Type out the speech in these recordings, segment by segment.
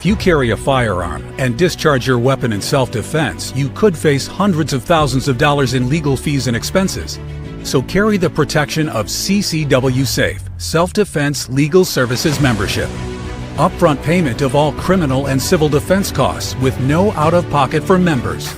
If you carry a firearm and discharge your weapon in self-defense, you could face hundreds of thousands of dollars in legal fees and expenses. So carry the protection of CCW Safe, Self-Defense Legal Services membership. Upfront payment of all criminal and civil defense costs with no out-of-pocket for members.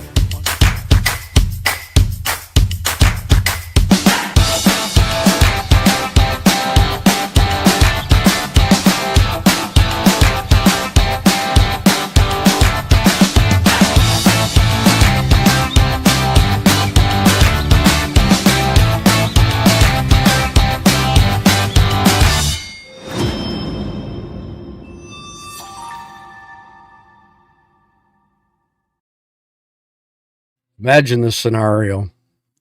Imagine this scenario.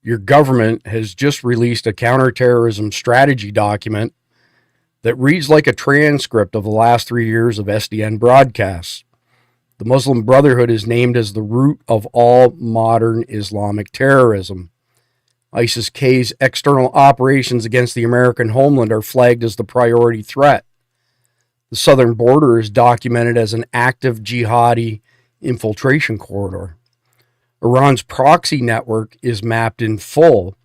Your government has just released a counterterrorism strategy document that reads like a transcript of the last 3 years of SDN broadcasts. The Muslim Brotherhood is named as the root of all modern Islamic terrorism. ISIS-K's external operations against the American homeland are flagged as the priority threat. The southern border is documented as an active jihadi infiltration corridor. Iran's proxy network is mapped in full.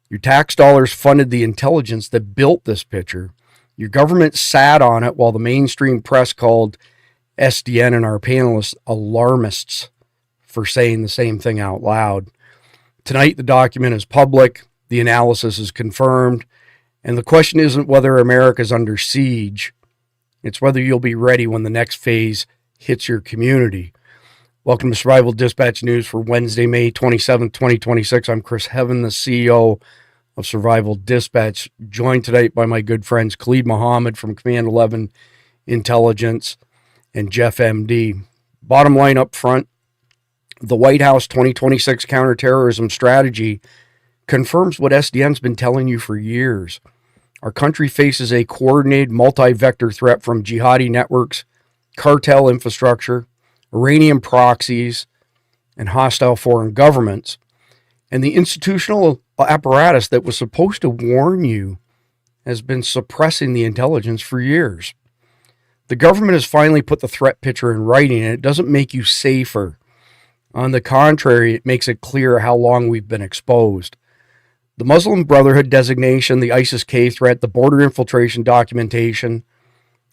Your tax dollars funded the intelligence that built this picture. Your government sat on it while the mainstream press called SDN and our panelists alarmists for saying the same thing out loud. Tonight, the document is public, the analysis is confirmed, and the question isn't whether America is under siege. It's whether you'll be ready when the next phase hits your community. Welcome to Survival Dispatch News for Wednesday, May 27th, 2026. I'm Chris Heaven, the CEO of Survival Dispatch, joined tonight by my good friends Khalid Muhammad from CommandEleven Intelligence and Jeff MD. Bottom line up front, the White House 2026 Counterterrorism Strategy confirms what SDN's been telling you for years. Our country faces a coordinated multi-vector threat from jihadi networks, cartel infrastructure, Iranian proxies, and hostile foreign governments. And the institutional apparatus that was supposed to warn you has been suppressing the intelligence for years. The government has finally put the threat picture in writing, and it doesn't make you safer. On the contrary, it makes it clear how long we've been exposed. The Muslim Brotherhood designation, the ISIS-K threat, the border infiltration documentation,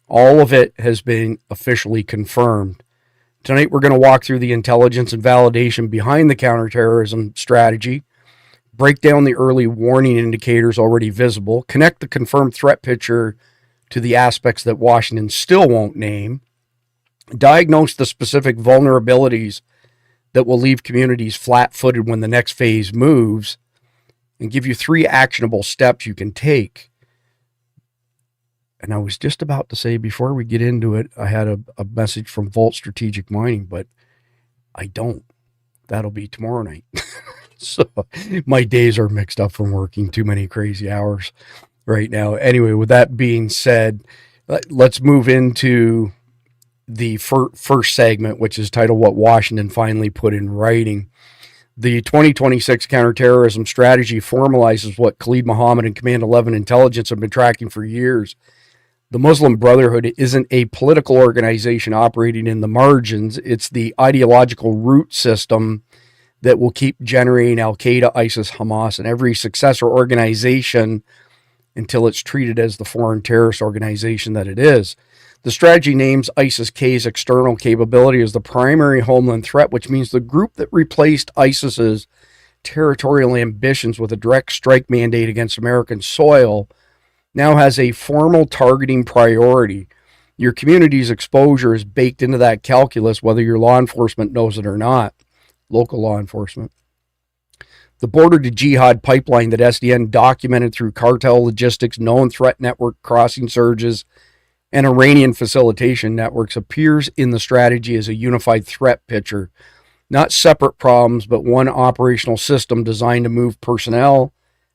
all of it has been officially confirmed. Tonight, we're going to walk through the intelligence and validation behind the counterterrorism strategy, break down the early warning indicators already visible, connect the confirmed threat picture to the aspects that Washington still won't name, diagnose the specific vulnerabilities that will leave communities flat-footed when the next phase moves, and give you 3 actionable steps you can take. And I was just about to say, before we get into it, I had a message from Volt Strategic Mining, but I don't. That'll be tomorrow night. So my days are mixed up from working too many crazy hours right now. Anyway, with that being said, let's move into the first segment, which is titled What Washington Finally Put in Writing. The 2026 Counterterrorism Strategy formalizes what Khalid Muhammad and CommandEleven Intelligence have been tracking for years. The Muslim Brotherhood isn't a political organization operating in the margins. It's the ideological root system that will keep generating Al-Qaeda, ISIS, Hamas, and every successor organization until it's treated as the foreign terrorist organization that it is. The strategy names ISIS-K's external capability as the primary homeland threat, which means the group that replaced ISIS's territorial ambitions with a direct strike mandate against American soil now has a formal targeting priority. Your community's exposure is baked into that calculus, whether your law enforcement knows it or not, local law enforcement. The border to jihad pipeline that SDN documented through cartel logistics, known threat network crossing surges, and Iranian facilitation networks appears in the strategy as a unified threat picture, not separate problems, but one operational system designed to move personnel,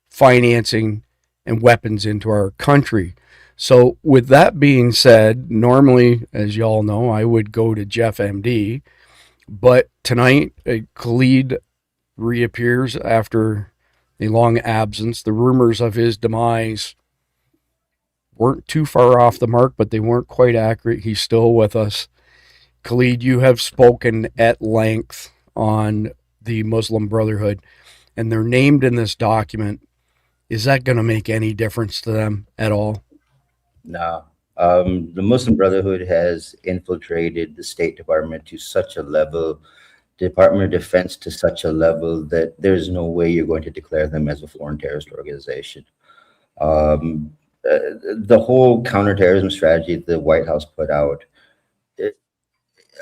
financing, and weapons into our country. So with that being said, normally, as y'all know, I would go to Jeff MD, but tonight Khalid reappears after a long absence. The rumors of his demise weren't too far off the mark, but they weren't quite accurate. He's still with us. Khalid, you have spoken at length on the Muslim Brotherhood, and they're named in this document. Is that going to make any difference to them at all? No. The Muslim Brotherhood has infiltrated the State Department to such a level, Department of Defense to such a level, that there's no way you're going to declare them as a foreign terrorist organization. The whole counterterrorism strategy the White House put out,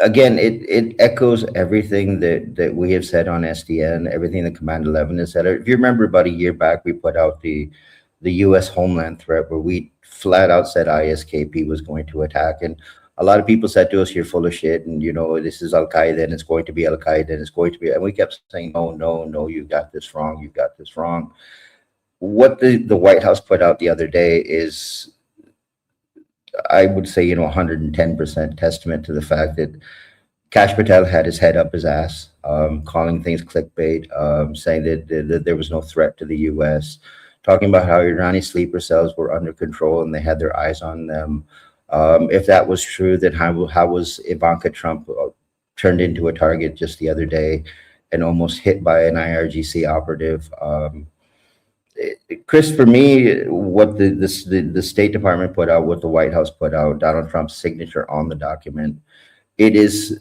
it echoes everything that we have said on SDN, everything that CommandEleven has said. If you remember, about a year back, we put out the U.S. homeland threat, where we flat out said ISKP was going to attack. And a lot of people said to us, "You're full of shit, and this is Al Qaeda, and it's going to be Al Qaeda, and it's going to be." And we kept saying, "No, no, no, you got this wrong. You got this wrong." What the White House put out the other day is, I would say, 110% testament to the fact that Kash Patel had his head up his ass, calling things clickbait, saying that there was no threat to the U.S., talking about how Iranian sleeper cells were under control and they had their eyes on them. If that was true, then how was Ivanka Trump turned into a target just the other day and almost hit by an IRGC operative? Chris, for me, what the State Department put out, what the White House put out, Donald Trump's signature on the document, it is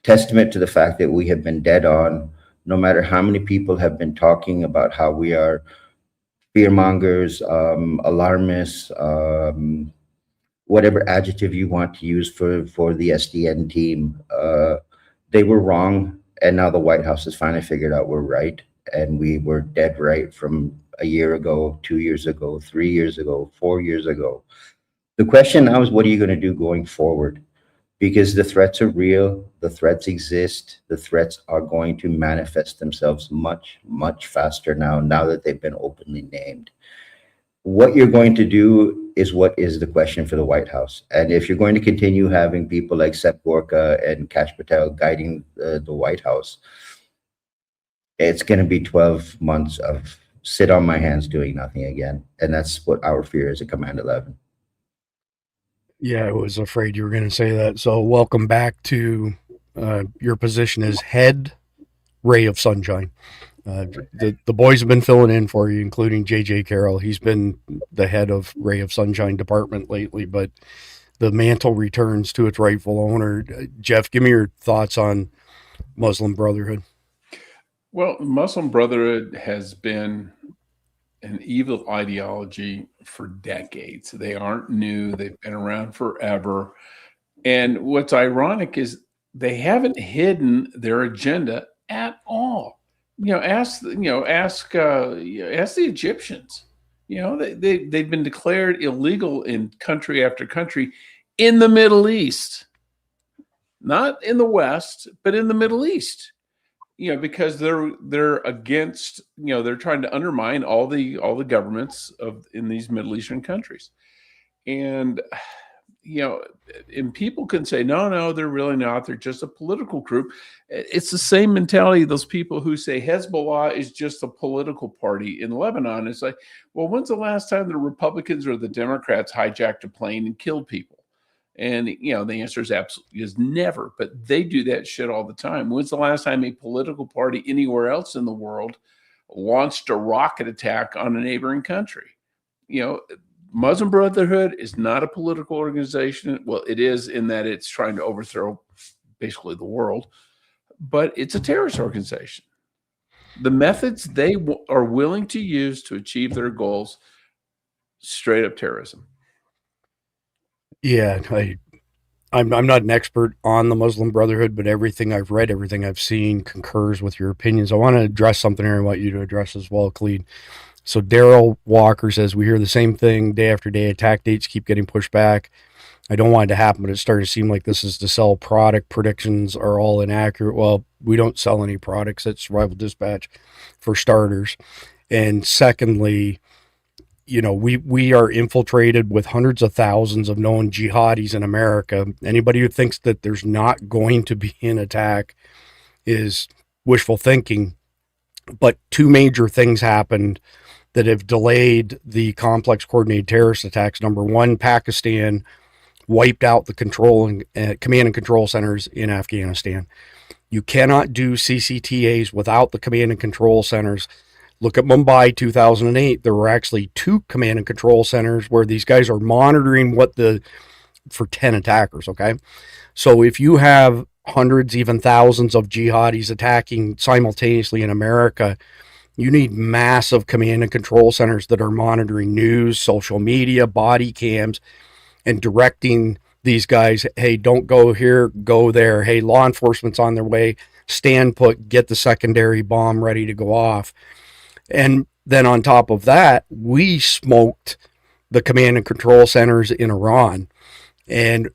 testament to the fact that we have been dead on. No matter how many people have been talking about how we are fearmongers, alarmists, whatever adjective you want to use for the SDN team, they were wrong. And now the White House has finally figured out we're right. And we were dead right from a year ago, 2 years ago, 3 years ago, 4 years ago. The question now is, what are you going to do going forward? Because the threats are real, the threats exist, the threats are going to manifest themselves much, much faster now that they've been openly named. What you're going to do is what is the question for the White House. And if you're going to continue having people like Sepp Gorka and Kash Patel guiding the White House, it's going to be 12 months of sit on my hands doing nothing again. And that's what our fear is at CommandEleven. Yeah, I was afraid you were going to say that. So welcome back to your position as head Ray of Sunshine. The boys have been filling in for you, including JJ Carroll. He's been the head of Ray of Sunshine department lately, but the mantle returns to its rightful owner. Jeff, give me your thoughts on Muslim Brotherhood. Well, Muslim Brotherhood has been an evil ideology for decades. They aren't new. They've been around forever. And what's ironic is they haven't hidden their agenda at all. Ask the Egyptians. They've been declared illegal in country after country in the Middle East, not in the West, but in the Middle East. Because they're against, they're trying to undermine all the governments in these Middle Eastern countries. And, and people can say, no, they're really not. They're just a political group. It's the same mentality of those people who say Hezbollah is just a political party in Lebanon. It's like, well, when's the last time the Republicans or the Democrats hijacked a plane and killed people? And, the answer is absolutely is never, but they do that shit all the time. When's the last time a political party anywhere else in the world launched a rocket attack on a neighboring country? Muslim Brotherhood is not a political organization. Well, it is in that it's trying to overthrow basically the world, but it's a terrorist organization. The methods they are willing to use to achieve their goals, straight up terrorism. Yeah, I'm not an expert on the Muslim Brotherhood, but everything I've read, everything I've seen concurs with your opinions. I want to address something here I want you to address as well, Khalid. So Daryl Walker says, we hear the same thing day after day. Attack dates keep getting pushed back. I don't want it to happen, but it's starting to seem like this is to sell product. Predictions are all inaccurate. Well, we don't sell any products at Survival Dispatch, for starters. And secondly, we are infiltrated with hundreds of thousands of known jihadis in America. Anybody who thinks that there's not going to be an attack is wishful thinking. But two major things happened that have delayed the complex coordinated terrorist attacks. Number one, Pakistan wiped out the command and control centers in Afghanistan. You cannot do CCTAs without the command and control centers. Look at Mumbai 2008. There were actually 2 command and control centers where these guys are monitoring for 10 attackers, okay? So if you have hundreds, even thousands of jihadis attacking simultaneously in America, you need massive command and control centers that are monitoring news, social media, body cams, and directing these guys, hey, don't go here, go there. Hey, law enforcement's on their way. Stand put, get the secondary bomb ready to go off. And then on top of that, we smoked the command and control centers in Iran. And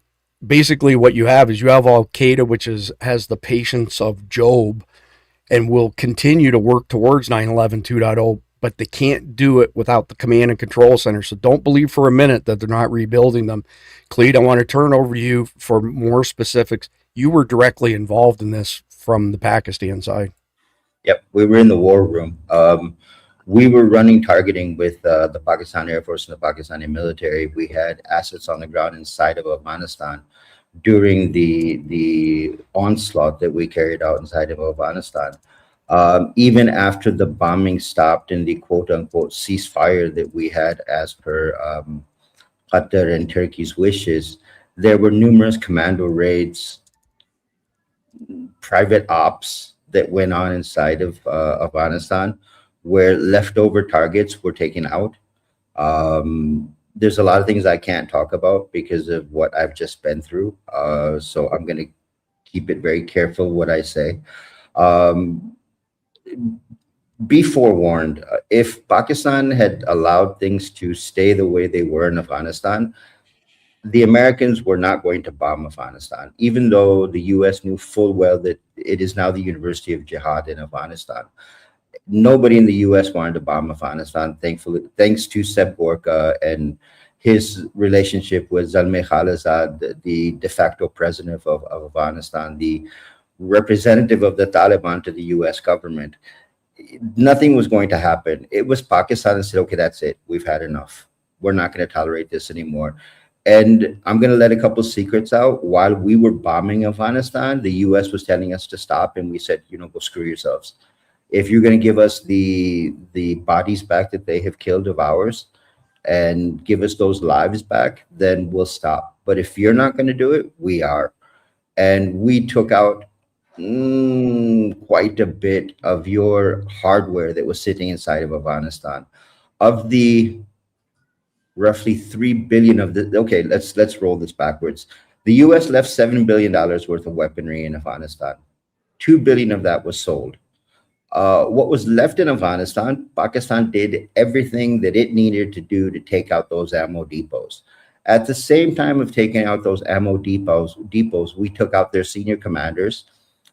basically what you have is you have Al-Qaeda, which has the patience of Job and will continue to work towards 9/11 2.0, but they can't do it without the command and control center. So don't believe for a minute that they're not rebuilding them. Khalid, I want to turn over to you for more specifics. You were directly involved in this from the Pakistan side. Yep, we were in the war room. We were running targeting with the Pakistan Air Force and the Pakistani military. We had assets on the ground inside of Afghanistan during the onslaught that we carried out inside of Afghanistan. Even after the bombing stopped and the quote-unquote ceasefire that we had as per Qatar and Turkey's wishes, there were numerous commando raids, private ops that went on inside of Afghanistan, where leftover targets were taken out. There's a lot of things I can't talk about because of what I've just been through. So I'm going to keep it very careful what I say. Be forewarned, if Pakistan had allowed things to stay the way they were in Afghanistan, the Americans were not going to bomb Afghanistan, even though the US knew full well that it is now the University of Jihad in Afghanistan. Nobody in the US wanted to bomb Afghanistan, thankfully, thanks to Seb Gorka and his relationship with Zalmay Khalilzad, the de facto president of Afghanistan, the representative of the Taliban to the US government. Nothing was going to happen. It was Pakistan that said, okay, that's it. We've had enough. We're not going to tolerate this anymore. And I'm going to let a couple secrets out. While we were bombing Afghanistan, the US was telling us to stop. And we said, go screw yourselves. If you're going to give us the bodies back that they have killed of ours and give us those lives back, then we'll stop. But if you're not going to do it, we are. And we took out quite a bit of your hardware that was sitting inside of Afghanistan. Of the roughly 3 billion of the, okay, let's roll this backwards. The US left $7 billion worth of weaponry in Afghanistan. 2 billion of that was sold. What was left in Afghanistan, Pakistan did everything that it needed to do to take out those ammo depots. At the same time of taking out those ammo depots, we took out their senior commanders.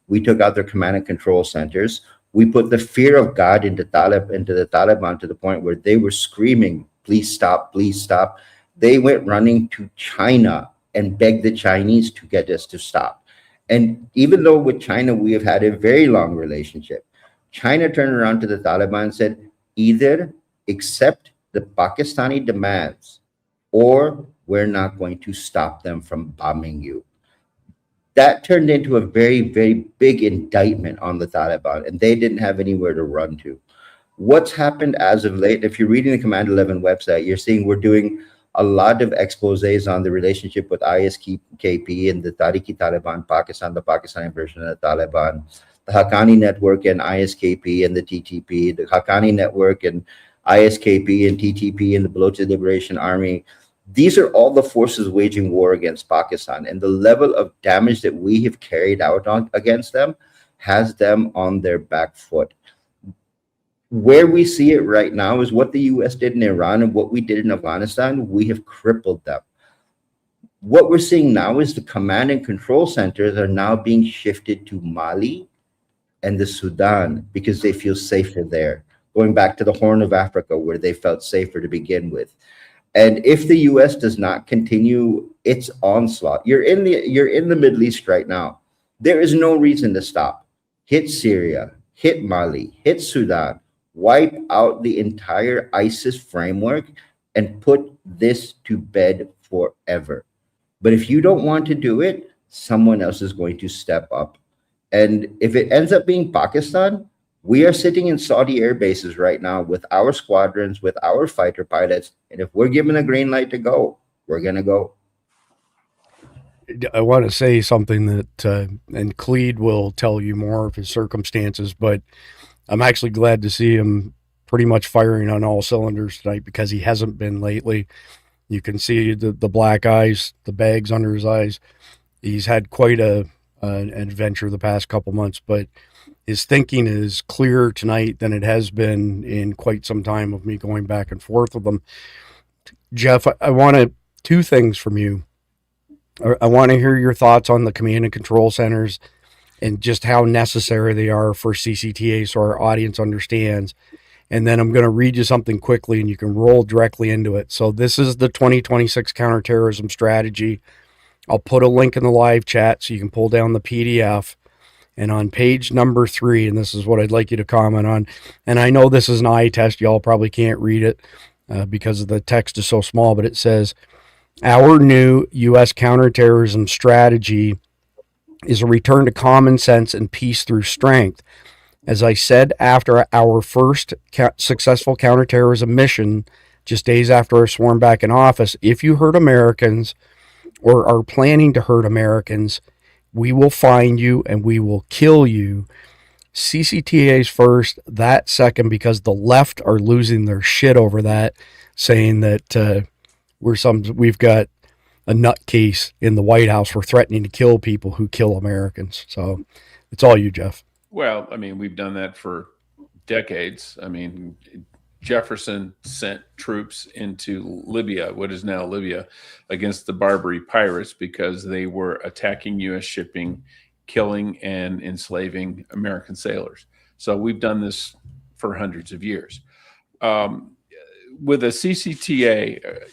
We took out their command and control centers. We put the fear of God into the Taliban to the point where they were screaming, please stop, please stop. They went running to China and begged the Chinese to get us to stop. And even though with China, we have had a very long relationship, China turned around to the Taliban and said, either accept the Pakistani demands or we're not going to stop them from bombing you. That turned into a very, very big indictment on the Taliban, and they didn't have anywhere to run to. What's happened as of late, if you're reading the CommandEleven website, you're seeing we're doing a lot of exposés on the relationship with ISKP and the Taliban Pakistan, the Pakistani version of the Taliban, the Haqqani network and ISKP and the TTP, the Haqqani network and ISKP and TTP and the Baloch Liberation Army. These are all the forces waging war against Pakistan, and the level of damage that we have carried out against them has them on their back foot. Where we see it right now is what the US did in Iran and what we did in Afghanistan. We have crippled them. What we're seeing now is the command and control centers are now being shifted to Mali and the Sudan because they feel safer there, going back to the Horn of Africa where they felt safer to begin with. And if the US does not continue its onslaught, you're in the Middle East right now. There is no reason to stop. Hit Syria, hit Mali, hit Sudan, wipe out the entire ISIS framework and put this to bed forever. But if you don't want to do it, someone else is going to step up. And if it ends up being Pakistan, we are sitting in Saudi air bases right now with our squadrons, with our fighter pilots. And if we're given a green light to go, we're going to go. I want to say something that, and Khalid will tell you more of his circumstances, but I'm actually glad to see him pretty much firing on all cylinders tonight, because he hasn't been lately. You can see the black eyes, the bags under his eyes. He's had quite an adventure the past couple months, but his thinking is clearer tonight than it has been in quite some time of me going back and forth with him. Jeff, I wanted two things from you. I want to hear your thoughts on the command and control centers and just how necessary they are for CCTA, so our audience understands. And then I'm going to read you something quickly and you can roll directly into it. So this is the 2026 Counterterrorism Strategy. I'll put a link in the live chat so you can pull down the PDF. And on page number 3, and this is what I'd like you to comment on, and I know this is an eye test, y'all probably can't read it because the text is so small, but it says, our new U.S. counterterrorism strategy is a return to common sense and peace through strength. As I said after our first successful counterterrorism mission, just days after I was sworn back in office, if you hurt Americans or are planning to hurt Americans, we will find you and we will kill you. CCTA's first, that second, because the left are losing their shit over that, saying that we've got a nutcase in the White House for threatening to kill people who kill Americans. So it's all you, Jeff. Well, I mean, we've done that for decades. I mean, Jefferson sent troops into Libya, what is now Libya, against the Barbary pirates because they were attacking U.S. shipping, killing and enslaving American sailors. So we've done this for hundreds of years. With a CCTA,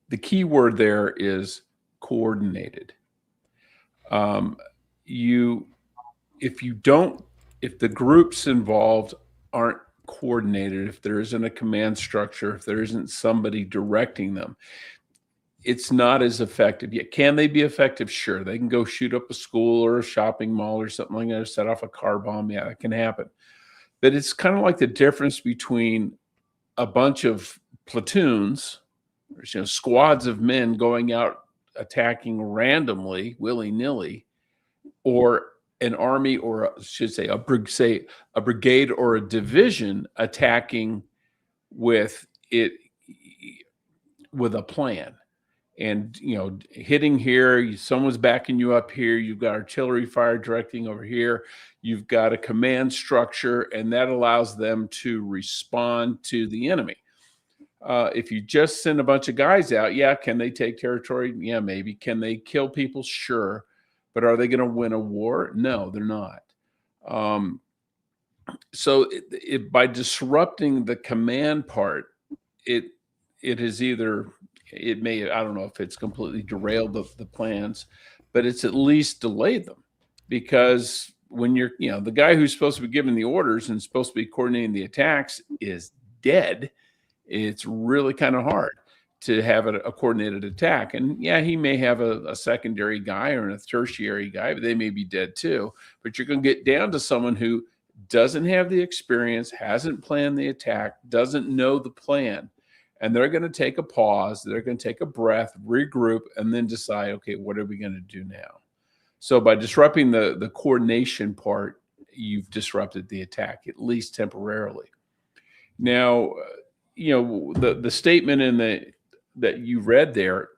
the key word there is coordinated. If the groups involved aren't coordinated, if there isn't a command structure, if there isn't somebody directing them, it's not as effective. Yet, can they be effective? Sure. They can go shoot up a school or a shopping mall or something like that, or set off a car bomb. Yeah, that can happen. But it's kind of like the difference between a bunch of platoons, or, squads of men going out attacking randomly, willy-nilly, or an army, or a brigade or a division attacking with a plan. And, hitting here, someone's backing you up here. You've got artillery fire directing over here. You've got a command structure, and that allows them to respond to the enemy. If you just send a bunch of guys out, yeah, can they take territory? Yeah, maybe. Can they kill people? Sure. But are they going to win a war? No, they're not. So by disrupting the command part, it is either, it may, I don't know if it's completely derailed the plans, but it's at least delayed them. Because when you're, the guy who's supposed to be giving the orders and supposed to be coordinating the attacks is dead, it's really kind of hard to have a coordinated attack. And yeah, he may have a secondary guy or a tertiary guy, but they may be dead too. But you're going to get down to someone who doesn't have the experience, hasn't planned the attack, doesn't know the plan. And they're going to take a pause, they're going to take a breath, regroup, and then decide, okay, what are we going to do now? So by disrupting the coordination part, you've disrupted the attack, at least temporarily. Now, the statement that you read there,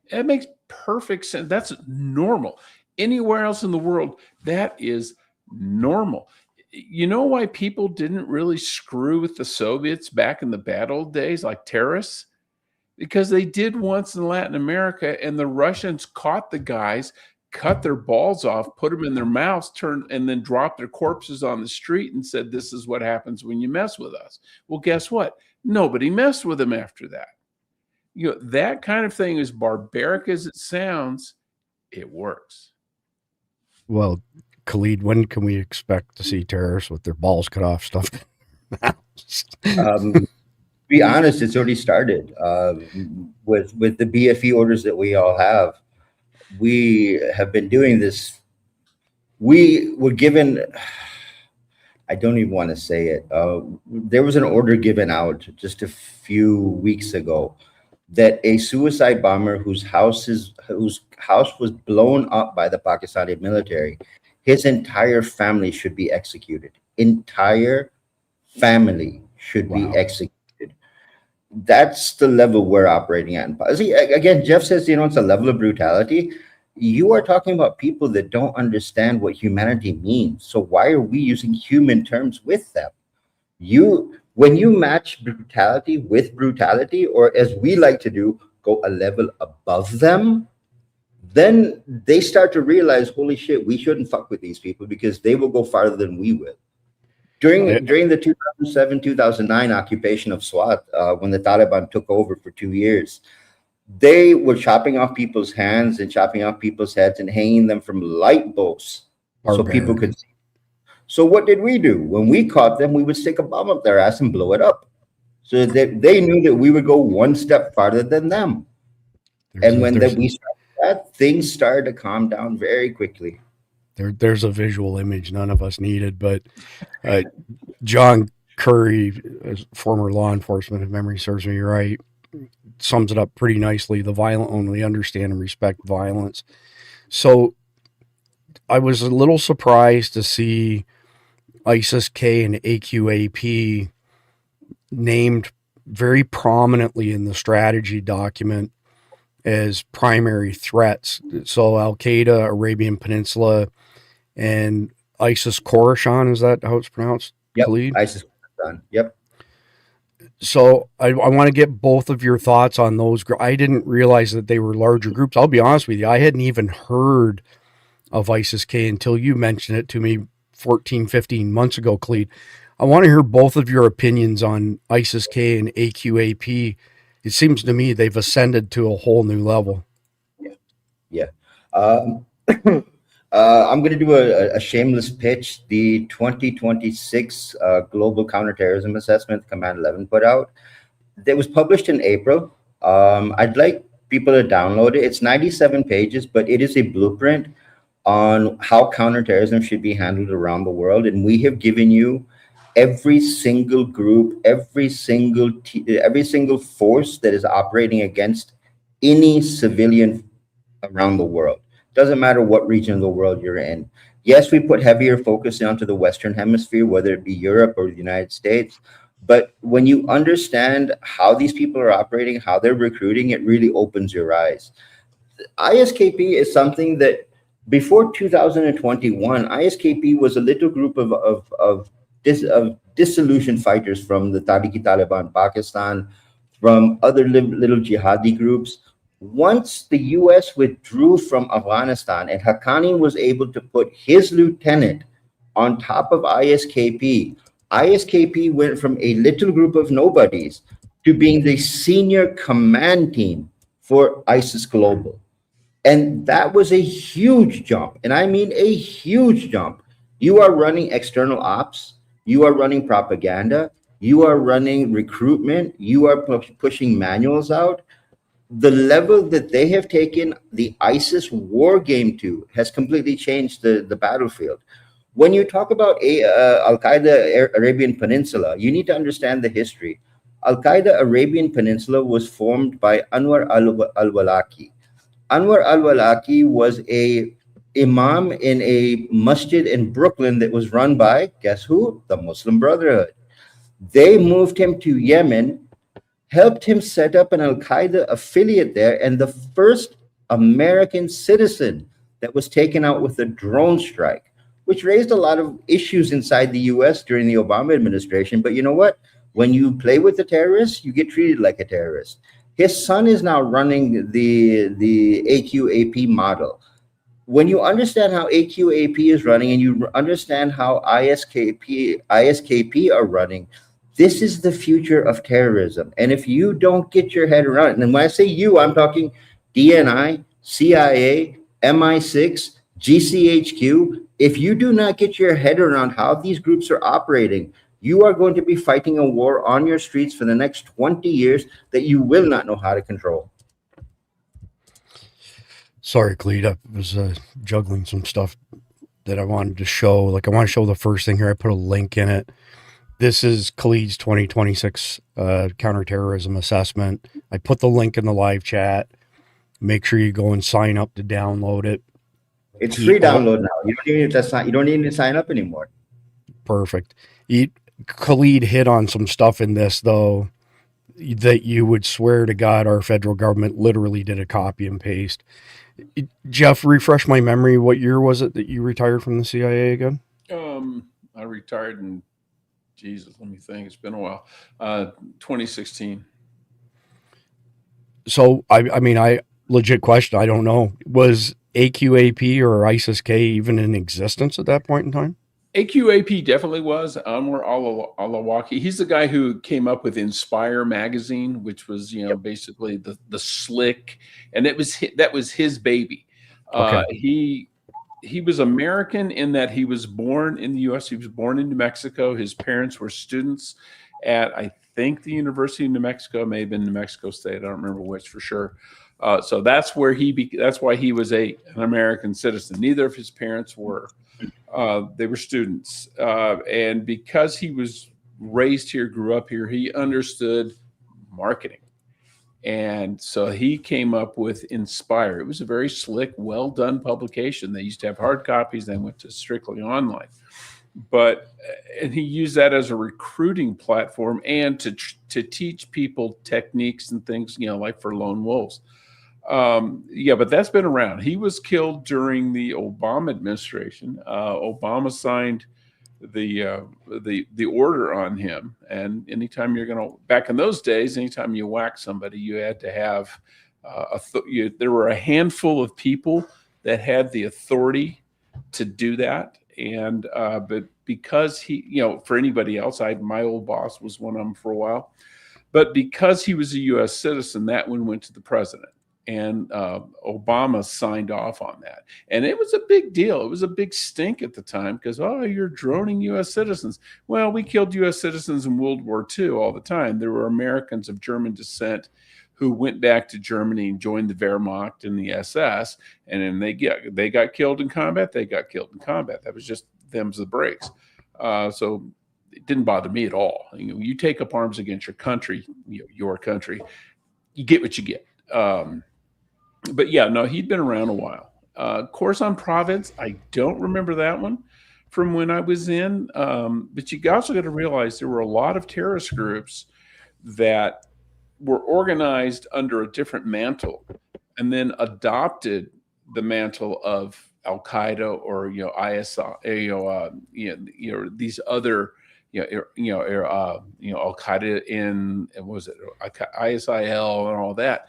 it makes perfect sense. That's normal. Anywhere else in the world, that is normal. You know why people didn't really screw with the Soviets back in the bad old days, like terrorists? Because they did once in Latin America, and the Russians caught the guys, cut their balls off, put them in their mouths, and then dropped their corpses on the street and said, this is what happens when you mess with us. Well, guess what? Nobody messed with them after that. That kind of thing, as barbaric as it sounds, it works. Well, Khalid, when can we expect to see terrorists with their balls cut off stuff? be honest, it's already started with the BFE orders that we all have. We have been doing this. We were given, I don't even want to say it. There was an order given out just a few weeks ago that a suicide bomber whose house was blown up by the Pakistani military, his entire family should be executed. Entire family should be executed. That's the level we're operating at. See, again, Jeff says, it's a level of brutality. You are talking about people that don't understand what humanity means. So why are we using human terms with them? When you match brutality with brutality, or as we like to do, go a level above them, then they start to realize, holy shit, we shouldn't fuck with these people because they will go farther than we will. During the 2007-2009 occupation of Swat, when the Taliban took over for 2 years, they were chopping off people's hands and chopping off people's heads and hanging them from light bulbs so people could see. So what did we do? When we caught them, we would stick a bomb up their ass and blow it up. So that they knew that we would go one step farther than them. And when we started that, things started to calm down very quickly. There's a visual image none of us needed, but John Curry, as former law enforcement, if memory serves me right, sums it up pretty nicely. The violent only understand and respect violence. So I was a little surprised to see ISIS-K and AQAP named very prominently in the strategy document as primary threats. So Al-Qaeda, Arabian Peninsula, and ISIS Khorasan, is that how it's pronounced? Yep, Khalid? ISIS Khorasan, yep. So I want to get both of your thoughts on those. I didn't realize that they were larger groups. I'll be honest with you. I hadn't even heard of ISIS-K until you mentioned it to me 14, 15 months ago, Khalid. I want to hear both of your opinions on ISIS-K and AQAP. It seems to me they've ascended to a whole new level. Yeah. I'm going to do a shameless pitch. The 2026 Global Counterterrorism Assessment CommandEleven put out, that was published in April. I'd like people to download it. It's 97 pages, but it is a blueprint on how counterterrorism should be handled around the world. And we have given you every single group, every single force that is operating against any civilian around the world. Doesn't matter what region of the world you're in. Yes, we put heavier focus onto the Western Hemisphere, whether it be Europe or the United States. But when you understand how these people are operating, how they're recruiting, it really opens your eyes. ISKP is something that before 2021, ISKP was a little group of disillusioned fighters from the Taliban Pakistan, from other little jihadi groups. Once the U.S. withdrew from Afghanistan and Haqqani was able to put his lieutenant on top of ISKP, ISKP went from a little group of nobodies to being the senior command team for ISIS Global. And that was a huge jump. And I mean a huge jump. You are running external ops. You are running propaganda. You are running recruitment. You are pushing manuals out. The level that they have taken the ISIS war game to has completely changed the battlefield. When you talk about Al-Qaeda Arabian Peninsula, you need to understand the history. Al-Qaeda Arabian Peninsula was formed by Anwar al-Awlaki. Anwar al-Awlaki was a imam in a masjid in Brooklyn that was run by, guess who? The Muslim Brotherhood. They moved him to Yemen, helped him set up an Al-Qaeda affiliate there, and the first American citizen that was taken out with a drone strike, which raised a lot of issues inside the US during the Obama administration. But you know what? When you play with the terrorists, you get treated like a terrorist. His son is now running the AQAP model. When you understand how AQAP is running and you understand how ISKP are running, this is the future of terrorism. And if you don't get your head around it, and when I say you, I'm talking DNI, CIA, MI6, GCHQ. If you do not get your head around how these groups are operating, You are going to be fighting a war on your streets for the next 20 years that you will not know how to control. Sorry, Khalid, I was juggling some stuff that I wanted to show. Like, I want to show the first thing here. I put a link in it. This is Khalid's 2026 counterterrorism assessment. I put the link in the live chat. Make sure you go and sign up to download it. It's free download now. You don't even need to sign up anymore. Perfect. Khalid hit on some stuff in this, though, that you would swear to God our federal government literally did a copy and paste. Jeff, refresh my memory. What year was it that you retired from the CIA again? I retired in, Jesus, let me think. It's been a while. 2016. So, I mean, legit question. I don't know. Was AQAP or ISIS-K even in existence at that point in time? AQAP definitely was. Anwar al-Awlaki. He's the guy who came up with Inspire magazine, which was, basically the slick, and that was his baby. Okay. He was American in that he was born in the U.S. He was born in New Mexico. His parents were students at, I think, the University of New Mexico. It may have been New Mexico State. I don't remember which for sure. So that's where that's why he was an American citizen. Neither of his parents were. They were students. And because he was raised here, grew up here, he understood marketing. And so he came up with Inspire. It was a very slick, well-done publication. They used to have hard copies, then went to strictly online. And he used that as a recruiting platform and to teach people techniques and things, like for lone wolves. But that's been around. He was killed during the Obama administration. Obama signed the order on him. And anytime back in those days, anytime you whack somebody, you had to have, there were a handful of people that had the authority to do that. And, but because for anybody else, my old boss was one of them for a while, but because he was a U.S. citizen, that one went to the president. And Obama signed off on that. And it was a big deal. It was a big stink at the time because, you're droning U.S. citizens. Well, we killed U.S. citizens in World War II all the time. There were Americans of German descent who went back to Germany and joined the Wehrmacht and the SS. And then they got killed in combat. They got killed in combat. That was just them's the breaks. So it didn't bother me at all. You take up arms against your country, you get what you get. But yeah, no, he'd been around a while. Khorasan Province, I don't remember that one from when I was in. But you also got to realize there were a lot of terrorist groups that were organized under a different mantle and then adopted the mantle of Al Qaeda or ISI, these other Al Qaeda in ISIL and all that.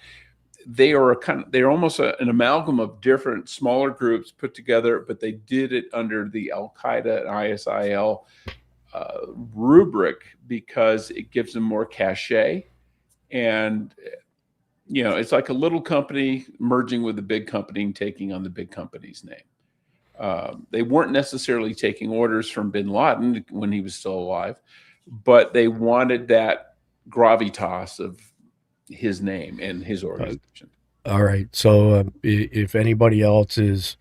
They're almost an amalgam of different smaller groups put together, but they did it under the Al Qaeda and ISIL rubric because it gives them more cachet. And it's like a little company merging with a big company and taking on the big company's name. They weren't necessarily taking orders from bin Laden when he was still alive, but they wanted that gravitas of his name and his organization. All right. So if anybody else is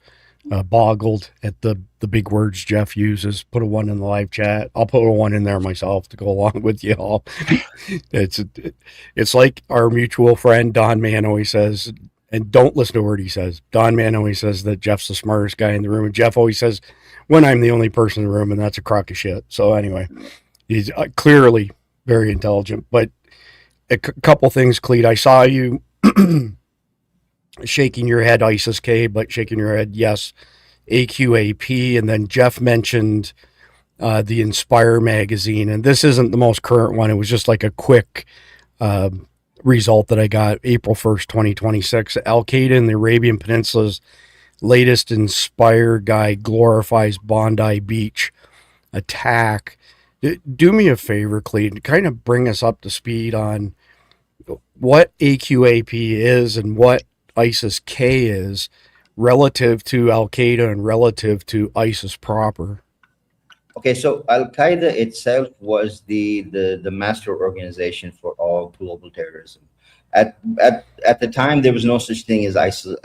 boggled at the big words Jeff uses, put a 1 in the live chat. I'll put a 1 in there myself to go along with you all. It's like our mutual friend Don Mann always says, and don't listen to a word he says. Don Mann always says that Jeff's the smartest guy in the room, and Jeff always says when I'm the only person in the room, and that's a crock of shit. So anyway, he's clearly very intelligent. But a couple things, Khalid. I saw you shaking your head, ISIS-K, but shaking your head, yes, AQAP. And then Jeff mentioned the Inspire magazine. And this isn't the most current one. It was just like a quick result that I got April 1st, 2026. Al-Qaeda in the Arabian Peninsula's latest Inspire guide glorifies Bondi Beach attack. Do me a favor, Khalid, kind of bring us up to speed on what AQAP is and what ISIS-K is relative to Al-Qaeda and relative to ISIS proper. Okay, so Al Qaeda itself was the master organization for all global terrorism. At the time, there was no such thing as ISIL,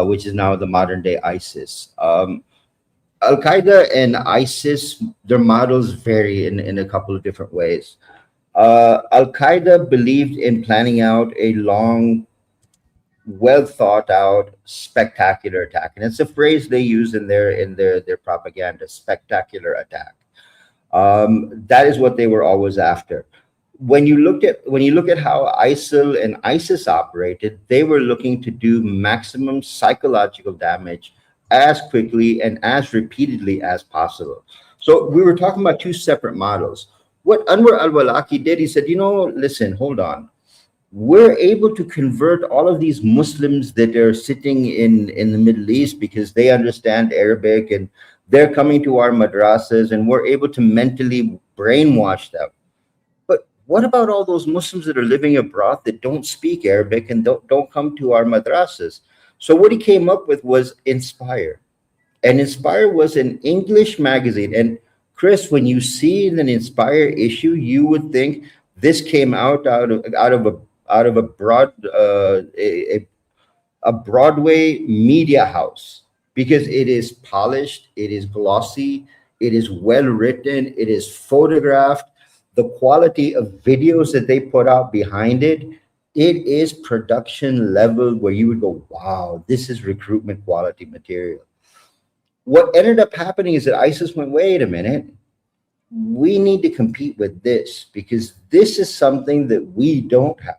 which is now the modern day ISIS. Al Qaeda and ISIS, their models vary in a couple of different ways. Al Qaeda believed in planning out a long, well thought out, spectacular attack, and it's a phrase they use in their propaganda: spectacular attack. That is what they were always after. When you look at how ISIL and ISIS operated, they were looking to do maximum psychological damage as quickly and as repeatedly as possible. So we were talking about two separate models. What Anwar al-Awlaki did, he said, listen, hold on. We're able to convert all of these Muslims that are sitting in the Middle East because they understand Arabic and they're coming to our madrasas, and we're able to mentally brainwash them. But what about all those Muslims that are living abroad that don't speak Arabic and don't come to our madrasas? So what he came up with was Inspire. And Inspire was an English magazine. And Chris, when you see an Inspire issue, you would think this came out of a Broadway media house, because it is polished, it is glossy, it is well written, it is photographed. The quality of videos that they put out behind it, it is production level where you would go, wow, this is recruitment quality material. What ended up happening is that ISIS went, wait a minute, we need to compete with this because this is something that we don't have.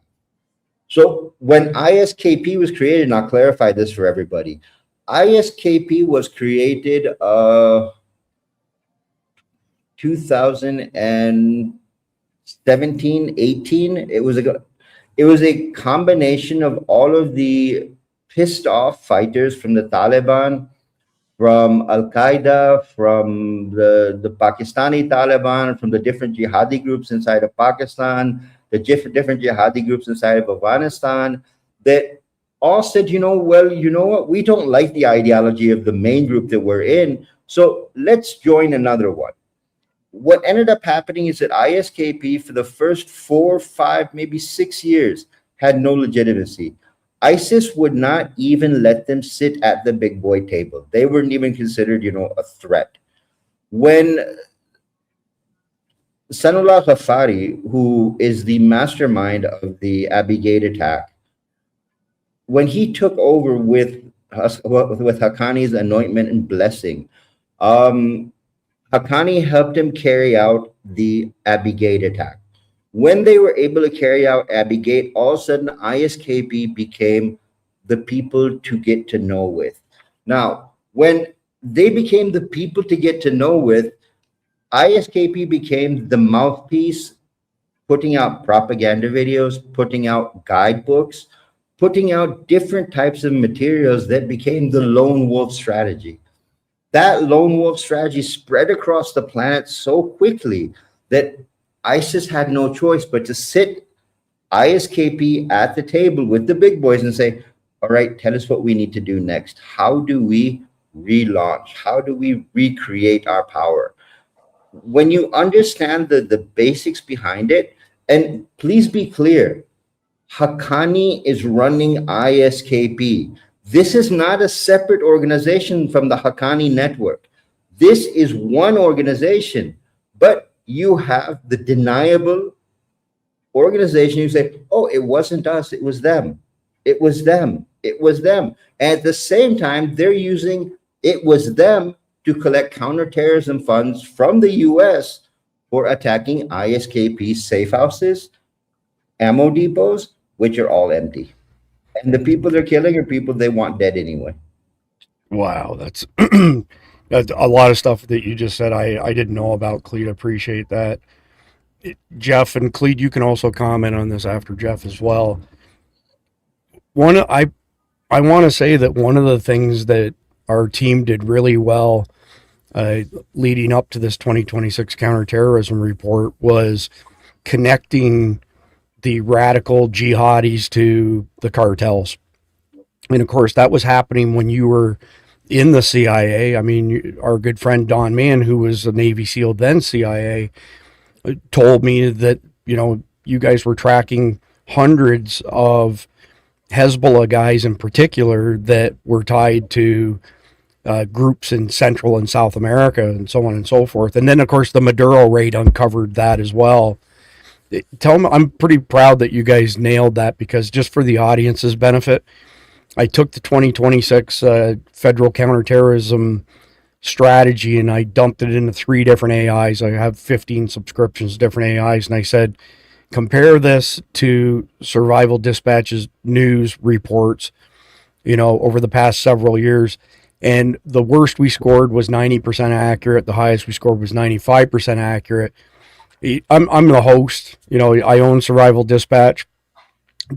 So when ISKP was created, and I'll clarify this for everybody, ISKP was created 2017, 18. It was a combination of all of the pissed off fighters from the Taliban, from Al Qaeda, from the Pakistani Taliban, from the different jihadi groups inside of Pakistan, the different jihadi groups inside of Afghanistan, that all said, well, you know what? We don't like the ideology of the main group that we're in, so let's join another one. What ended up happening is that ISKP, for the first 4, 5, maybe 6 years, had no legitimacy. ISIS would not even let them sit at the big boy table. They weren't even considered, a threat. When Sanullah Ghaffari, who is the mastermind of the Abbey Gate attack, when he took over with Haqqani's anointment and blessing, Haqqani helped him carry out the Abbey Gate attack. When they were able to carry out Abbey Gate, all of a sudden ISKP became the people to get to know with. Now, when they became the people to get to know with, ISKP became the mouthpiece, putting out propaganda videos, putting out guidebooks, putting out different types of materials that became the lone wolf strategy. That lone wolf strategy spread across the planet so quickly that ISIS had no choice but to sit ISKP at the table with the big boys and say, all right, tell us what we need to do next. How do we relaunch? How do we recreate our power? When you understand the basics behind it, and please be clear, Haqqani is running ISKP. This is not a separate organization from the Haqqani network. This is one organization, but you have the deniable organization. You say, oh, it wasn't us, it was them. It was them. It was them. And at the same time, they're using it was them to collect counterterrorism funds from the US for attacking ISKP safe houses, ammo depots, which are all empty. And the people they're killing are people they want dead anyway. Wow, that's that's a lot of stuff that you just said I didn't know about, Clete. Appreciate that. Jeff and Clete, you can also comment on this after Jeff as well. I want to say that one of the things that our team did really well leading up to this 2026 counterterrorism report was connecting the radical jihadis to the cartels. And of course, that was happening when you were in the CIA. I mean, our good friend Don Mann, who was a Navy SEAL then CIA, told me that, you guys were tracking hundreds of Hezbollah guys in particular that were tied to groups in Central and South America and so on and so forth. And then, of course, the Maduro raid uncovered that as well. Tell them, I'm pretty proud that you guys nailed that, because just for the audience's benefit, I took the 2026 federal counterterrorism strategy and I dumped it into 3 different AIs. I have 15 subscriptions to different AIs, and I said, compare this to Survival Dispatch's news reports, over the past several years. And the worst we scored was 90% accurate. The highest we scored was 95% accurate. I'm the host, I own Survival Dispatch,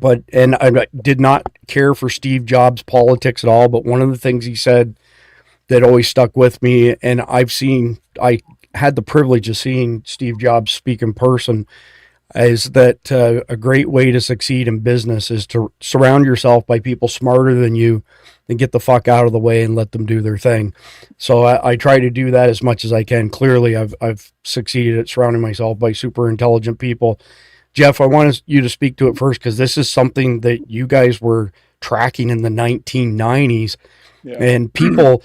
and I did not care for Steve Jobs' politics at all. But one of the things he said that always stuck with me, and I had the privilege of seeing Steve Jobs speak in person, is that a great way to succeed in business is to surround yourself by people smarter than you and get the fuck out of the way and let them do their thing. So I try to do that as much as I can. Clearly, I've succeeded at surrounding myself by super intelligent people. Jeff, I want you to speak to it first, because this is something that you guys were tracking in the 1990s. Yeah. And people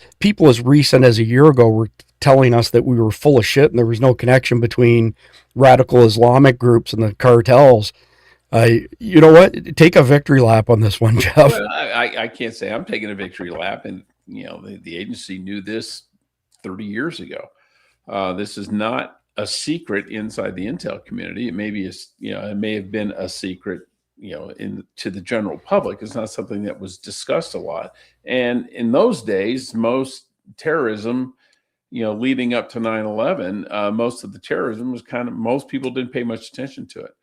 as recent as a year ago were telling us that we were full of shit and there was no connection between radical Islamic groups and the cartels. You know what? Take a victory lap on this one, Jeff. Well, I can't say I'm taking a victory lap. And, the agency knew this 30 years ago. This is not a secret inside the intel community. It may be, it may have been a secret, to the general public. It's not something that was discussed a lot. And in those days, most terrorism, leading up to 9/11, most of the terrorism was most people didn't pay much attention to it.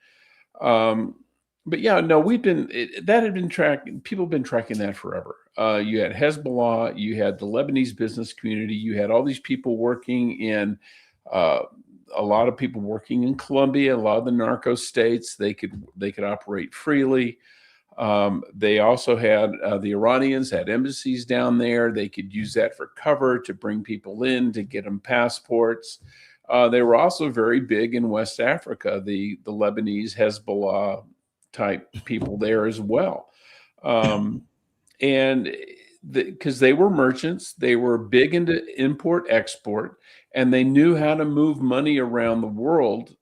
But yeah, no, that had been tracking, people have been tracking that forever. You had Hezbollah, you had the Lebanese business community, you had all these people working in, a lot of people working in Colombia, a lot of the narco states. They could operate freely. They also had, the Iranians had embassies down there. They could use that for cover to bring people in, to get them passports. They were also very big in West Africa, the Lebanese Hezbollah type people there as well. And because they were merchants, they were big into import export, and they knew how to move money around the world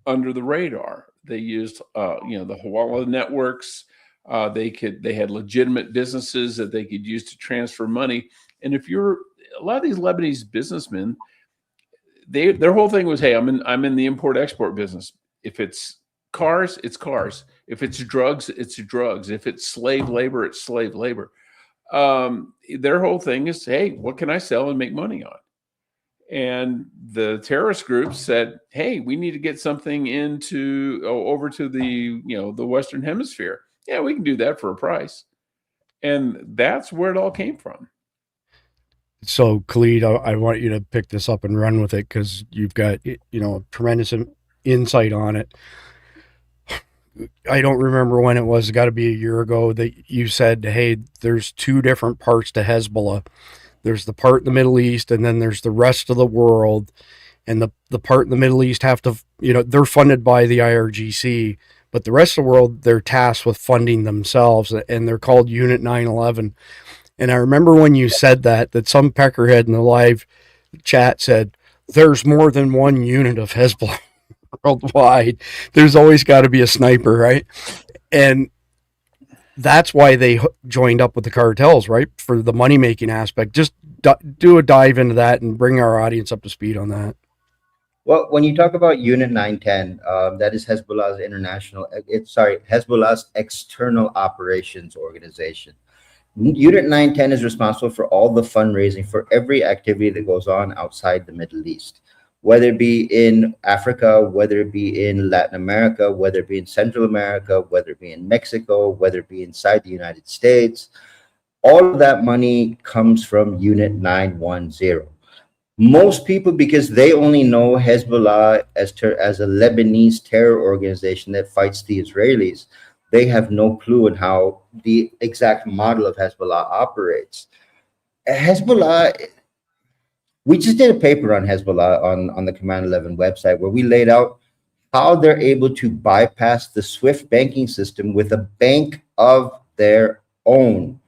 under the radar. They used, the Hawala networks. They had legitimate businesses that they could use to transfer money. And a lot of these Lebanese businessmen, their whole thing was, hey, I'm in the import export business. If it's cars, it's cars. If it's drugs, it's drugs. If it's slave labor, it's slave labor. Their whole thing is, hey, what can I sell and make money on? And the terrorist groups said, hey, we need to get something over to the Western Hemisphere. Yeah, we can do that for a price. And that's where it all came from. So, Khalid, I want you to pick this up and run with it, because you've got, tremendous insight on it. I don't remember when it was. It's got to be a year ago that you said, hey, there's 2 different parts to Hezbollah. There's the part in the Middle East, and then there's the rest of the world. And the part in the Middle East have to, they're funded by the IRGC, but the rest of the world, they're tasked with funding themselves, and they're called Unit 9/11. And I remember when you said that some peckerhead in the live chat said, there's more than one unit of Hezbollah worldwide. There's always got to be a sniper, right? And that's why they joined up with the cartels, right? For the money-making aspect. Just do a dive into that and bring our audience up to speed on that. Well, when you talk about Unit 910, that is Hezbollah's Hezbollah's external operations organization. Unit 910 is responsible for all the fundraising for every activity that goes on outside the Middle East, whether it be in Africa, whether it be in Latin America, whether it be in Central America, whether it be in Mexico, whether it be inside the United States. All of that money comes from Unit 910. Most people, because they only know Hezbollah as a Lebanese terror organization that fights the Israelis, they have no clue on how the exact model of Hezbollah operates. Hezbollah, we just did a paper on Hezbollah on the CommandEleven website where we laid out how they're able to bypass the SWIFT banking system with a bank of their own.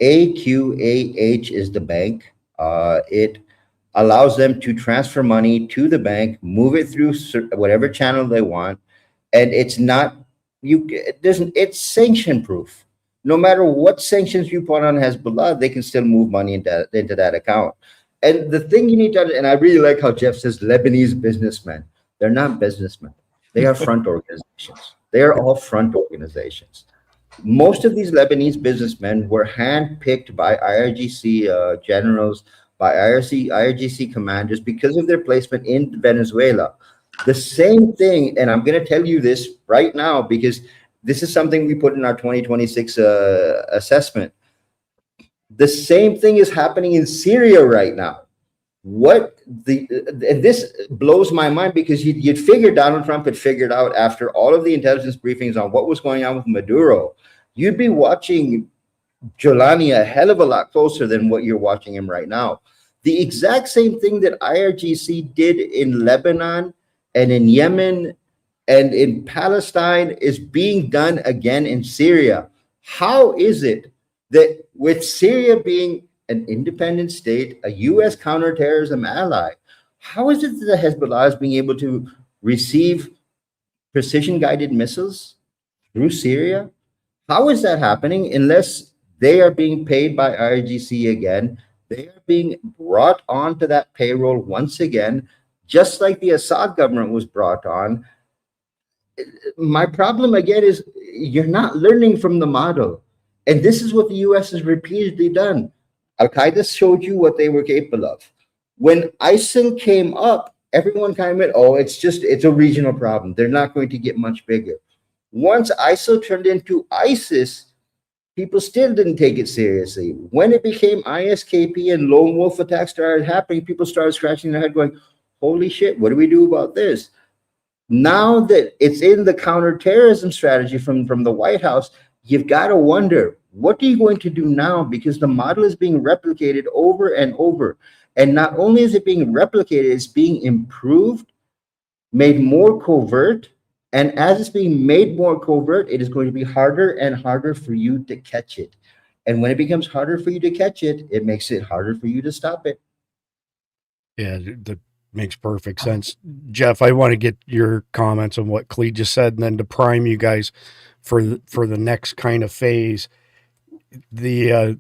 AQAH is the bank. It allows them to transfer money to the bank, move it through whatever channel they want, and it's not it's sanction proof. No matter what sanctions you put on Hezbollah, they can still move money into that account. And the thing you need to, and I really like how Jeff says Lebanese businessmen. They're not businessmen. They are front organizations. They are all front organizations. Most of these Lebanese businessmen were handpicked by IRGC generals, by IRGC commanders because of their placement in Venezuela. The same thing, and I'm going to tell you this right now because this is something we put in our 2026 assessment. The same thing is happening in Syria right now. This blows my mind because you'd figure Donald Trump had figured out after all of the intelligence briefings on what was going on with Maduro, you'd be watching Jolani a hell of a lot closer than what you're watching him right now. The exact same thing that IRGC did in Lebanon and in Yemen and in Palestine is being done again in Syria. How is it that with Syria being an independent state, a U.S. counterterrorism ally, how is it that the Hezbollah is being able to receive precision-guided missiles through Syria? How is that happening unless they are being paid by IRGC again? They are being brought onto that payroll once again, just like the Assad government was brought on. My problem again is you're not learning from the model. And this is what the U.S. has repeatedly done. Al-Qaeda showed you what they were capable of. When ISIL came up, everyone kind of went, oh, it's a regional problem. They're not going to get much bigger. Once ISIL turned into ISIS, people still didn't take it seriously. When it became ISKP and lone wolf attacks started happening, people started scratching their head going, holy shit, what do we do about this? Now that it's in the counterterrorism strategy from the White House, you've got to wonder, what are you going to do now? Because the model is being replicated over and over. And not only is it being replicated, it's being improved, made more covert. And as it's being made more covert, it is going to be harder and harder for you to catch it. And when it becomes harder for you to catch it, it makes it harder for you to stop it. Yeah, that makes perfect sense. Jeff, I want to get your comments on what Khalid just said, and then to prime you guys for the next kind of phase. The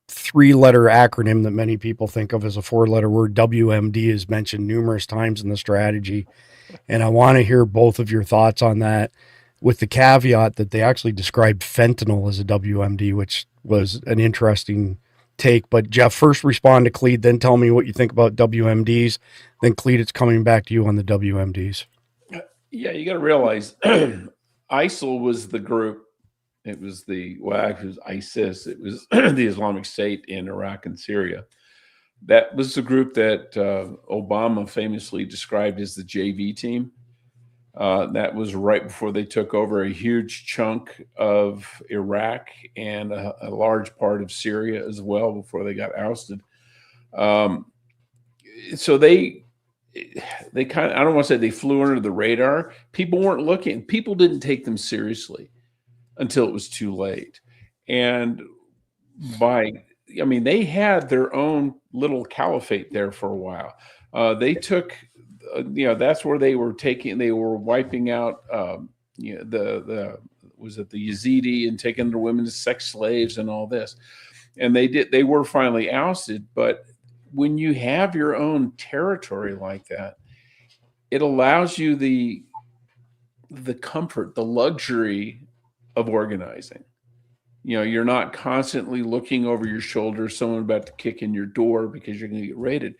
three-letter acronym that many people think of as a four-letter word, WMD, is mentioned numerous times in the strategy. And I want to hear both of your thoughts on that, with the caveat that they actually described fentanyl as a WMD, which was an interesting take. But Jeff, first respond to Khalid, then tell me what you think about WMDs. Then Khalid, it's coming back to you on the WMDs. Yeah, you got to realize ISIL was the group. It was it was ISIS. It was the Islamic State in Iraq and Syria. That was the group that Obama famously described as the JV team. That was right before they took over a huge chunk of Iraq and a large part of Syria as well before they got ousted. So they kind of, I don't want to say they flew under the radar. People weren't looking. People didn't take them seriously until it was too late. And they had their own little caliphate there for a while. They took, that's where they were wiping out, the Yazidi and taking their women as sex slaves and all this. And they were finally ousted. But when you have your own territory like that, it allows you the comfort, the luxury of organizing. You're not constantly looking over your shoulder, someone about to kick in your door because you're going to get raided.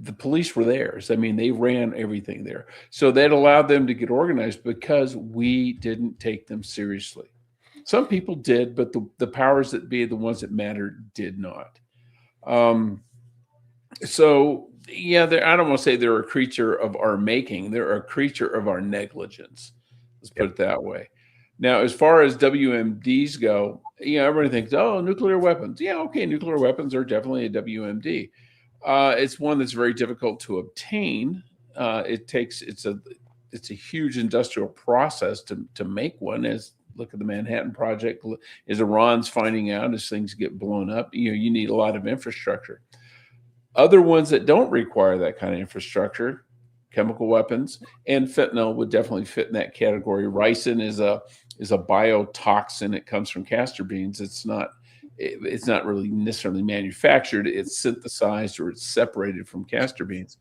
The police were theirs. They ran everything there. So that allowed them to get organized because we didn't take them seriously. Some people did, but the powers that be, the ones that mattered, did not. So, yeah, I don't want to say they're a creature of our making. They're a creature of our negligence. Let's put it that way. Now, as far as WMDs go, everybody thinks, oh, nuclear weapons. Yeah, okay, nuclear weapons are definitely a WMD. It's one that's very difficult to obtain. It's a huge industrial process to make one. As look at the Manhattan Project, as Iran's finding out as things get blown up, you need a lot of infrastructure. Other ones that don't require that kind of infrastructure, chemical weapons, and fentanyl would definitely fit in that category. Ricin is a biotoxin. It comes from castor beans. It's not really necessarily manufactured. It's synthesized or it's separated from castor beans,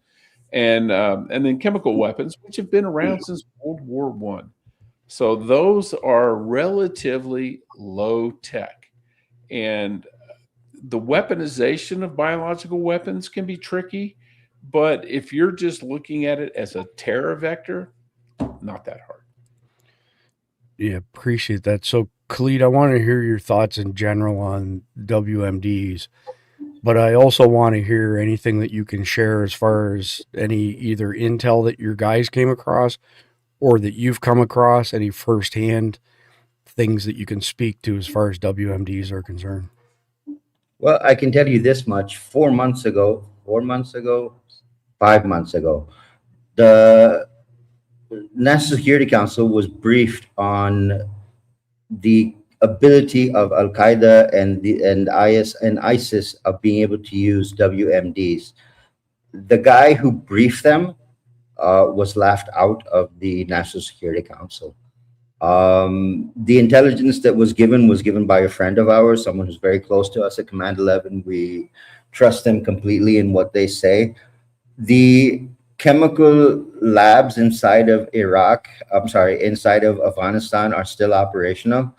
and then chemical weapons, which have been around since World War I. So those are relatively low tech, and the weaponization of biological weapons can be tricky. But if you're just looking at it as a terror vector, not that hard. Yeah, appreciate that. So, Khalid, I want to hear your thoughts in general on WMDs, but I also want to hear anything that you can share as far as any either intel that your guys came across or that you've come across, any firsthand things that you can speak to as far as WMDs are concerned. Well, I can tell you this much: 4 months ago, 5 months ago, the National Security Council was briefed on the ability of Al Qaeda and ISIS of being able to use WMDs. The guy who briefed them was laughed out of the National Security Council. The intelligence that was given by a friend of ours, someone who's very close to us at CommandEleven. We trust them completely in what they say. The chemical labs inside of inside of Afghanistan are still operational.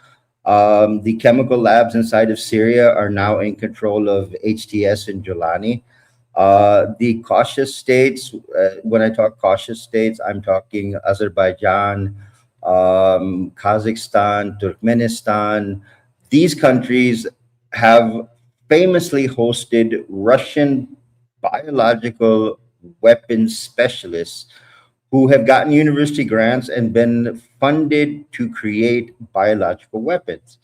The chemical labs inside of Syria are now in control of HTS and Jolani. The cautious states, when I talk cautious states, I'm talking Azerbaijan, Kazakhstan, Turkmenistan. These countries have famously hosted Russian biological weapons specialists who have gotten university grants and been funded to create biological weapons.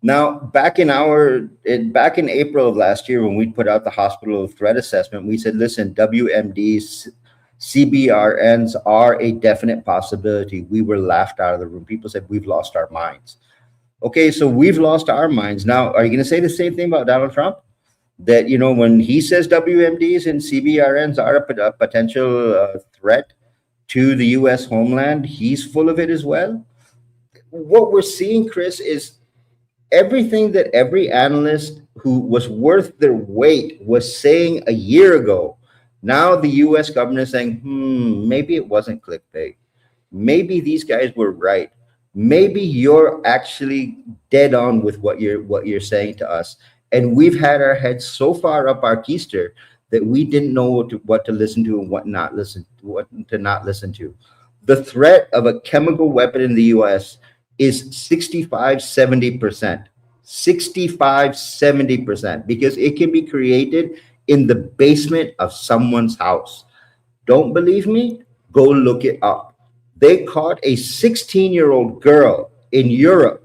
Now, back in April of last year, when we put out the hospital threat assessment, we said, listen, WMDs, CBRNs are a definite possibility. We were laughed out of the room. People said, we've lost our minds. Okay, so we've lost our minds. Now, are you going to say the same thing about Donald Trump? That, when he says WMDs and CBRNs are a potential threat to the U.S. homeland, he's full of it as well. What we're seeing, Chris, is everything that every analyst who was worth their weight was saying a year ago. Now the U.S. government is saying, maybe it wasn't clickbait. Maybe these guys were right. Maybe you're actually dead on with what you're saying to us. And we've had our heads so far up our keister that we didn't know what to listen to and what to not listen to. The threat of a chemical weapon in the U.S. is 65-70%. 65-70%, because it can be created in the basement of someone's house. Don't believe me? Go look it up. They caught a 16-year-old girl in Europe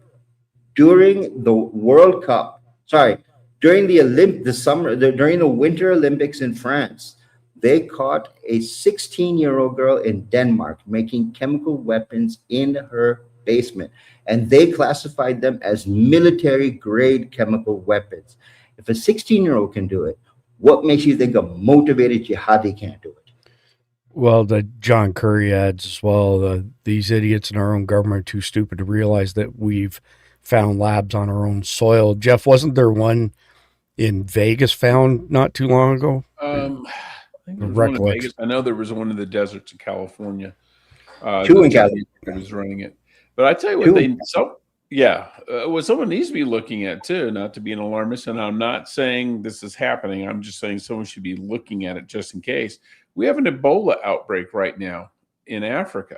during the World Cup. During during the Winter Olympics in France. They caught a 16-year-old girl in Denmark making chemical weapons in her basement, and they classified them as military-grade chemical weapons. If a 16-year-old can do it, what makes you think a motivated jihadi can't do it? Well, the John Kerry adds as well, these idiots in our own government are too stupid to realize that we've found labs on our own soil. Jeff, wasn't there one in Vegas found not too long ago? I think there was one in Vegas. I know there was one in the deserts of California. Two in California was running it. But I tell you what, what someone needs to be looking at too, not to be an alarmist, and I'm not saying this is happening. I'm just saying someone should be looking at it just in case. We have an Ebola outbreak right now in Africa.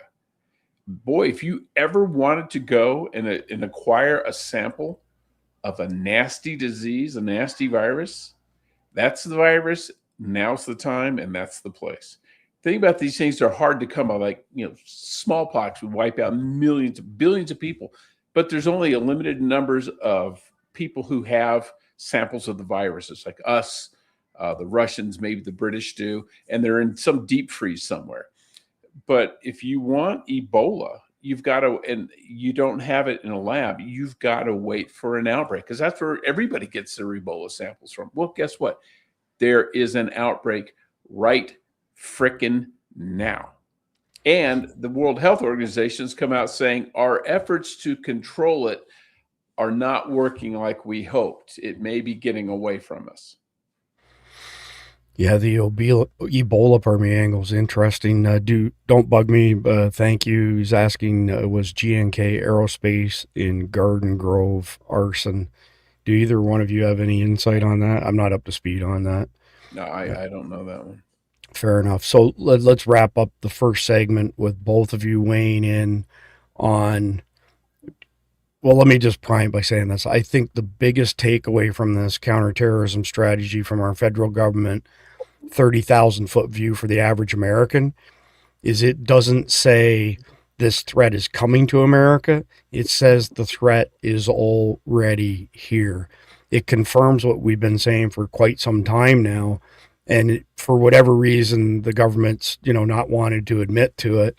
Boy, if you ever wanted to go and acquire a sample of a nasty disease, a nasty virus, that's the virus. Now's the time, and that's the place. Think about these things are hard to come by. Like, smallpox would wipe out billions of people, but there's only a limited numbers of people who have samples of the viruses, like us, the Russians, maybe the British do, and they're in some deep freeze somewhere. But if you want Ebola, you've got to, and you don't have it in a lab, you've got to wait for an outbreak, because that's where everybody gets their Ebola samples from. Well, guess what? There is an outbreak right frickin' now. And the World Health Organization has come out saying our efforts to control it are not working like we hoped. It may be getting away from us. Yeah, the Ebola permeate angle is interesting. Don't bug me. Thank you. He's asking, was GNK Aerospace in Garden Grove arson? Do either one of you have any insight on that? I'm not up to speed on that. No, I don't know that one. Fair enough. So let's wrap up the first segment with both of you weighing in on, well, let me just prime by saying this. I think the biggest takeaway from this counterterrorism strategy from our federal government, 30,000 foot view for the average American, is it doesn't say this threat is coming to America. It says the threat is already here. It confirms what we've been saying for quite some time now. And for whatever reason, the government's, not wanted to admit to it.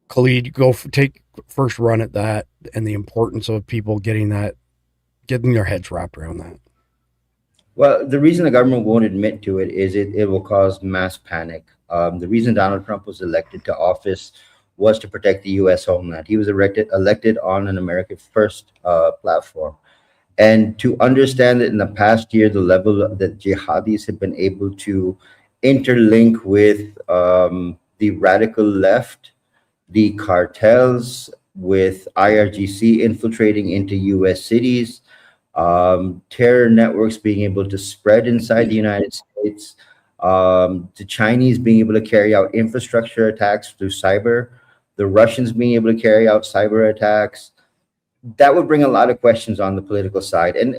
Khalid, take first run at that and the importance of people getting their heads wrapped around that. Well, the reason the government won't admit to it is it will cause mass panic. The reason Donald Trump was elected to office was to protect the U.S. homeland. He was elected on an America First platform. And to understand that in the past year, the level that jihadis have been able to interlink with the radical left, the cartels, with IRGC infiltrating into U.S. cities, terror networks being able to spread inside the United States, the Chinese being able to carry out infrastructure attacks through cyber, the Russians being able to carry out cyber attacks, that would bring a lot of questions on the political side. And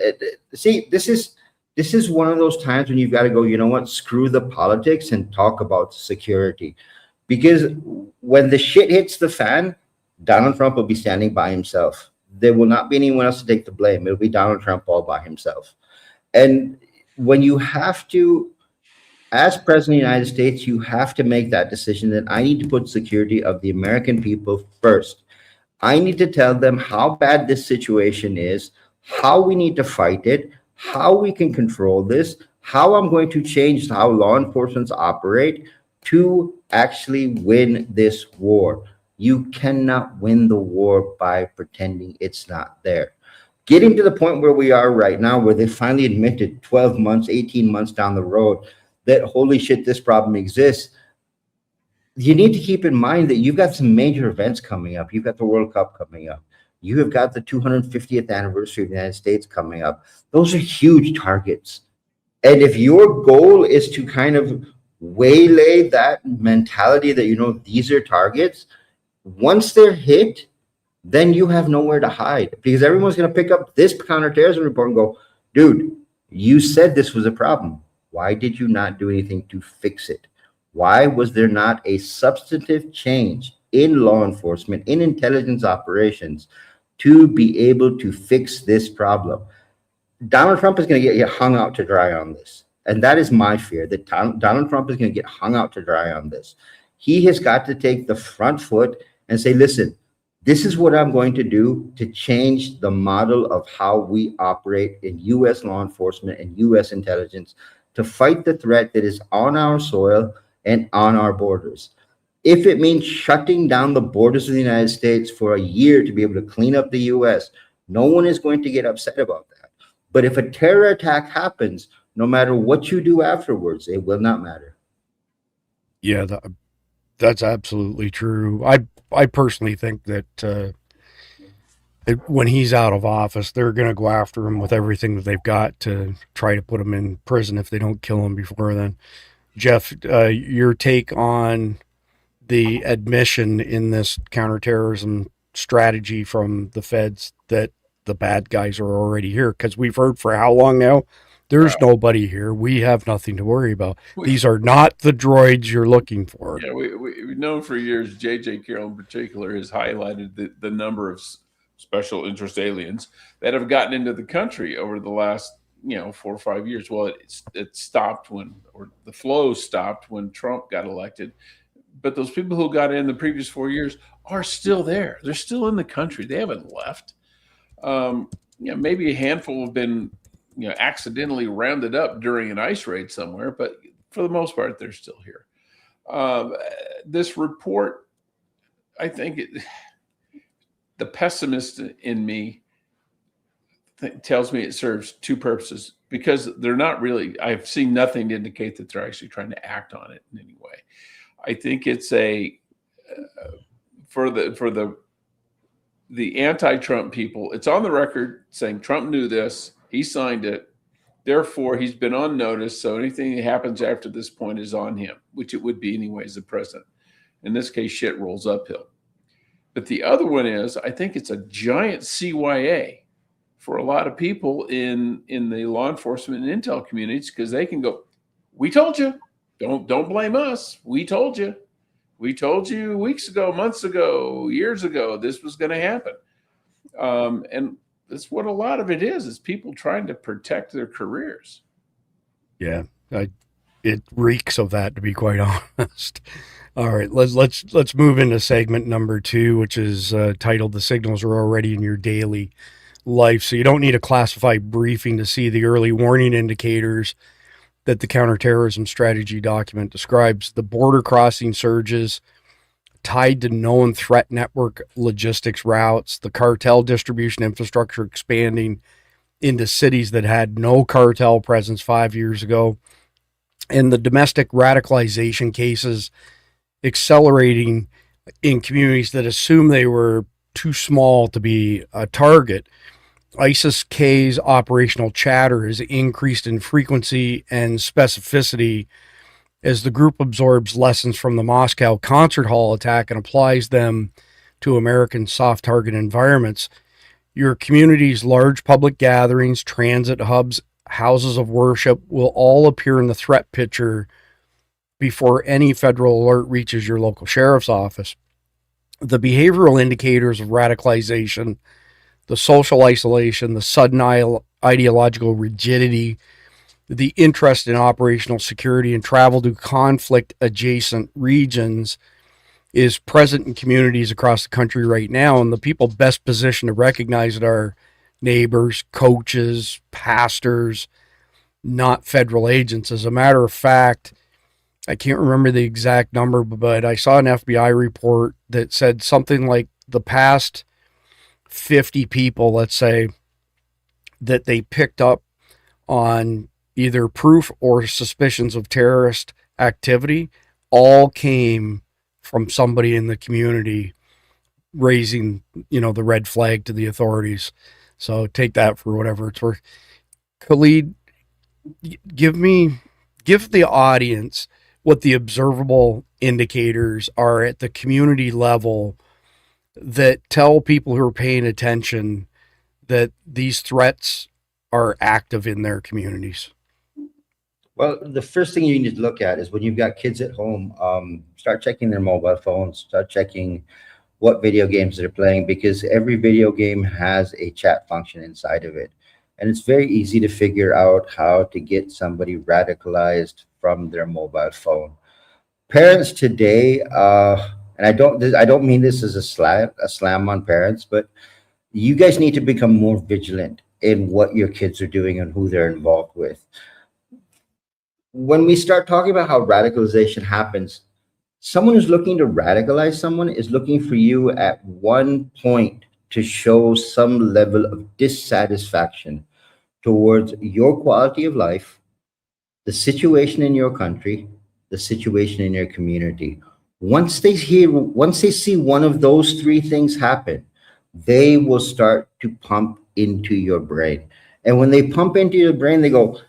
see, this is one of those times when you've got to go, you know what, screw the politics and talk about security. Because when the shit hits the fan, Donald Trump will be standing by himself. There will not be anyone else to take the blame. It'll be Donald Trump all by himself. And when you have to, as president of the United States, you have to make that decision that I need to put security of the American people first. I need to tell them how bad this situation is, how we need to fight it, how we can control this, how I'm going to change how law enforcement operate to actually win this war. You cannot win the war by pretending it's not there. Getting to the point where we are right now, where they finally admitted 12 months, 18 months down the road that, holy shit, this problem exists. You need to keep in mind that you've got some major events coming up. You've got the World Cup coming up. You have got the 250th anniversary of the United States coming up. Those are huge targets. And if your goal is to kind of waylay that mentality that, these are targets, once they're hit, then you have nowhere to hide, because everyone's going to pick up this counterterrorism report and go, dude, you said this was a problem. Why did you not do anything to fix it? Why was there not a substantive change in law enforcement, in intelligence operations, to be able to fix this problem? Donald Trump is going to get hung out to dry on this. And that is my fear, that Donald Trump is going to get hung out to dry on this. He has got to take the front foot and say, listen, this is what I'm going to do to change the model of how we operate in U.S. law enforcement and U.S. intelligence to fight the threat that is on our soil and on our borders. If it means shutting down the borders of the United States for a year to be able to clean up the U.S., no one is going to get upset about that. But if a terror attack happens, no matter what you do afterwards, it will not matter. Yeah, that's absolutely true. I personally think that when he's out of office, they're going to go after him with everything that they've got to try to put him in prison if they don't kill him before then. Jeff, your take on the admission in this counterterrorism strategy from the feds that the bad guys are already here? Because we've heard for how long now? There's nobody here. We have nothing to worry about. These are not the droids you're looking for. Yeah, we've known for years, J.J. Carroll in particular has highlighted the number of special interest aliens that have gotten into the country over the last 4 or 5 years. Well, it stopped or the flow stopped when Trump got elected. But those people who got in the previous 4 years are still there. They're still in the country. They haven't left. Maybe a handful have been, accidentally rounded up during an ICE raid somewhere, but for the most part, they're still here. This report, I think the pessimist in me tells me it serves two purposes, because they're not really, I've seen nothing to indicate that they're actually trying to act on it in any way. I think it's for the anti-Trump people, it's on the record saying Trump knew this, he signed it, therefore he's been on notice, so anything that happens after this point is on him, which it would be anyway as the president. In this case, shit rolls uphill. But the other one is, I think it's a giant CYA for a lot of people in the law enforcement and intel communities, because they can go, we told you, don't blame us. We told you weeks ago, months ago, years ago, this was going to happen. And that's what a lot of it is people trying to protect their careers. Yeah, it reeks of that, to be quite honest. All right, let's move into segment number 2, which is titled "The Signals Are Already in Your Daily Life." So you don't need a classified briefing to see the early warning indicators that the Counterterrorism Strategy document describes. The border crossing surges tied to known threat network logistics routes, the cartel distribution infrastructure expanding into cities that had no cartel presence 5 years ago, and the domestic radicalization cases accelerating in communities that assume they were too small to be a target. ISIS-K's operational chatter has increased in frequency and specificity as the group absorbs lessons from the Moscow concert hall attack and applies them to American soft target environments. Your community's large public gatherings, transit hubs, houses of worship will all appear in the threat picture before any federal alert reaches your local sheriff's office. The behavioral indicators of radicalization, the social isolation, the sudden ideological rigidity, the interest in operational security and travel to conflict-adjacent regions is present in communities across the country right now, and the people best positioned to recognize it are neighbors, coaches, pastors, not federal agents. As a matter of fact, I can't remember the exact number, but I saw an FBI report that said something like the past 50 people, let's say, that they picked up on either proof or suspicions of terrorist activity, all came from somebody in the community raising, the red flag to the authorities. So take that for whatever it's worth. Khalid, give the audience what the observable indicators are at the community level that tell people who are paying attention that these threats are active in their communities. Well, the first thing you need to look at is when you've got kids at home, start checking their mobile phones, start checking what video games they're playing, because every video game has a chat function inside of it. And it's very easy to figure out how to get somebody radicalized from their mobile phone. Parents today, and I don't mean this as a slam on parents, but you guys need to become more vigilant in what your kids are doing and who they're involved with. When we start talking about how radicalization happens, someone who's looking to radicalize someone is looking for you at one point to show some level of dissatisfaction towards your quality of life, the situation in your country, the situation in your community. Once they see one of those three things happen, they will start to pump into your brain. And when they pump into your brain, they go,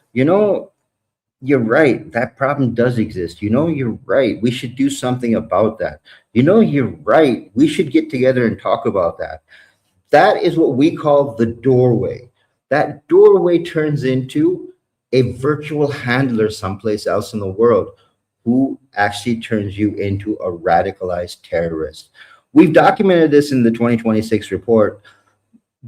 you're right, that problem does exist. You're right, we should do something about that. You're right, we should get together and talk about that. That is what we call the doorway. That doorway turns into a virtual handler someplace else in the world who actually turns you into a radicalized terrorist. We've documented this in the 2026 report.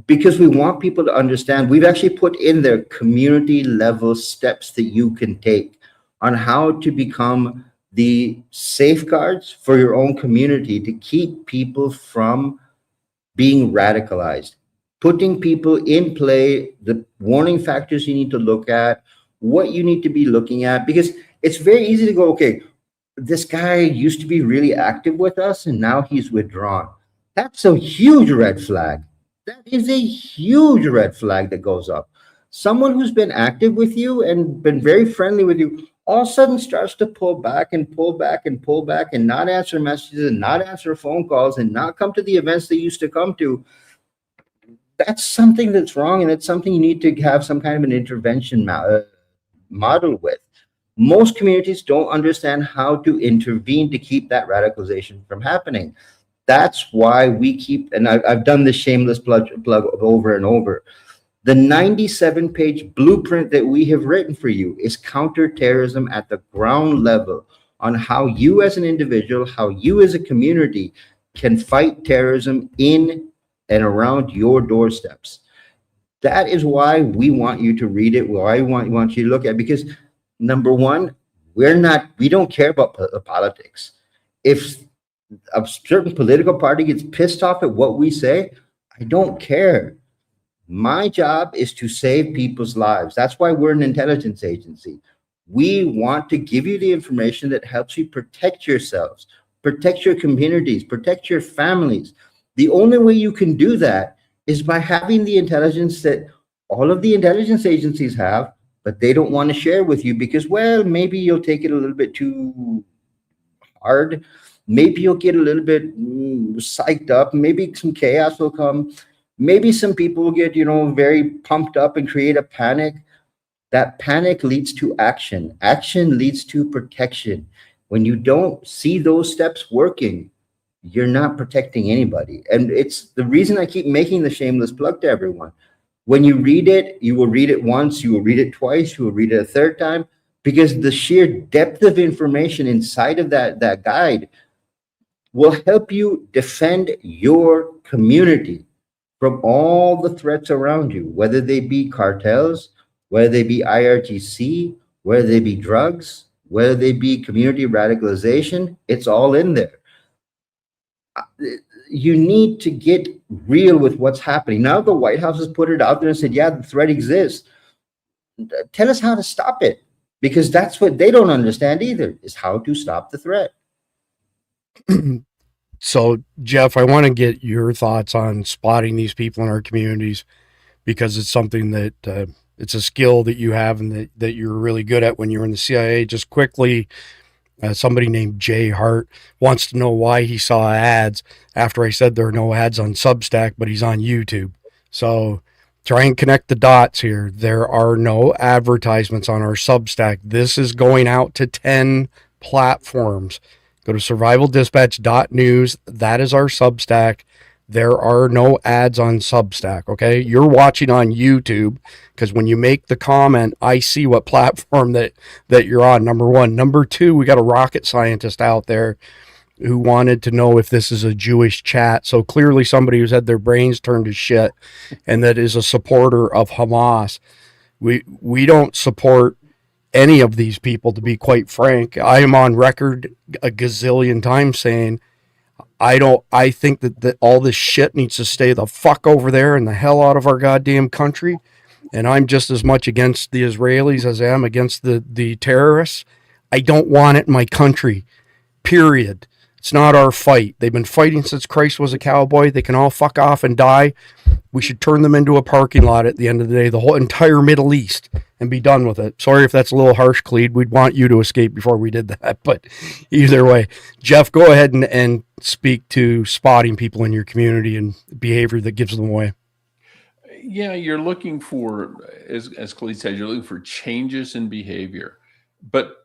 because we want people to understand. We've actually put in there community level steps that you can take on how to become the safeguards for your own community to keep people from being radicalized, putting people in play, the warning factors you need to look at, what you need to be looking at, because it's very easy to go, okay, this guy used to be really active with us and now he's withdrawn. That's a huge red flag. That is a huge red flag that goes up. Someone who's been active with you and been very friendly with you all of a sudden starts to pull back and pull back and pull back and not answer messages and not answer phone calls and not come to the events they used to come to. That's something that's wrong, and it's something you need to have some kind of an intervention model with. Most communities don't understand how to intervene to keep that radicalization from happening. That's why we keep, and I've done this shameless plug over and over. The 97-page blueprint that we have written for you is counterterrorism at the ground level on how you as an individual, how you as a community can fight terrorism in and around your doorsteps. That is why we want you to read it, why we want you to look at it, because number one, we don't care about politics. If a certain political party gets pissed off at what we say, I don't care. My job is to save people's lives. That's why we're an intelligence agency. We want to give you the information that helps you protect yourselves, protect your communities, protect your families. The only way you can do that is by having the intelligence that all of the intelligence agencies have, but they don't want to share with you because, well, maybe you'll take it a little bit too hard. Maybe you'll get a little bit psyched up. Maybe some chaos will come. Maybe some people will get, very pumped up and create a panic. That panic leads to action. Action leads to protection. When you don't see those steps working, you're not protecting anybody. And it's the reason I keep making the shameless plug to everyone. When you read it, you will read it once, you will read it twice, you will read it a third time, because the sheer depth of information inside of that guide will help you defend your community from all the threats around you, whether they be cartels, whether they be IRGC, whether they be drugs, whether they be community radicalization. It's all in there. You need to get real with what's happening. Now the White House has put it out there and said, yeah, the threat exists. Tell us how to stop it, because that's what they don't understand either, is how to stop the threat. So, Jeff, I want to get your thoughts on spotting these people in our communities, because it's something that it's a skill that you have and that you're really good at when you're in the CIA. Just quickly, somebody named Jay Hart wants to know why he saw ads after I said there are no ads on Substack, but he's on YouTube. So try and connect the dots here. There are no advertisements on our Substack. This is going out to 10 platforms. Go to survivaldispatch.news. That is our Substack. There are no ads on Substack, okay? You're watching on YouTube, because when you make the comment, I see what platform that you're on, number one. Number two, we got a rocket scientist out there who wanted to know if this is a Jewish chat. So clearly somebody who's had their brains turned to shit and that is a supporter of Hamas. We don't support any of these people, to be quite frank. I am on record a gazillion times saying I think that all this shit needs to stay the fuck over there and the hell out of our goddamn country. And I'm just as much against the Israelis as I am against the terrorists. I don't want it in my country, period. It's not our fight. They've been fighting since Christ was a cowboy. They can all fuck off and die. We should turn them into a parking lot at the end of the day, the whole entire Middle East, and be done with it. Sorry if that's a little harsh, Khalid. We'd want you to escape before we did that. But either way, Jeff, go ahead and speak to spotting people in your community and behavior that gives them away. Yeah, you're looking for, as Khalid said, you're looking for changes in behavior. But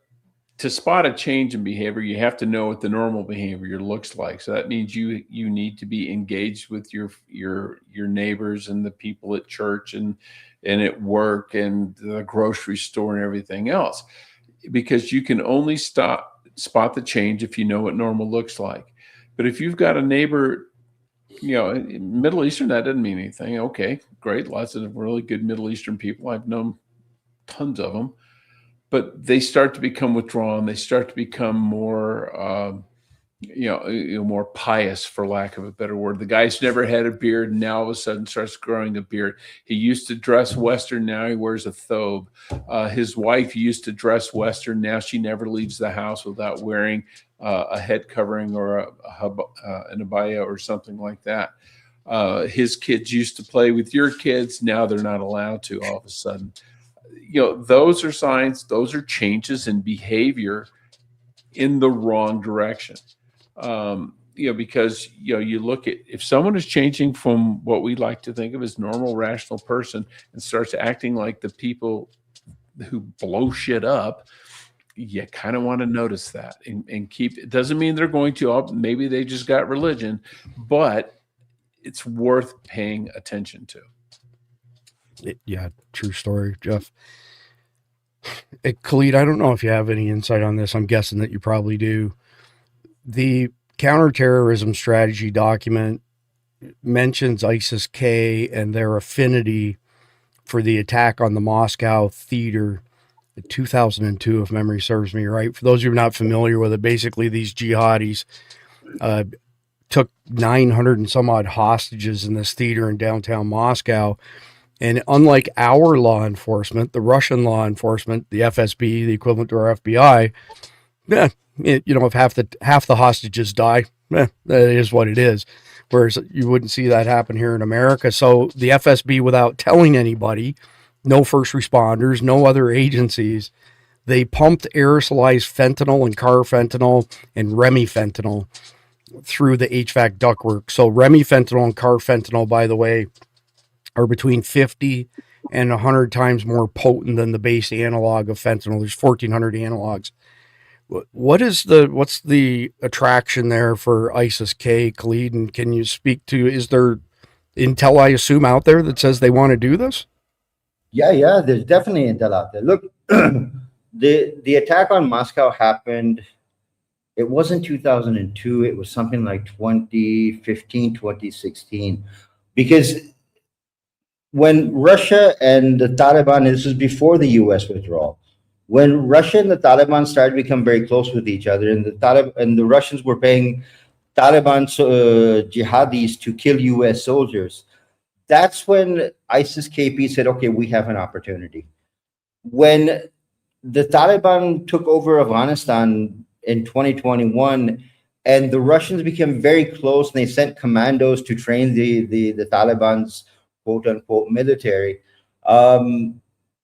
to spot a change in behavior, you have to know what the normal behavior looks like. So that means you need to be engaged with your neighbors and the people at church and at work and the grocery store and everything else, because you can only spot the change if you know what normal looks like. But if you've got a neighbor Middle Eastern, that doesn't mean anything. Okay, great. Lots of really good Middle Eastern people. I've known tons of them, but they start to become withdrawn. They start to become more, more pious, for lack of a better word. The guy's never had a beard, and now all of a sudden starts growing a beard. He used to dress Western, now he wears a thobe. His wife used to dress Western, now she never leaves the house without wearing a head covering or an abaya or something like that. His kids used to play with your kids, now they're not allowed to all of a sudden. Those are signs, those are changes in behavior in the wrong direction. Because you look at, if someone is changing from what we like to think of as normal, rational person and starts acting like the people who blow shit up, you kind of want to notice that and keep. It doesn't mean they're going to. Maybe they just got religion, but it's worth paying attention to. Yeah, true story, Jeff. Khalid, I don't know if you have any insight on this. I'm guessing that you probably do. The Counterterrorism Strategy document mentions ISIS-K and their affinity for the attack on the Moscow theater in 2002, if memory serves me right. For those who are not familiar with it, basically these jihadis took 900 and some odd hostages in this theater in downtown Moscow. And unlike our law enforcement, the Russian law enforcement, the FSB, the equivalent to our FBI, if half the hostages die, that is what it is. Whereas you wouldn't see that happen here in America. So the FSB, without telling anybody, no first responders, no other agencies, they pumped aerosolized fentanyl and carfentanil and remifentanil through the HVAC ductwork. So remifentanil and carfentanil, by the way, are between 50 and 100 times more potent than the base analog of fentanyl. There's 1,400 analogs. What's the attraction there for ISIS-K, Khalid? And can you speak to, is there intel, I assume, out there that says they want to do this? Yeah, there's definitely intel out there. Look, the attack on Moscow happened, it wasn't 2002, it was something like 2015, 2016. Because when Russia and the Taliban, this was before the US withdrawal, when Russia and the Taliban started to become very close with each other, and the Russians were paying Taliban jihadis to kill US soldiers, that's when ISIS-KP said, okay, we have an opportunity. When the Taliban took over Afghanistan in 2021, and the Russians became very close, and they sent commandos to train the Taliban's quote-unquote military,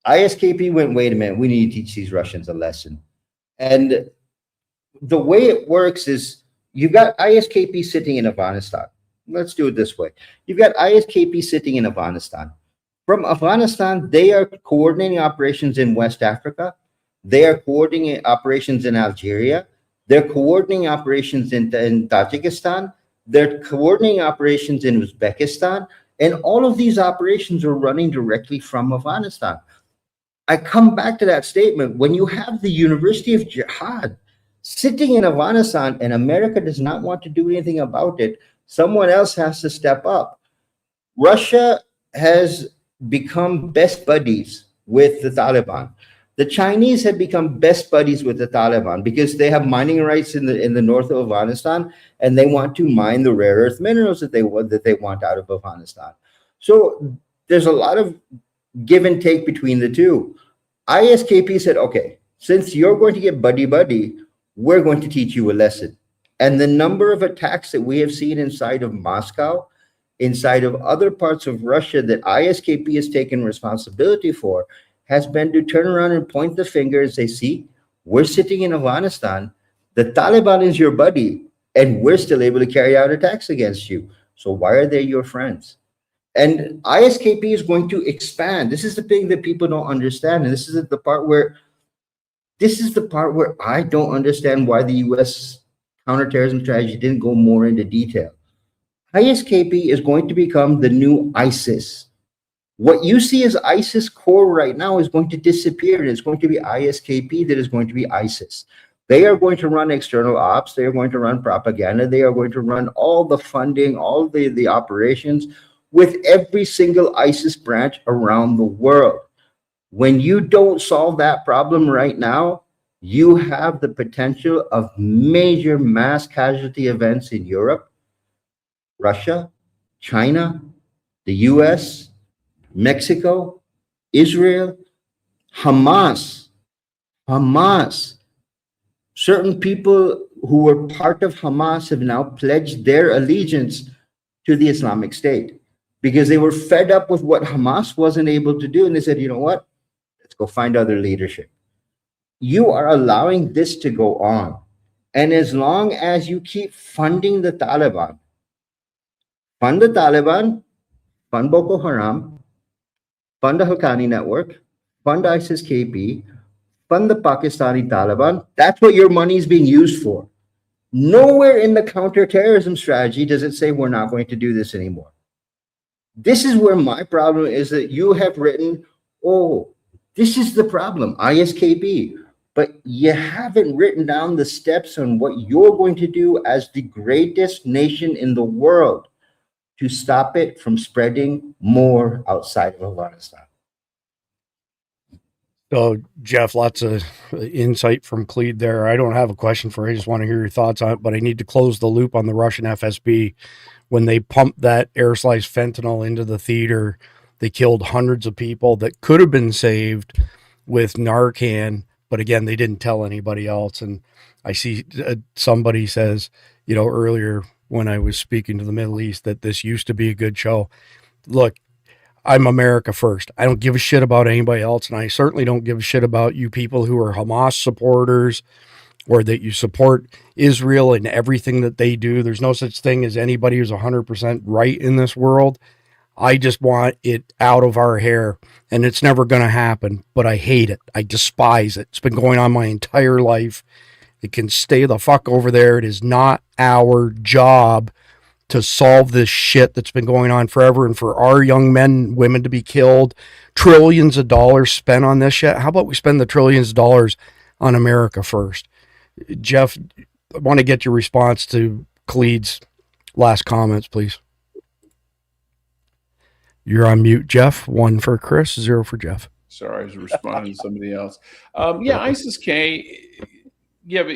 ISKP went, wait a minute, we need to teach these Russians a lesson. And the way it works is you've got ISKP sitting in Afghanistan. Let's do it this way. You've got ISKP sitting in Afghanistan. From Afghanistan, they are coordinating operations in West Africa. They are coordinating operations in Algeria. They're coordinating operations in Tajikistan. They're coordinating operations in Uzbekistan. And all of these operations are running directly from Afghanistan. I come back to that statement. When you have the University of Jihad sitting in Afghanistan and America does not want to do anything about it, someone else has to step up. Russia has become best buddies with the Taliban. The Chinese have become best buddies with the Taliban because they have mining rights in the north of Afghanistan, and they want to mine the rare earth minerals that they want out of Afghanistan. So there's a lot of give and take between the two. ISKP said, okay, since you're going to get buddy-buddy, we're going to teach you a lesson. And the number of attacks that we have seen inside of Moscow, inside of other parts of Russia that ISKP has taken responsibility for, has been to turn around and point the finger and say, see, we're sitting in Afghanistan, the Taliban is your buddy, and we're still able to carry out attacks against you. So why are they your friends? And ISKP is going to expand. This is the thing that people don't understand. And this is the part where I don't understand why the US counterterrorism strategy didn't go more into detail. ISKP is going to become the new ISIS. What you see as ISIS core right now is going to disappear, and it's going to be ISKP that is going to be ISIS. They are going to run external ops. They are going to run propaganda. They are going to run all the funding, all the operations with every single ISIS branch around the world. When you don't solve that problem right now, you have the potential of major mass casualty events in Europe, Russia, China, the US, Mexico, Israel, Hamas. Certain people who were part of Hamas have now pledged their allegiance to the Islamic State because they were fed up with what Hamas wasn't able to do. And they said, you know what? Let's go find other leadership. You are allowing this to go on. And as long as you keep funding the Taliban, fund Boko Haram, fund the Haqqani Network, fund ISIS-KP, fund the Pakistani Taliban, that's what your money is being used for. Nowhere in the counterterrorism strategy does it say we're not going to do this anymore. This is where my problem is, that you have written, oh, this is the problem, ISKP, but you haven't written down the steps on what you're going to do as the greatest nation in the world to stop it from spreading more outside of Afghanistan. So, Jeff, lots of insight from Khalid there. I don't have a question for you. I just want to hear your thoughts on it, but I need to close the loop on the Russian FSB. When they pumped that air-sliced fentanyl into the theater, they killed hundreds of people that could have been saved with Narcan, but again, they didn't tell anybody else. And I see somebody says, you know, earlier when I was speaking to the Middle East, that this used to be a good show. Look, I'm America first. I don't give a shit about anybody else, and I certainly don't give a shit about you people who are Hamas supporters or that you support Israel and everything that they do. There's no such thing as anybody who's 100% right in this world. I just want it out of our hair, and it's never going to happen, but I hate it. I despise it. It's been going on my entire life. It can stay the fuck over there. It is not our job to solve this shit that's been going on forever, and for our young men and women to be killed, trillions of dollars spent on this shit. How about we spend the trillions of dollars on America first? Jeff, I want to get your response to Khalid's last comments, please. You're on mute, Jeff. 1 for Chris, 0 for Jeff. Sorry, I was responding to somebody else. Yeah, ISIS-K, yeah, but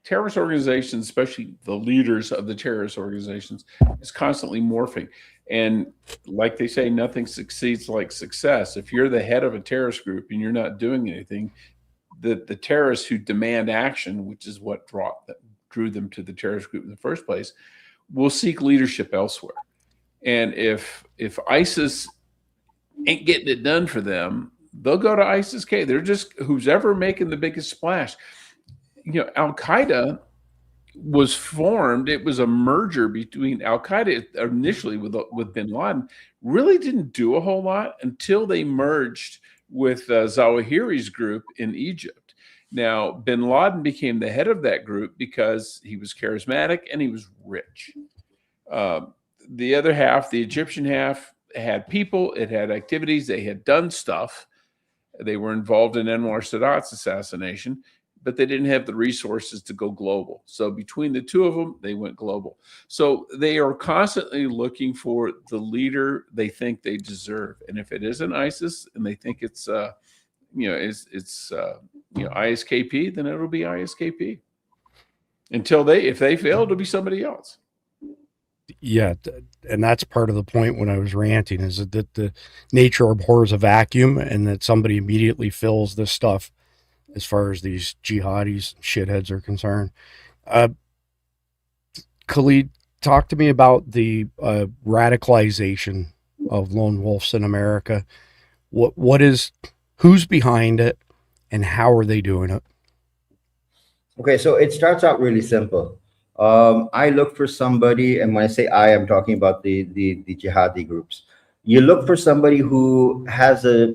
terrorist organizations, especially the leaders of the terrorist organizations, is constantly morphing. And like they say, nothing succeeds like success. If you're the head of a terrorist group and you're not doing anything, the terrorists who demand action, which is what drew them to the terrorist group in the first place, will seek leadership elsewhere. And if ISIS ain't getting it done for them, they'll go to ISIS-K. They're just who's ever making the biggest splash. You know, Al-Qaeda was formed. It was a merger between Al-Qaeda initially with bin Laden. Really didn't do a whole lot until they merged with Zawahiri's group in Egypt. Now, bin Laden became the head of that group because he was charismatic and he was rich. The other half, the Egyptian half, had people, it had activities, they had done stuff. They were involved in Anwar Sadat's assassination, but they didn't have the resources to go global. So between the two of them, they went global. So they are constantly looking for the leader they think they deserve. And if it isn't ISIS and they think it's, ISKP, then it'll be ISKP. If they fail, it'll be somebody else. Yeah, and that's part of the point when I was ranting, is that the nature abhors a vacuum, and that somebody immediately fills this stuff as far as these jihadis, shitheads are concerned. Khalid, talk to me about the radicalization of lone wolves in America. Who's behind it, and how are they doing it? Okay, so it starts out really simple. I look for somebody, and when I say I'm talking about the jihadi groups. You look for somebody who has a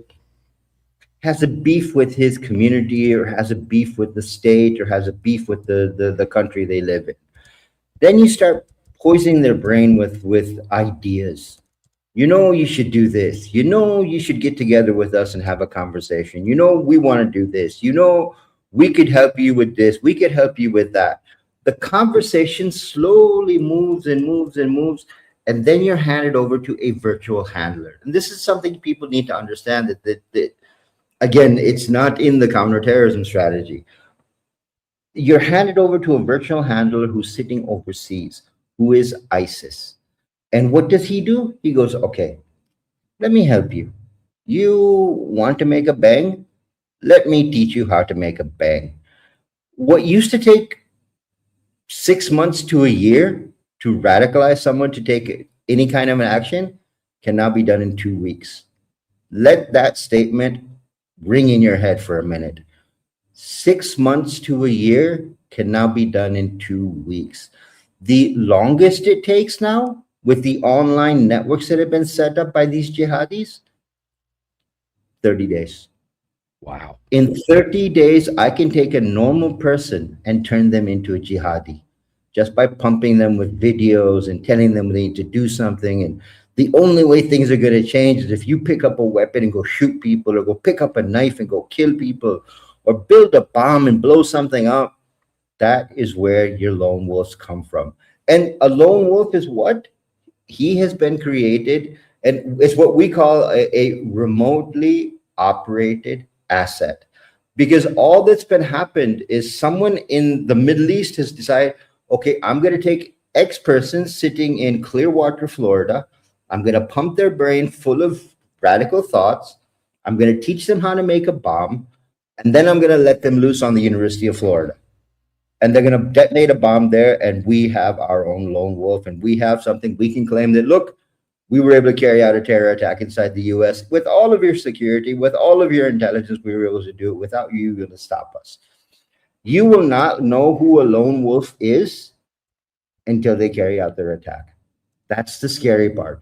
beef with his community, or has a beef with the state, or has a beef with the country they live in. Then you start poisoning their brain with ideas. You know, you should do this. You know, you should get together with us and have a conversation. You know, we want to do this. You know, We could help you with this. We could help you with that. The conversation slowly moves and moves and moves, and then you're handed over to a virtual handler. And this is something people need to understand, that again, it's not in the counterterrorism strategy. You're handed over to a virtual handler who's sitting overseas, who is ISIS. And what does he do? He goes, okay, let me help you. You want to make a bang? Let me teach you how to make a bang. What used to take 6 months to a year to radicalize someone to take any kind of an action can now be done in 2 weeks. Let that statement ring in your head for a minute. 6 months to a year can now be done in 2 weeks. The longest it takes now, with the online networks that have been set up by these jihadis, 30 days. Wow. In 30 days, I can take a normal person and turn them into a jihadi just by pumping them with videos and telling them they need to do something. And the only way things are going to change is if you pick up a weapon and go shoot people, or go pick up a knife and go kill people, or build a bomb and blow something up. That is where your lone wolves come from. And a lone wolf is what? He has been created, and it's what we call a remotely operated asset. Because all that's been happened is someone in the Middle East has decided, okay, I'm going to take X person sitting in Clearwater, Florida. I'm going to pump their brain full of radical thoughts. I'm going to teach them how to make a bomb. And then I'm going to let them loose on the University of Florida. And they're going to detonate a bomb there. And we have our own lone wolf. And we have something we can claim that, look, we were able to carry out a terror attack inside the US with all of your security, with all of your intelligence. We were able to do it without you going to stop us. You will not know who a lone wolf is until they carry out their attack. That's the scary part.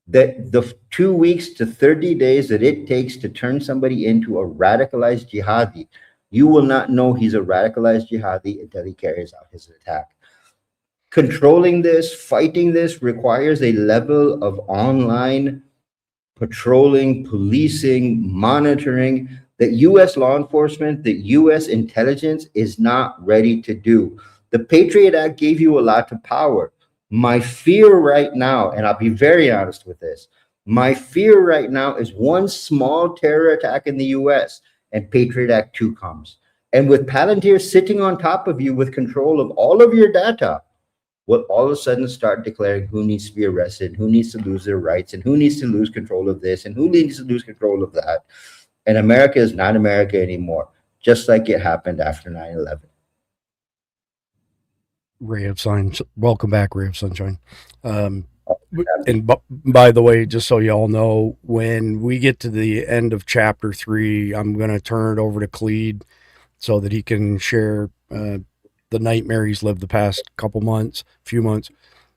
The 2 weeks to 30 days that it takes to turn somebody into a radicalized jihadi, you will not know he's a radicalized jihadi until he carries out his attack. Controlling this, fighting this, requires a level of online patrolling, policing, monitoring that U.S. law enforcement, that U.S. intelligence is not ready to do. The Patriot Act gave you a lot of power. My fear right now, and I'll be very honest with this, my fear right now is one small terror attack in the US and Patriot Act 2 comes. And with Palantir sitting on top of you with control of all of your data, will all of a sudden start declaring who needs to be arrested, who needs to lose their rights, and who needs to lose control of this, and who needs to lose control of that. And America is not America anymore, just like it happened after 9/11. Ray of Sunshine. Welcome back, Ray of Sunshine. And by the way, just so y'all know, when we get to the end of chapter 3, I'm going to turn it over to Khalid so that he can share the nightmare he's lived the past few months.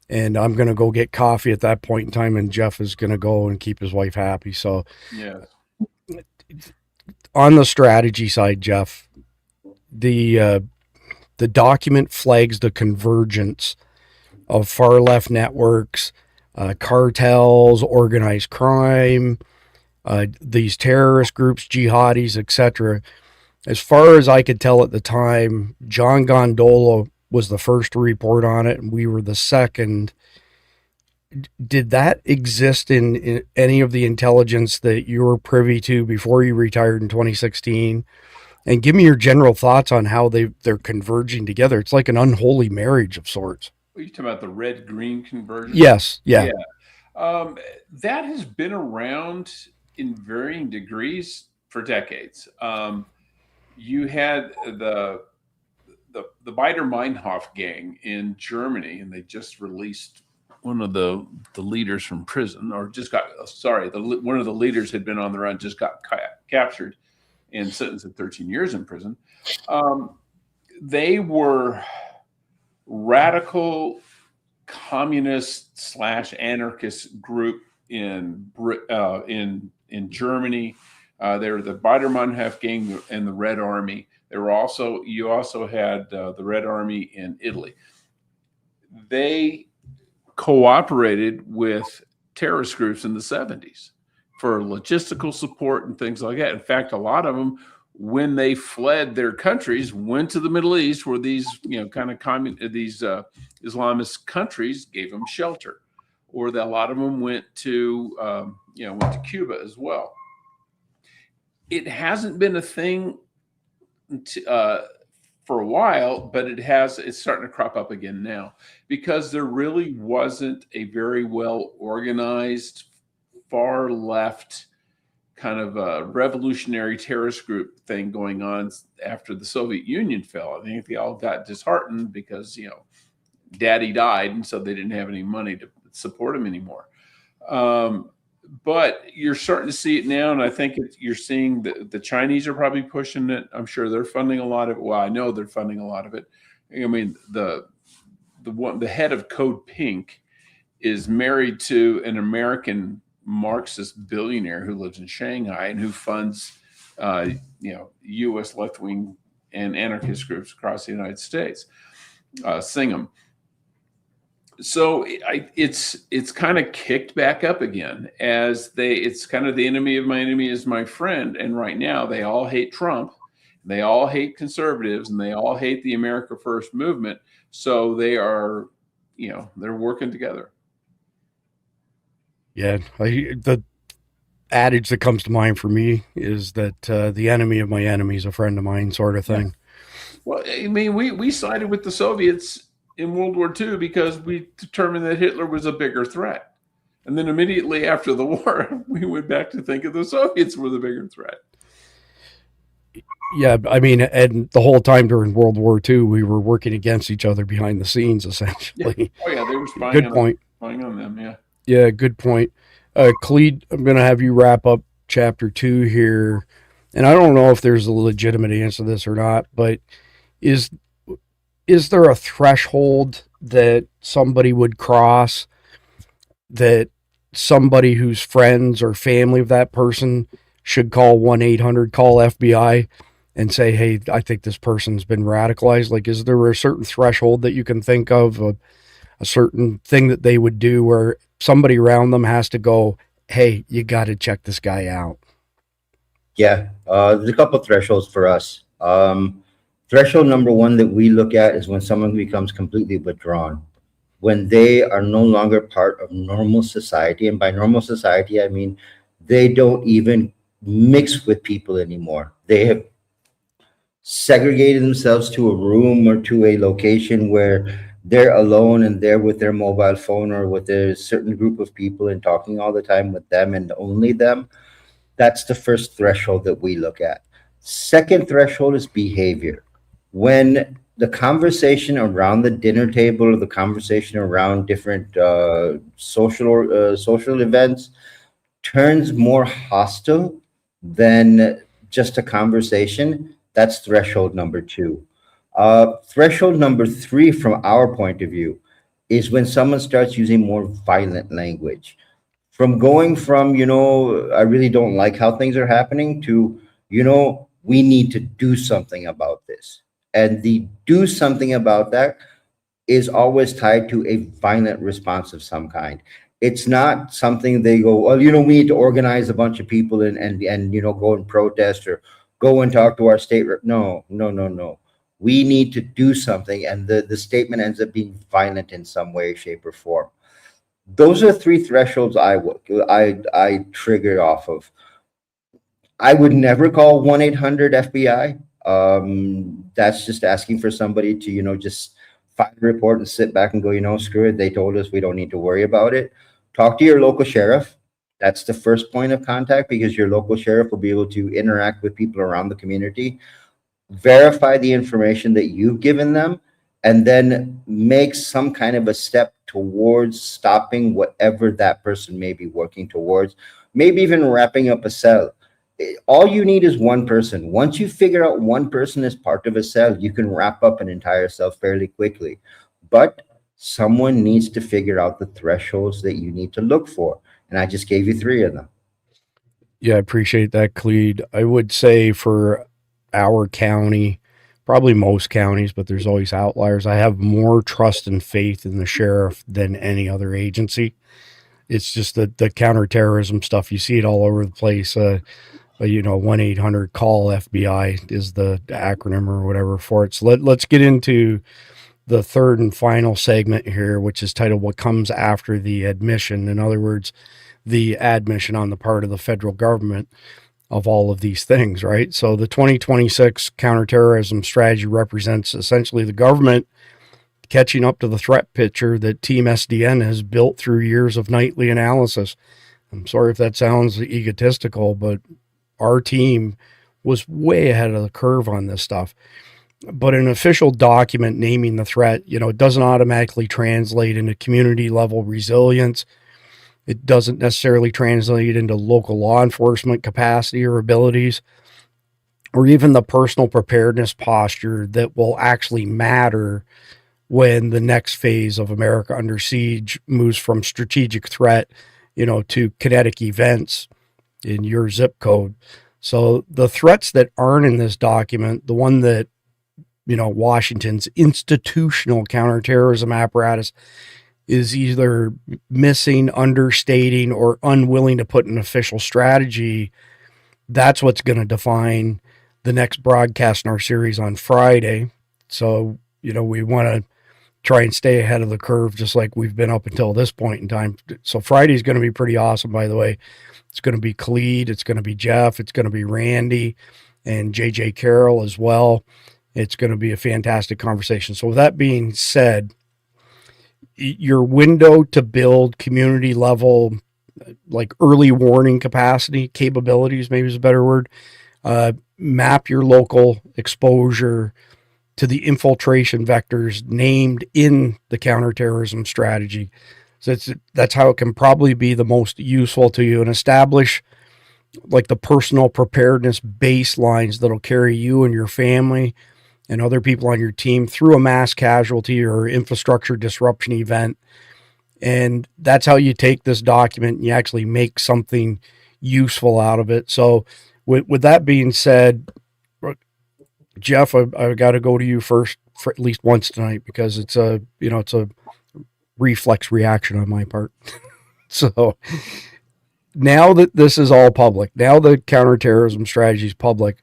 And I'm going to go get coffee at that point in time, and Jeff is going to go and keep his wife happy. So Yeah. on the strategy side, Jeff, the document flags the convergence of far left networks, cartels, organized crime, these terrorist groups, jihadis, etc. As far as I could tell at the time, John Gondola was the first to report on it, and we were the second. Did that exist in any of the intelligence that you were privy to before you retired in 2016? And give me your general thoughts on how they're converging together. It's like an unholy marriage of sorts. Are you talking about the red-green conversion? Yes. Yeah. That has been around in varying degrees for decades. You had the Baader-Meinhof gang in Germany, and they just released one of the leaders from prison, or just got, one of the leaders had been on the run, just got captured and sentenced to 13 years in prison. They were radical communist / anarchist group in Germany. They were the Baader-Meinhof gang and the Red Army. You also had the Red Army in Italy. They cooperated with terrorist groups in the 70s for logistical support and things like that. In fact, a lot of them when they fled their countries, went to the Middle East, where these, kind of Islamist countries gave them shelter, or a lot of them went to Cuba as well. It hasn't been a thing for a while, but it's starting to crop up again now, because there really wasn't a very well organized far left kind of a revolutionary terrorist group thing going on after the Soviet Union fell. I think they all got disheartened because, daddy died, and so they didn't have any money to support him anymore. But you're starting to see it now, and I think you're seeing the Chinese are probably pushing it. I'm sure they're funding a lot of it. Well, I know they're funding a lot of it. I mean, the head of Code Pink is married to an American Marxist billionaire who lives in Shanghai and who funds, U.S. left-wing and anarchist groups across the United States. Singham. So it's kind of kicked back up again, as it's kind of the enemy of my enemy is my friend. And right now they all hate Trump, they all hate conservatives, and they all hate the America First movement. So they are, they're working together. Yeah, the adage that comes to mind for me is that the enemy of my enemy is a friend of mine, sort of thing. Yeah. Well, I mean, we sided with the Soviets in World War II because we determined that Hitler was a bigger threat. And then immediately after the war, we went back to thinking the Soviets were the bigger threat. Yeah, I mean, and the whole time during World War II, we were working against each other behind the scenes, essentially. Yeah. Oh, yeah, they were spying good point. Spying on them, yeah. Yeah, good point. Khalid, I'm going to have you wrap up chapter 2 here. And I don't know if there's a legitimate answer to this or not, but is there a threshold that somebody would cross, that somebody who's friends or family of that person should call 1-800, call FBI and say, hey, I think this person's been radicalized? Like, is there a certain threshold that you can think of, a certain thing that they would do where somebody around them has to go, hey, you got to check this guy out? Yeah, there's a couple of thresholds for us. Threshold number one that we look at is when someone becomes completely withdrawn, when they are no longer part of normal society. And by normal society, I mean they don't even mix with people anymore. They have segregated themselves to a room or to a location where they're alone and they're with their mobile phone or with a certain group of people and talking all the time with them and only them. That's the first threshold that we look at. Second threshold is behavior. When the conversation around the dinner table or the conversation around different social events turns more hostile than just a conversation, that's threshold number 2. Threshold number 3 from our point of view is when someone starts using more violent language. From going from, I really don't like how things are happening to, we need to do something about this. And the do something about that is always tied to a violent response of some kind. It's not something they go, well, we need to organize a bunch of people and go and protest or go and talk to our state rep. No. We need to do something. And the statement ends up being violent in some way, shape, or form. Those are 3 thresholds I triggered off of. I would never call 1-800 FBI. That's just asking for somebody to, just file a report and sit back and go, screw it. They told us we don't need to worry about it. Talk to your local sheriff. That's the first point of contact, because your local sheriff will be able to interact with people around the community, verify the information that you've given them, and then make some kind of a step towards stopping whatever that person may be working towards, maybe even wrapping up a cell. All you need is one person. Once you figure out one person is part of a cell, you can wrap up an entire cell fairly quickly. But someone needs to figure out the thresholds that you need to look for. And I just gave you 3 of them. Yeah, I appreciate that, Khalid. I would say for our county, probably most counties, but there's always outliers, I have more trust and faith in the sheriff than any other agency. It's just the counterterrorism stuff. You see it all over the place. 1-800-CALL-FBI is the acronym or whatever for it. So let's get into the third and final segment here, which is titled What Comes After the Admission. In other words, the admission on the part of the federal government of all of these things, right? So the 2026 Counterterrorism Strategy represents essentially the government catching up to the threat picture that Team SDN has built through years of nightly analysis. I'm sorry if that sounds egotistical, but our team was way ahead of the curve on this stuff. But an official document naming the threat, it doesn't automatically translate into community level resilience. It doesn't necessarily translate into local law enforcement capacity or abilities, or even the personal preparedness posture that will actually matter when the next phase of America Under Siege moves from strategic threat, to kinetic events in your zip code. So the threats that aren't in this document, the one that, Washington's institutional counterterrorism apparatus is either missing, understating, or unwilling to put an official strategy, that's what's going to define the next broadcast in our series on Friday. So, we want to try and stay ahead of the curve, just like we've been up until this point in time. So Friday's going to be pretty awesome, by the way. It's going to be Khalid, it's going to be Jeff, it's going to be Randy, and JJ Carroll as well. It's going to be a fantastic conversation. So with that being said, your window to build community level, like early warning capacity, capabilities, maybe is a better word, map your local exposure to the infiltration vectors named in the counterterrorism strategy. So that's how it can probably be the most useful to you, and establish like the personal preparedness baselines that'll carry you and your family and other people on your team through a mass casualty or infrastructure disruption event. And that's how you take this document and you actually make something useful out of it. So with that being said, Jeff, I got to go to you first for at least once tonight, because it's a reflex reaction on my part. So now that this is all public, now the counterterrorism strategy is public,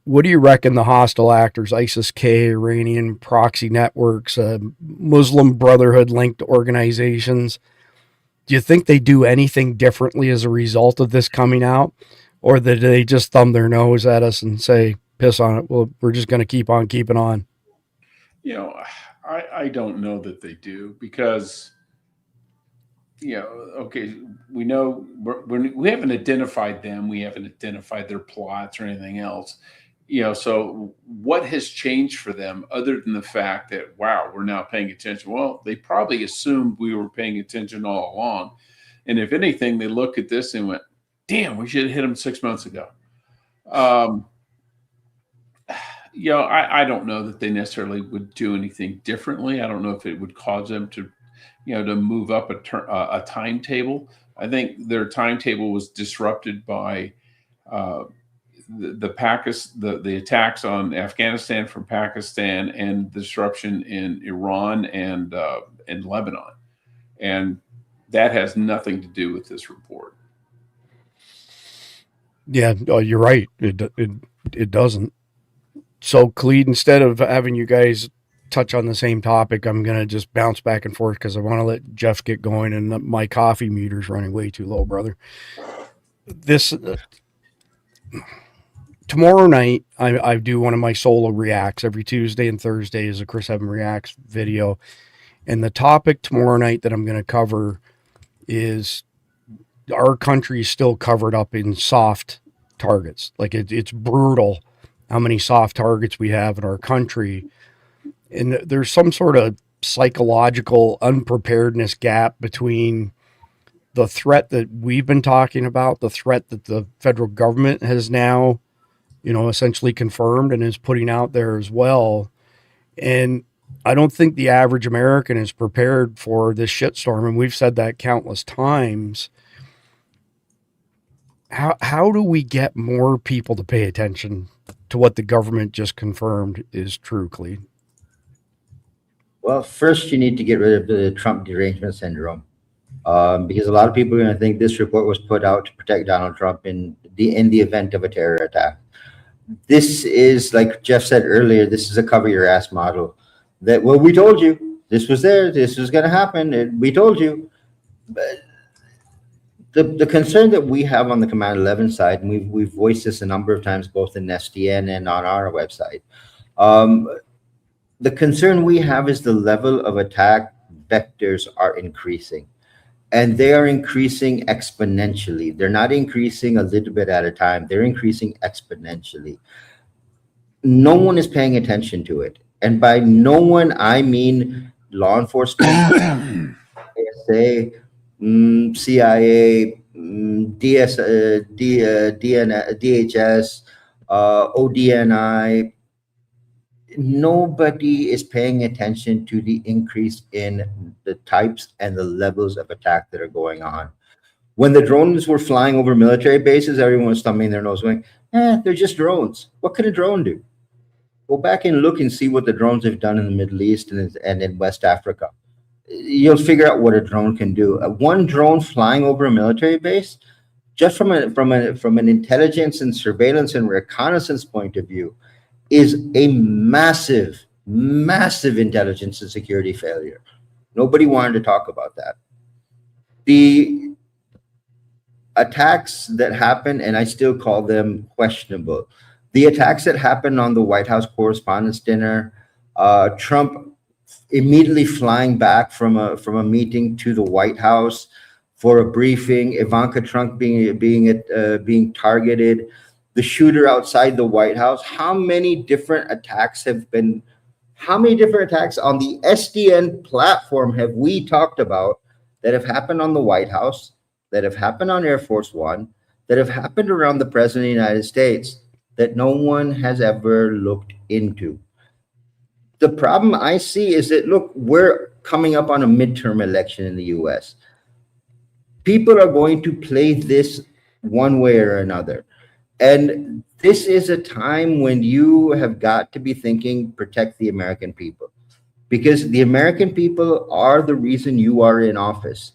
what do you reckon the hostile actors, ISIS-K, Iranian proxy networks, Muslim Brotherhood linked organizations, do you think they do anything differently as a result of this coming out? Or do they just thumb their nose at us and say, piss on it, well, we're just going to keep on keeping on? I don't know that they do, because, okay, we know we haven't identified them. We haven't identified their plots or anything else. So what has changed for them other than the fact that, wow, we're now paying attention? Well, they probably assumed we were paying attention all along. And if anything, they look at this and went, damn, we should have hit them 6 months ago. I don't know that they necessarily would do anything differently. I don't know if it would cause them to, to move up a timetable. I think their timetable was disrupted by the attacks on Afghanistan from Pakistan, and the disruption in Iran and Lebanon, and that has nothing to do with this report. Yeah, you're right. It doesn't. So, Khalid, instead of having you guys touch on the same topic, I'm going to just bounce back and forth because I want to let Jeff get going, and my coffee meter's running way too low, brother. Tomorrow night, I do one of my solo reacts. Every Tuesday and Thursday is a Chris Evan Reacts video. And the topic tomorrow night that I'm going to cover is our country is still covered up in soft targets. Like it's brutal how many soft targets we have in our country. And there's some sort of psychological unpreparedness gap between the threat that we've been talking about, the threat that the federal government has now, essentially confirmed and is putting out there as well. And I don't think the average American is prepared for this shitstorm. And we've said that countless times. How do we get more people to pay attention to what the government just confirmed is true, Khalid? Well, first you need to get rid of the Trump derangement syndrome. because a lot of people are going to think this report was put out to protect Donald Trump in the event of a terror attack. This is, like Jeff said earlier, this is a cover your ass model. That, well, we told you this was there, this was going to happen, and we told you. But the concern that we have on the CommandEleven side, and we've voiced this a number of times, both in SDN and on our website. The concern we have is the level of attack vectors are increasing, and they are increasing exponentially. They're not increasing a little bit at a time. They're increasing exponentially. No one is paying attention to it. And by no one, I mean law enforcement, ASA, CIA, DHS, ODNI. Nobody is paying attention to the increase in the types and the levels of attack that are going on. When the drones were flying over military bases, everyone was thumbing their nose going, they're just drones. What could a drone do? Go back and look and see what the drones have done in the Middle East and in West Africa. You'll figure out what a drone can do. One drone flying over a military base, just from an intelligence and surveillance and reconnaissance point of view, is a massive, massive intelligence and security failure. Nobody wanted to talk about that. The attacks that happen, and I still call them questionable, the attacks that happened on the White House Correspondents' Dinner, Trump immediately flying back from a meeting to the White House for a briefing, Ivanka Trump being targeted, the shooter outside the White House. How many different attacks on the SDN platform have we talked about that have happened on the White House, that have happened on Air Force One, that have happened around the President of the United States that no one has ever looked into? The problem I see is that, look, we're coming up on a midterm election in the US. People are going to play this one way or another. And this is a time when you have got to be thinking, protect the American people, because the American people are the reason you are in office.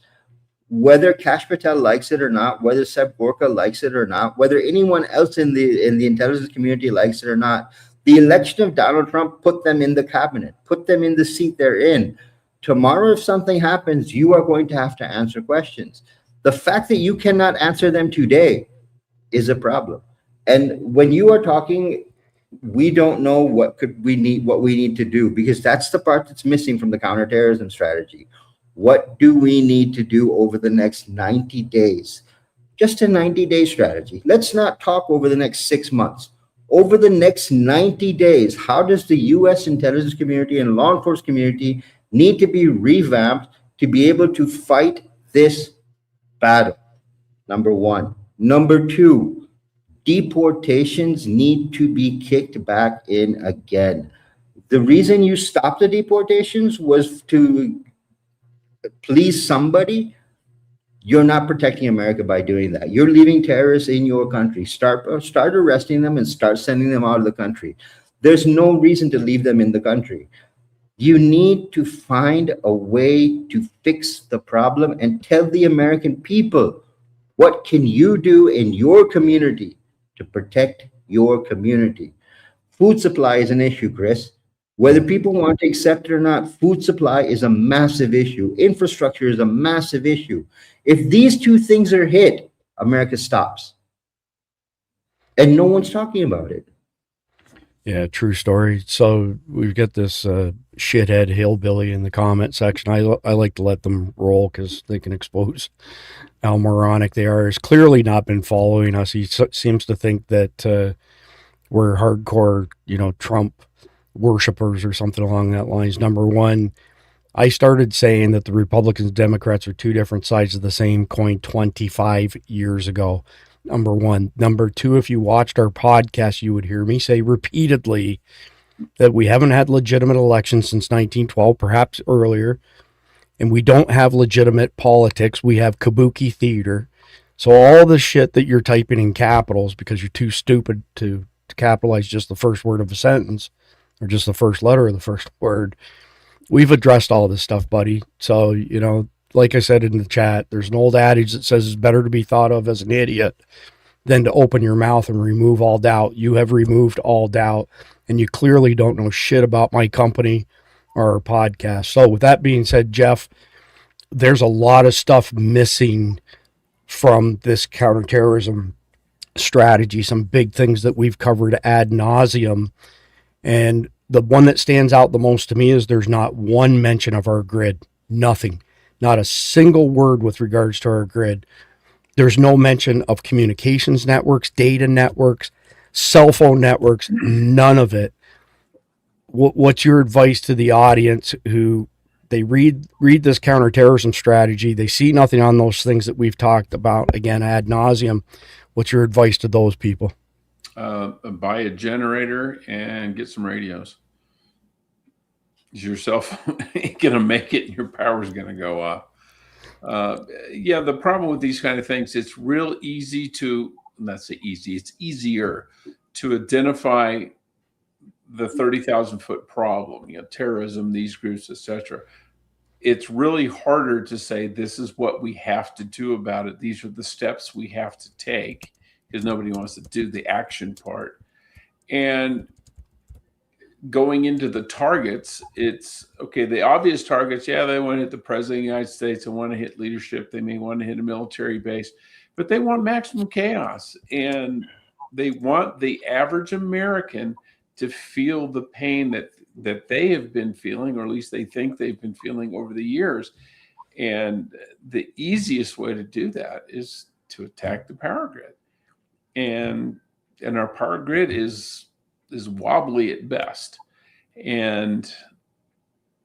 Whether Kash Patel likes it or not, whether Seb Gorka likes it or not, whether anyone else in the intelligence community likes it or not, the election of Donald Trump put them in the cabinet, put them in the seat they're in. Tomorrow, if something happens, you are going to have to answer questions. The fact that you cannot answer them today is a problem. And when you are talking, we don't know what we need to do, because that's the part that's missing from the counterterrorism strategy. What do we need to do over the next 90 days? Just a 90-day strategy. Let's not talk over the next 6 months. Over the next 90 days, how does the U.S. intelligence community and law enforcement community need to be revamped to be able to fight this battle? Number one. Number two, deportations need to be kicked back in again. The reason you stopped the deportations was to please somebody. You're not protecting America by doing that. You're leaving terrorists in your country. Start arresting them and start sending them out of the country. There's no reason to leave them in the country. You need to find a way to fix the problem and tell the American people, what can you do in your community to protect your community? Food supply is an issue, Chris. Whether people want to accept it or not, food supply is a massive issue. Infrastructure is a massive issue. If these two things are hit, America stops. And no one's talking about it. Yeah, true story. So we've got this shithead hillbilly in the comment section. I like to let them roll because they can expose how moronic they are. He's clearly not been following us. He seems to think that we're hardcore, Trump worshipers or something along that lines. Number one, I started saying that the Republicans and Democrats are two different sides of the same coin 25 years ago. Number one. Number two, if you watched our podcast, you would hear me say repeatedly that we haven't had legitimate elections since 1912, perhaps earlier, and we don't have legitimate politics. We have kabuki theater. So all the shit that you're typing in capitals because you're too stupid to capitalize just the first word of a sentence or just the first letter of the first word, we've addressed all this stuff, buddy. So, like I said in the chat, there's an old adage that says it's better to be thought of as an idiot than to open your mouth and remove all doubt. You have removed all doubt, and you clearly don't know shit about my company or our podcast. So with that being said, Jeff, there's a lot of stuff missing from this counterterrorism strategy, some big things that we've covered ad nauseum. And the one that stands out the most to me is there's not one mention of our grid. Nothing. Not a single word with regards to our grid. There's no mention of communications networks, data networks, cell phone networks, none of it. What's your advice to the audience who they read this counterterrorism strategy, they see nothing on those things that we've talked about, again, ad nauseum? What's your advice to those people? Buy a generator and get some radios. Is your cell phone going to make it? Your power's going to go off. Yeah, the problem with these kind of things, it's real easy to, not say easy, it's easier to identify the 30,000 foot problem, terrorism, these groups, etc. It's really harder to say, this is what we have to do about it. These are the steps we have to take, because nobody wants to do the action part. And going into the targets, it's okay. The obvious targets, yeah, they want to hit the president of the United States. They want to hit leadership. They may want to hit a military base, but they want maximum chaos. And they want the average American to feel the pain that they have been feeling, or at least they think they've been feeling over the years. And the easiest way to do that is to attack the power grid. And our power grid is wobbly at best. And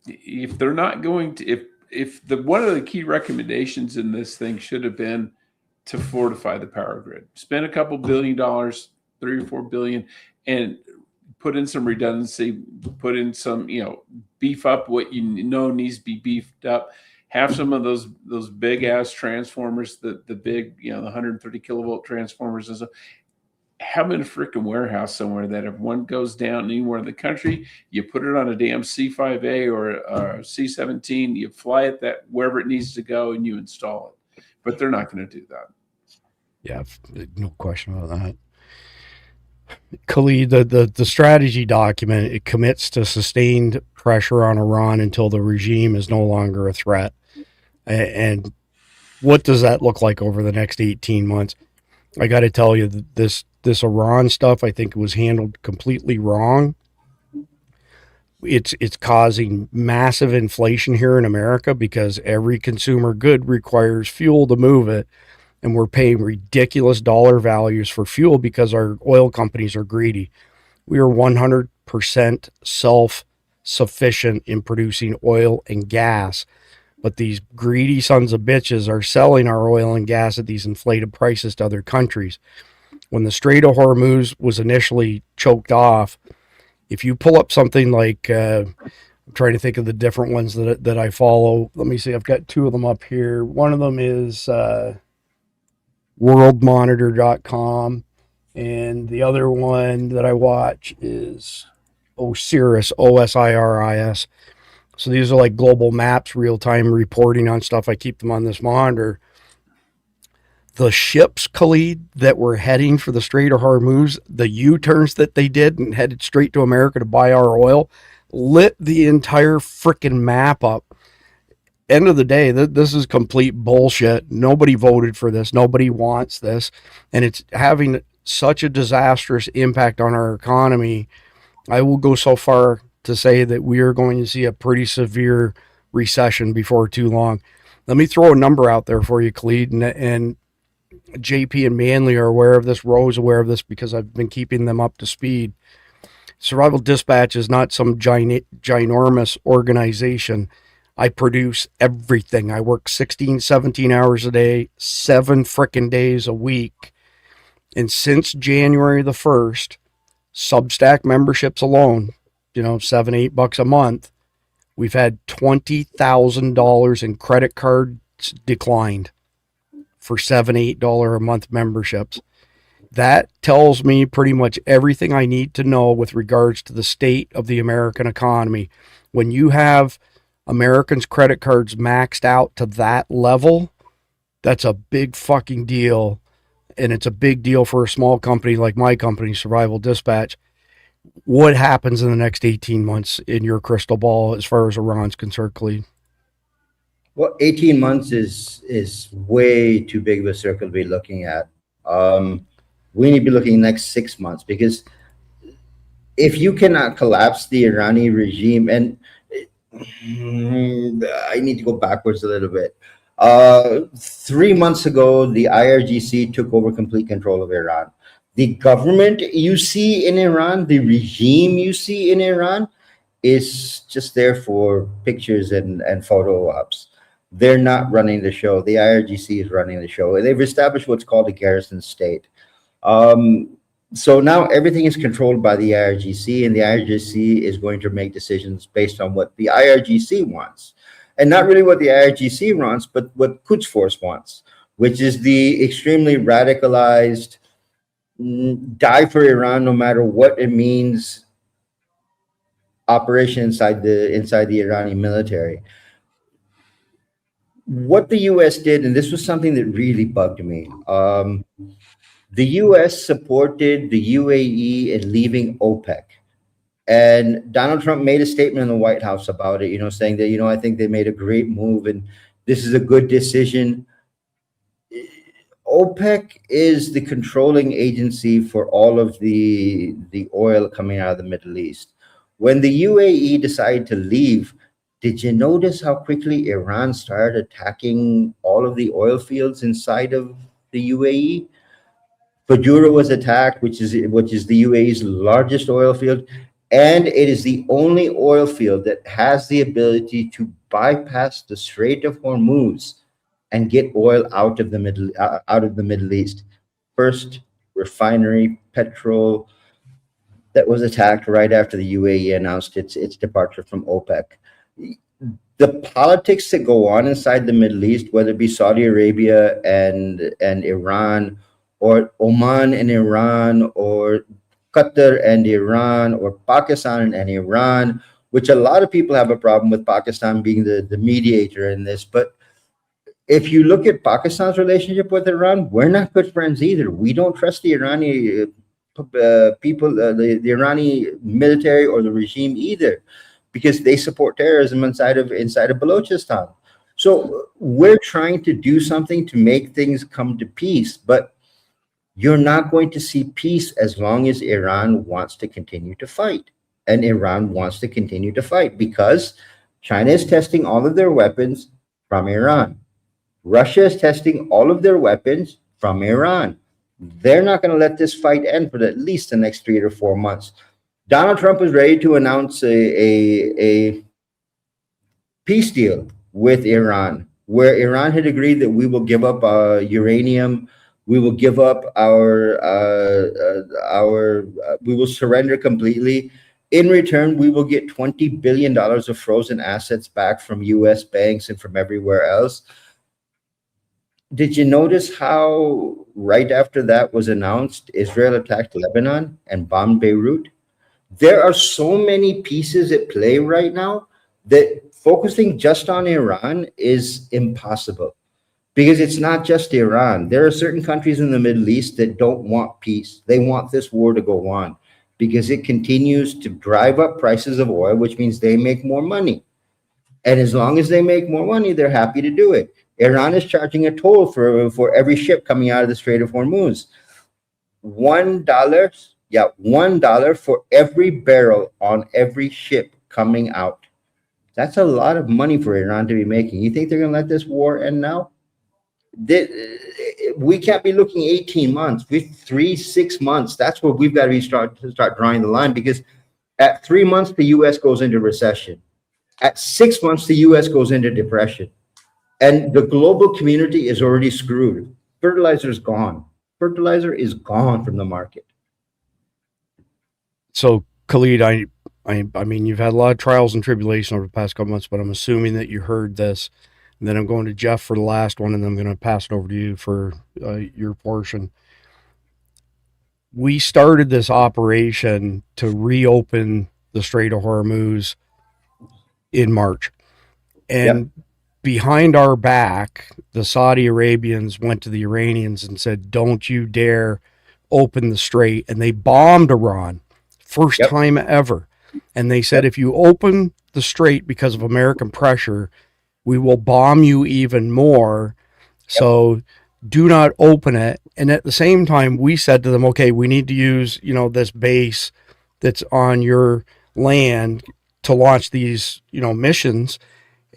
if they're not going to, if the one of the key recommendations in this thing should have been to fortify the power grid, spend a couple $1 billion, $3 or $4 billion, and put in some redundancy, put in some, beef up what needs to be beefed up. Have some of those big ass transformers, the big, the 130 kilovolt transformers and stuff. Have them in a freaking warehouse somewhere that if one goes down anywhere in the country, you put it on a damn C5A or a C-17, you fly it that wherever it needs to go and you install it. But they're not going to do that. Yeah, no question about that. Khalid, the strategy document, it commits to sustained pressure on Iran until the regime is no longer a threat. And what does that look like over the next 18 months? I got to tell you, this Iran stuff, I think it was handled completely wrong. It's causing massive inflation here in America because every consumer good requires fuel to move it. And we're paying ridiculous dollar values for fuel because our oil companies are greedy. We are 100% self-sufficient in producing oil and gas. But these greedy sons of bitches are selling our oil and gas at these inflated prices to other countries. When the Strait of Hormuz was initially choked off, if you pull up something like, I'm trying to think of the different ones that I follow. Let me see. I've got two of them up here. One of them is worldmonitor.com. And the other one that I watch is Osiris, OSIRIS. So these are like global maps, real-time reporting on stuff. I keep them on this monitor. The ships, Khalid, that were heading for the Strait of Hormuz, the U-turns that they did and headed straight to America to buy our oil, lit the entire freaking map up. End of the day, this is complete bullshit. Nobody voted for this. Nobody wants this. And it's having such a disastrous impact on our economy. I will go so far to say that we are going to see a pretty severe recession before too long. Let me throw a number out there for you, Khalid, and JP and Manley are aware of this. Roe's aware of this because I've been keeping them up to speed. Survival Dispatch is not some ginormous organization. I produce everything. I work 16, 17 hours a day, 7 frickin' days a week. And since January the 1st, Substack memberships alone, $7-8 a month, we've had $20,000 in credit cards declined for $7-8 a month memberships. That tells me pretty much everything I need to know with regards to the state of the American economy. When you have Americans' credit cards maxed out to that level, that's a big fucking deal. And it's a big deal for a small company like my company, Survival Dispatch. What happens in the next 18 months in your crystal ball as far as Iran's concerned, Khalid? Well, 18 months is way too big of a circle to be looking at. We need to be looking next 6 months, because if you cannot collapse the Iranian regime, and I need to go backwards a little bit. 3 months ago, the IRGC took over complete control of Iran. The government you see in Iran, the regime you see in Iran, is just there for pictures and photo ops. They're not running the show. The IRGC is running the show. They've established what's called a garrison state. So now everything is controlled by the IRGC, and the IRGC is going to make decisions based on what the IRGC wants. And not really what the IRGC wants, but what Quds Force wants, which is the extremely radicalized, die for Iran no matter what it means operation inside the Iranian military. What the US did, and this was something that really bugged me, the US supported the UAE in leaving OPEC. And Donald Trump made a statement in the White House about it, saying that, I think they made a great move and this is a good decision. OPEC is the controlling agency for all of the oil coming out of the Middle East. When the UAE decided to leave, did you notice how quickly Iran started attacking all of the oil fields inside of the UAE? Fajura was attacked, which is the UAE's largest oil field, and it is the only oil field that has the ability to bypass the Strait of Hormuz and get oil out of the Middle East. First refinery, petrol, that was attacked right after the UAE announced its departure from OPEC. The politics that go on inside the Middle East, whether it be Saudi Arabia and Iran, or Oman and Iran, or Qatar and Iran, or Pakistan and Iran, which a lot of people have a problem with Pakistan being the mediator in this. But if you look at Pakistan's relationship with Iran, we're not good friends either. We don't trust the Iranian people, the Iranian military or the regime either, because they support terrorism inside of Balochistan. So we're trying to do something to make things come to peace, but you're not going to see peace as long as Iran wants to continue to fight. And Iran wants to continue to fight because China is testing all of their weapons from Iran. Russia is testing all of their weapons from Iran. They're not going to let this fight end for at least the next 3 to 4 months. Donald Trump was ready to announce a peace deal with Iran, where Iran had agreed that we will give up uranium, we will give up we will surrender completely. In return, we will get $20 billion of frozen assets back from US banks and from everywhere else. Did you notice how right after that was announced, Israel attacked Lebanon and bombed Beirut? There are so many pieces at play right now that focusing just on Iran is impossible, because it's not just Iran. There are certain countries in the Middle East that don't want peace. They want this war to go on because it continues to drive up prices of oil, which means they make more money. And as long as they make more money, they're happy to do it. Iran is charging a toll for every ship coming out of the Strait of Hormuz. $1 for every barrel on every ship coming out. That's a lot of money for Iran to be making. You think they're going to let this war end now? We can't be looking 18 months, 6 months. That's where we've got to start drawing the line, because at 3 months, the U.S. goes into recession. At 6 months, the U.S. goes into depression. And the global community is already screwed. Fertilizer is gone. Fertilizer is gone from the market. So, Khalid, I mean, you've had a lot of trials and tribulation over the past couple months, but I'm assuming that you heard this. And then I'm going to Jeff for the last one, and then I'm going to pass it over to you for your portion. We started this operation to reopen the Strait of Hormuz in March. And behind our back, the Saudi Arabians went to the Iranians and said, don't you dare open the strait. And they bombed Iran, first time ever. And they said, if you open the strait because of American pressure, we will bomb you even more. So do not open it. And at the same time, we said to them, okay, we need to use, this base that's on your land to launch these, missions.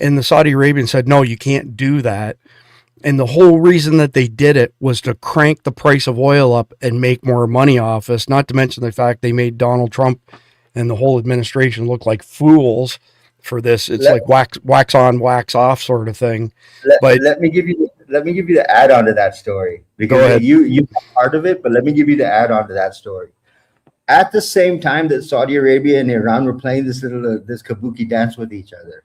And the Saudi Arabians said, no, you can't do that. And the whole reason that they did it was to crank the price of oil up and make more money off us, not to mention the fact they made Donald Trump and the whole administration look like fools for this. It's like wax on, wax off sort of thing. Let me give you the add on to that story, because you part of it, but let me give you the add on to that story. At the same time that Saudi Arabia and Iran were playing this kabuki dance with each other,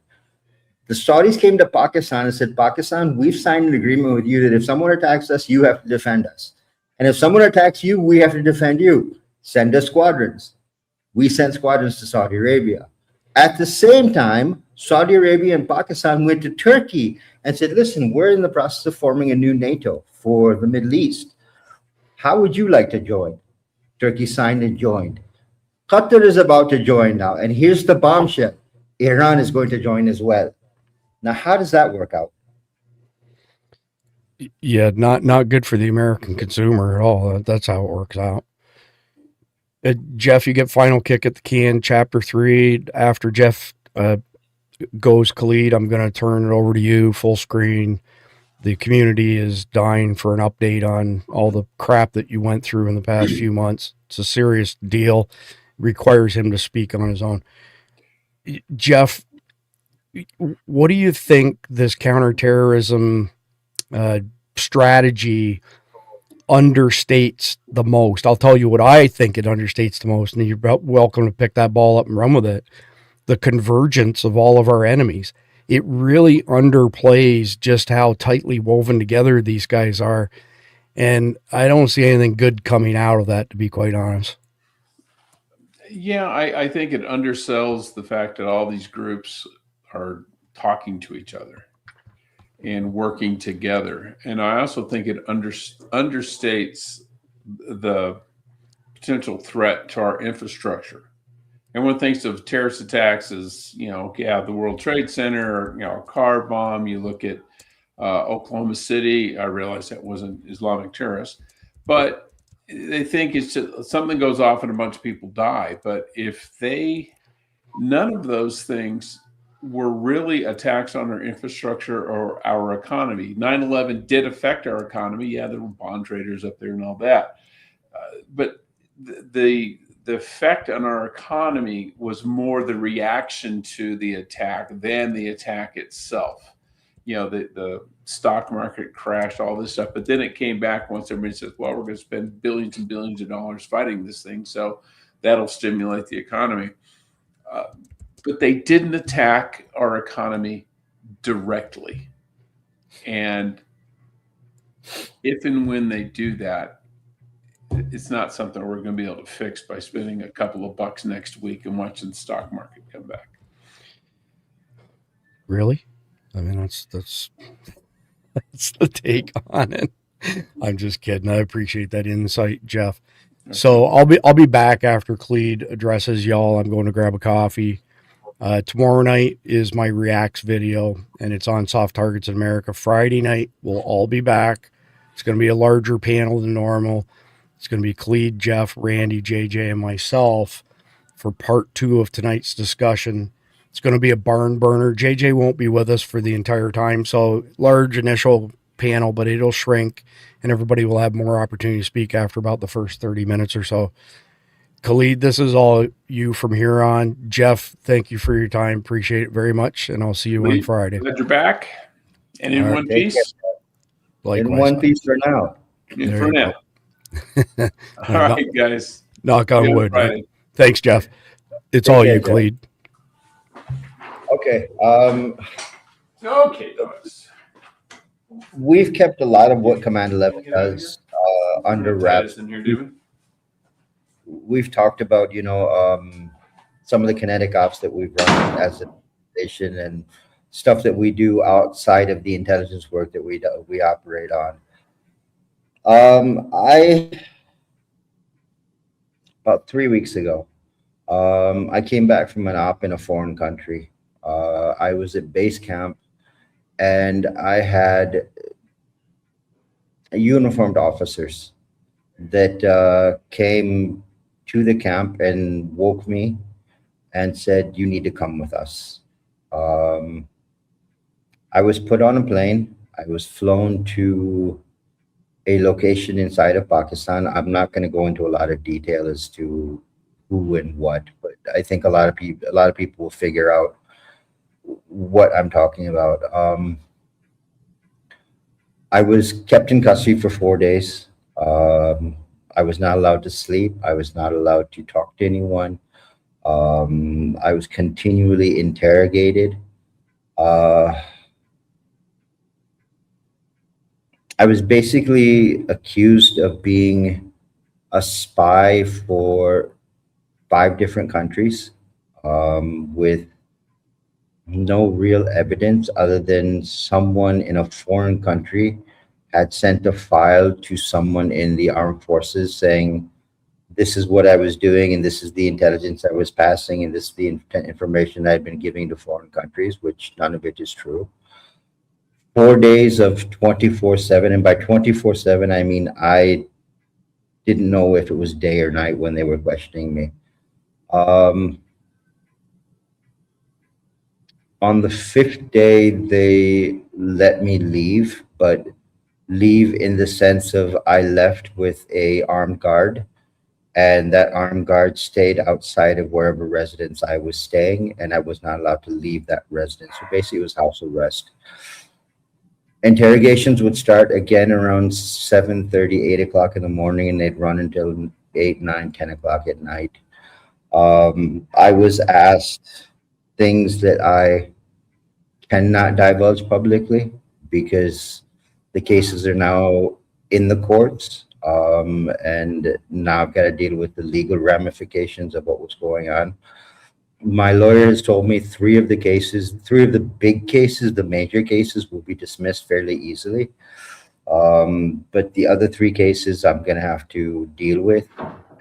the Saudis came to Pakistan and said, Pakistan, we've signed an agreement with you that if someone attacks us, you have to defend us. And if someone attacks you, we have to defend you. Send us squadrons. We sent squadrons to Saudi Arabia. At the same time, Saudi Arabia and Pakistan went to Turkey and said, listen, we're in the process of forming a new NATO for the Middle East. How would you like to join? Turkey signed and joined. Qatar is about to join now. And here's the bombshell. Iran is going to join as well. Now, how does that work out? Yeah, not good for the American consumer at all. That's how it works out. Jeff, you get final kick at the can, chapter 3. After Jeff goes, Khalid, I'm going to turn it over to you, full screen. The community is dying for an update on all the crap that you went through in the past few months. It's a serious deal. Requires him to speak on his own. Jeff, what do you think this counterterrorism strategy understates the most? I'll tell you what I think it understates the most, and you're welcome to pick that ball up and run with it. The convergence of all of our enemies. It really underplays just how tightly woven together these guys are. And I don't see anything good coming out of that, to be quite honest. Yeah, I think it undersells the fact that all these groups are talking to each other and working together. And I also think it understates the potential threat to our infrastructure. Everyone thinks of terrorist attacks as, the World Trade Center, a car bomb. You look at Oklahoma City. I realize that wasn't Islamic terrorists, but they think it's just something goes off and a bunch of people die. But if none of those things were really attacks on our infrastructure or our economy. 9/11 did affect our economy. Yeah, there were bond traders up there and all that. But the effect on our economy was more the reaction to the attack than the attack itself. The stock market crashed, all this stuff, but then it came back once everybody says, well, we're going to spend billions and billions of dollars fighting this thing, so that'll stimulate the economy. But they didn't attack our economy directly. And if and when they do that, it's not something we're going to be able to fix by spending a couple of bucks next week and watching the stock market come back. Really? I mean, that's the take on it. I'm just kidding. I appreciate that insight, Jeff. Okay. So I'll be back after Khalid addresses y'all. I'm going to grab a coffee. Tomorrow night is my Reacts video, and it's on Soft Targets in America. Friday night, we'll all be back. It's going to be a larger panel than normal. It's going to be Khalid, Jeff, Randy, JJ, and myself for part 2 of tonight's discussion. It's going to be a barn burner. JJ won't be with us for the entire time, so large initial panel, but it'll shrink, and everybody will have more opportunity to speak after about the first 30 minutes or so. Khalid, this is all you from here on. Jeff, thank you for your time. Appreciate it very much, and I'll see you on Friday. Glad you're back. And in one piece? In one piece for now. For now. All right, guys. Knock on wood. Right? Thanks, Jeff. It's all you, Khalid. Okay. Okay, guys. We've kept a lot of what CommandEleven does under wraps. We've talked about, some of the kinetic ops that we've run as an organization, and stuff that we do outside of the intelligence work that we operate on. I about 3 weeks ago, I came back from an op in a foreign country. I was at base camp, and I had uniformed officers that came to the camp and woke me and said, "You need to come with us." I was put on a plane. I was flown to a location inside of Pakistan. I'm not going to go into a lot of detail as to who and what, but I think a lot of people will figure out what I'm talking about. I was kept in custody for 4 days. I was not allowed to sleep. I was not allowed to talk to anyone. I was continually interrogated. I was basically accused of being a spy for 5 different countries, with no real evidence other than someone in a foreign country had sent a file to someone in the armed forces saying, "This is what I was doing, and this is the intelligence I was passing, and this is the information I've been giving to foreign countries," which none of it is true. 4 days of 24/7, and by 24/7 I mean I didn't know if it was day or night when they were questioning me. On the 5th day, they let me leave, but leave in the sense of I left with a armed guard, and that armed guard stayed outside of wherever residence I was staying, and I was not allowed to leave that residence. So basically, it was house arrest. Interrogations would start again around 7:30, 8 o'clock in the morning, and they'd run until 8, 9, 10 o'clock at night. I was asked things that I cannot divulge publicly because the cases are now in the courts, and now I've got to deal with the legal ramifications of what was going on. My lawyer has told me 3 of the big cases, the major cases, will be dismissed fairly easily. But the other 3 cases I'm going to have to deal with.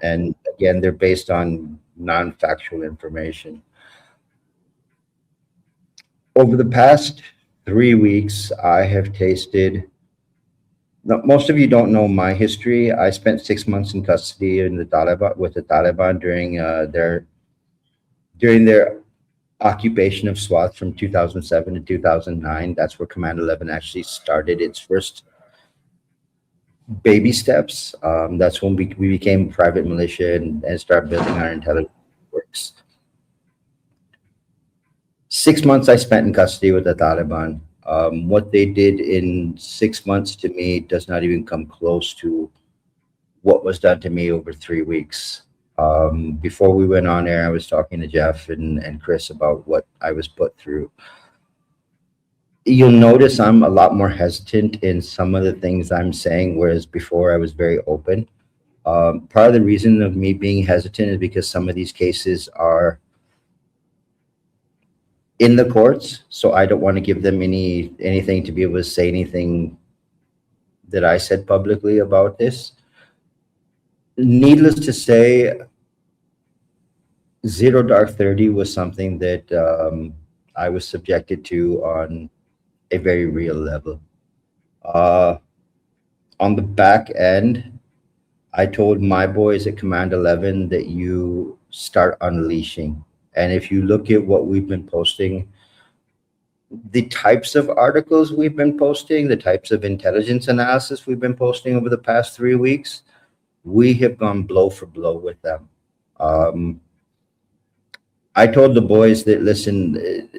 And again, they're based on non-factual information. Over the past 3 weeks, I have tasted. Now, most of you don't know my history. I spent 6 months in custody with the Taliban during their occupation of Swat from 2007 to 2009. That's where CommandEleven actually started its first baby steps. That's when we became private militia and started building our intelligence networks. 6 months I spent in custody with the Taliban. What they did in 6 months to me does not even come close to what was done to me over 3 weeks. Before we went on air, I was talking to Jeff and Chris about what I was put through. You'll notice I'm a lot more hesitant in some of the things I'm saying, whereas before I was very open. Part of the reason of me being hesitant is because some of these cases are in the courts, so I don't want to give them anything to be able to say anything that I said publicly about this. Needless to say, Zero Dark 30 was something that I was subjected to on a very real level. On the back end, I told my boys at CommandEleven that you start unleashing. And if you look at what we've been posting, the types of articles we've been posting, the types of intelligence analysis we've been posting over the past 3 weeks, we have gone blow for blow with them. I told the boys that, listen,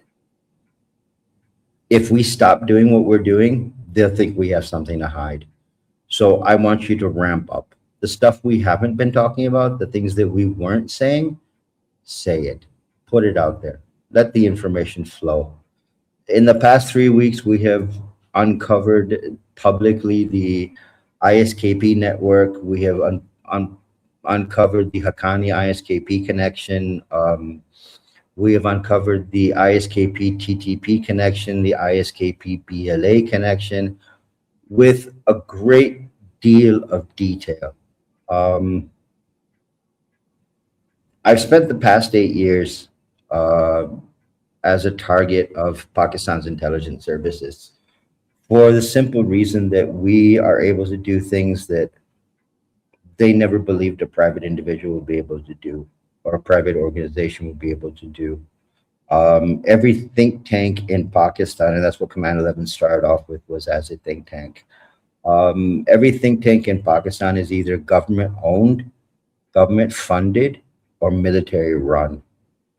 if we stop doing what we're doing, they'll think we have something to hide. So I want you to ramp up. The stuff we haven't been talking about, the things that we weren't saying, say it. Put it out there. Let the information flow. In the past 3 weeks, we have uncovered publicly the ISKP network. We have uncovered the Haqqani ISKP connection. We have uncovered the ISKP TTP connection, the ISKP BLA connection, with a great deal of detail. I've spent the past 8 years as a target of Pakistan's intelligence services for the simple reason that we are able to do things that they never believed a private individual would be able to do, or a private organization would be able to do. Every think tank in Pakistan, and that's what CommandEleven started off with, was as a think tank. Every think tank in Pakistan is either government owned, government funded, or military run.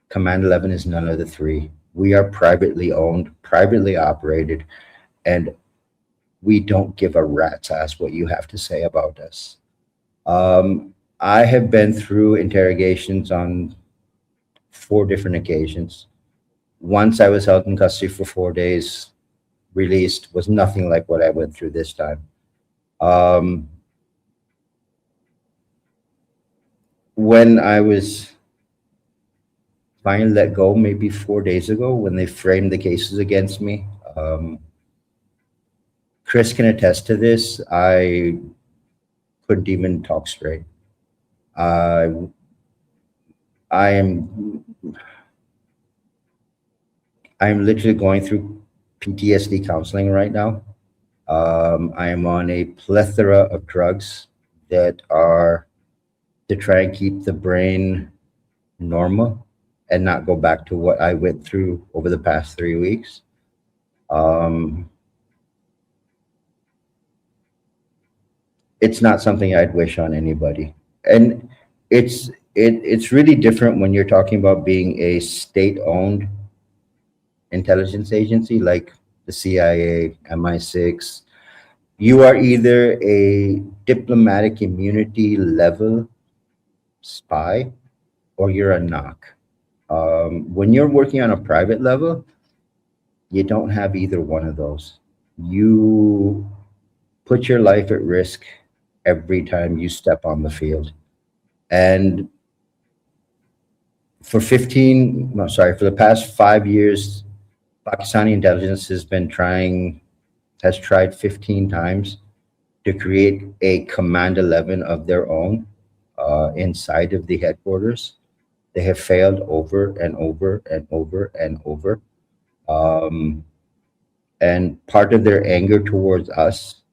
CommandEleven is none of the three. We are privately owned, privately operated, and we don't give a rat's ass what you have to say about us. I have been through interrogations on 4 different occasions. Once I was held in custody for 4 days, released, was nothing like what I went through this time. When I was finally let go, maybe 4 days ago, when they framed the cases against me, Chris can attest to this. I couldn't even talk straight. I am literally going through PTSD counseling right now. I am on a plethora of drugs that are to try and keep the brain normal and not go back to what I went through over the past 3 weeks. It's not something I'd wish on anybody. And it's really different when you're talking about being a state-owned intelligence agency like the CIA, MI6. You are either a diplomatic immunity level spy or you're a knock. When you're working on a private level, you don't have either one of those. You put your life at risk every time you step on the field. And for the past 5 years, Pakistani intelligence has tried 15 times to create a CommandEleven of their own inside of the headquarters. They have failed over and over and over and over. And part of their anger towards us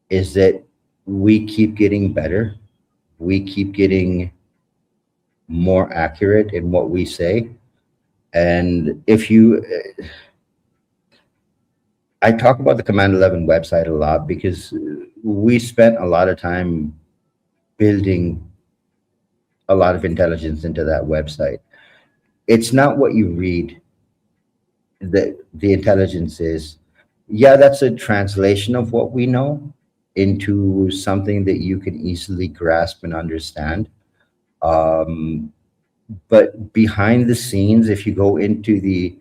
is that we keep getting better. We keep getting more accurate in what we say. And I talk about the CommandEleven website a lot because we spent a lot of time building a lot of intelligence into that website. It's not what you read that the intelligence is. Yeah, that's a translation of what we know into something that you can easily grasp and understand. But behind the scenes, if you go into the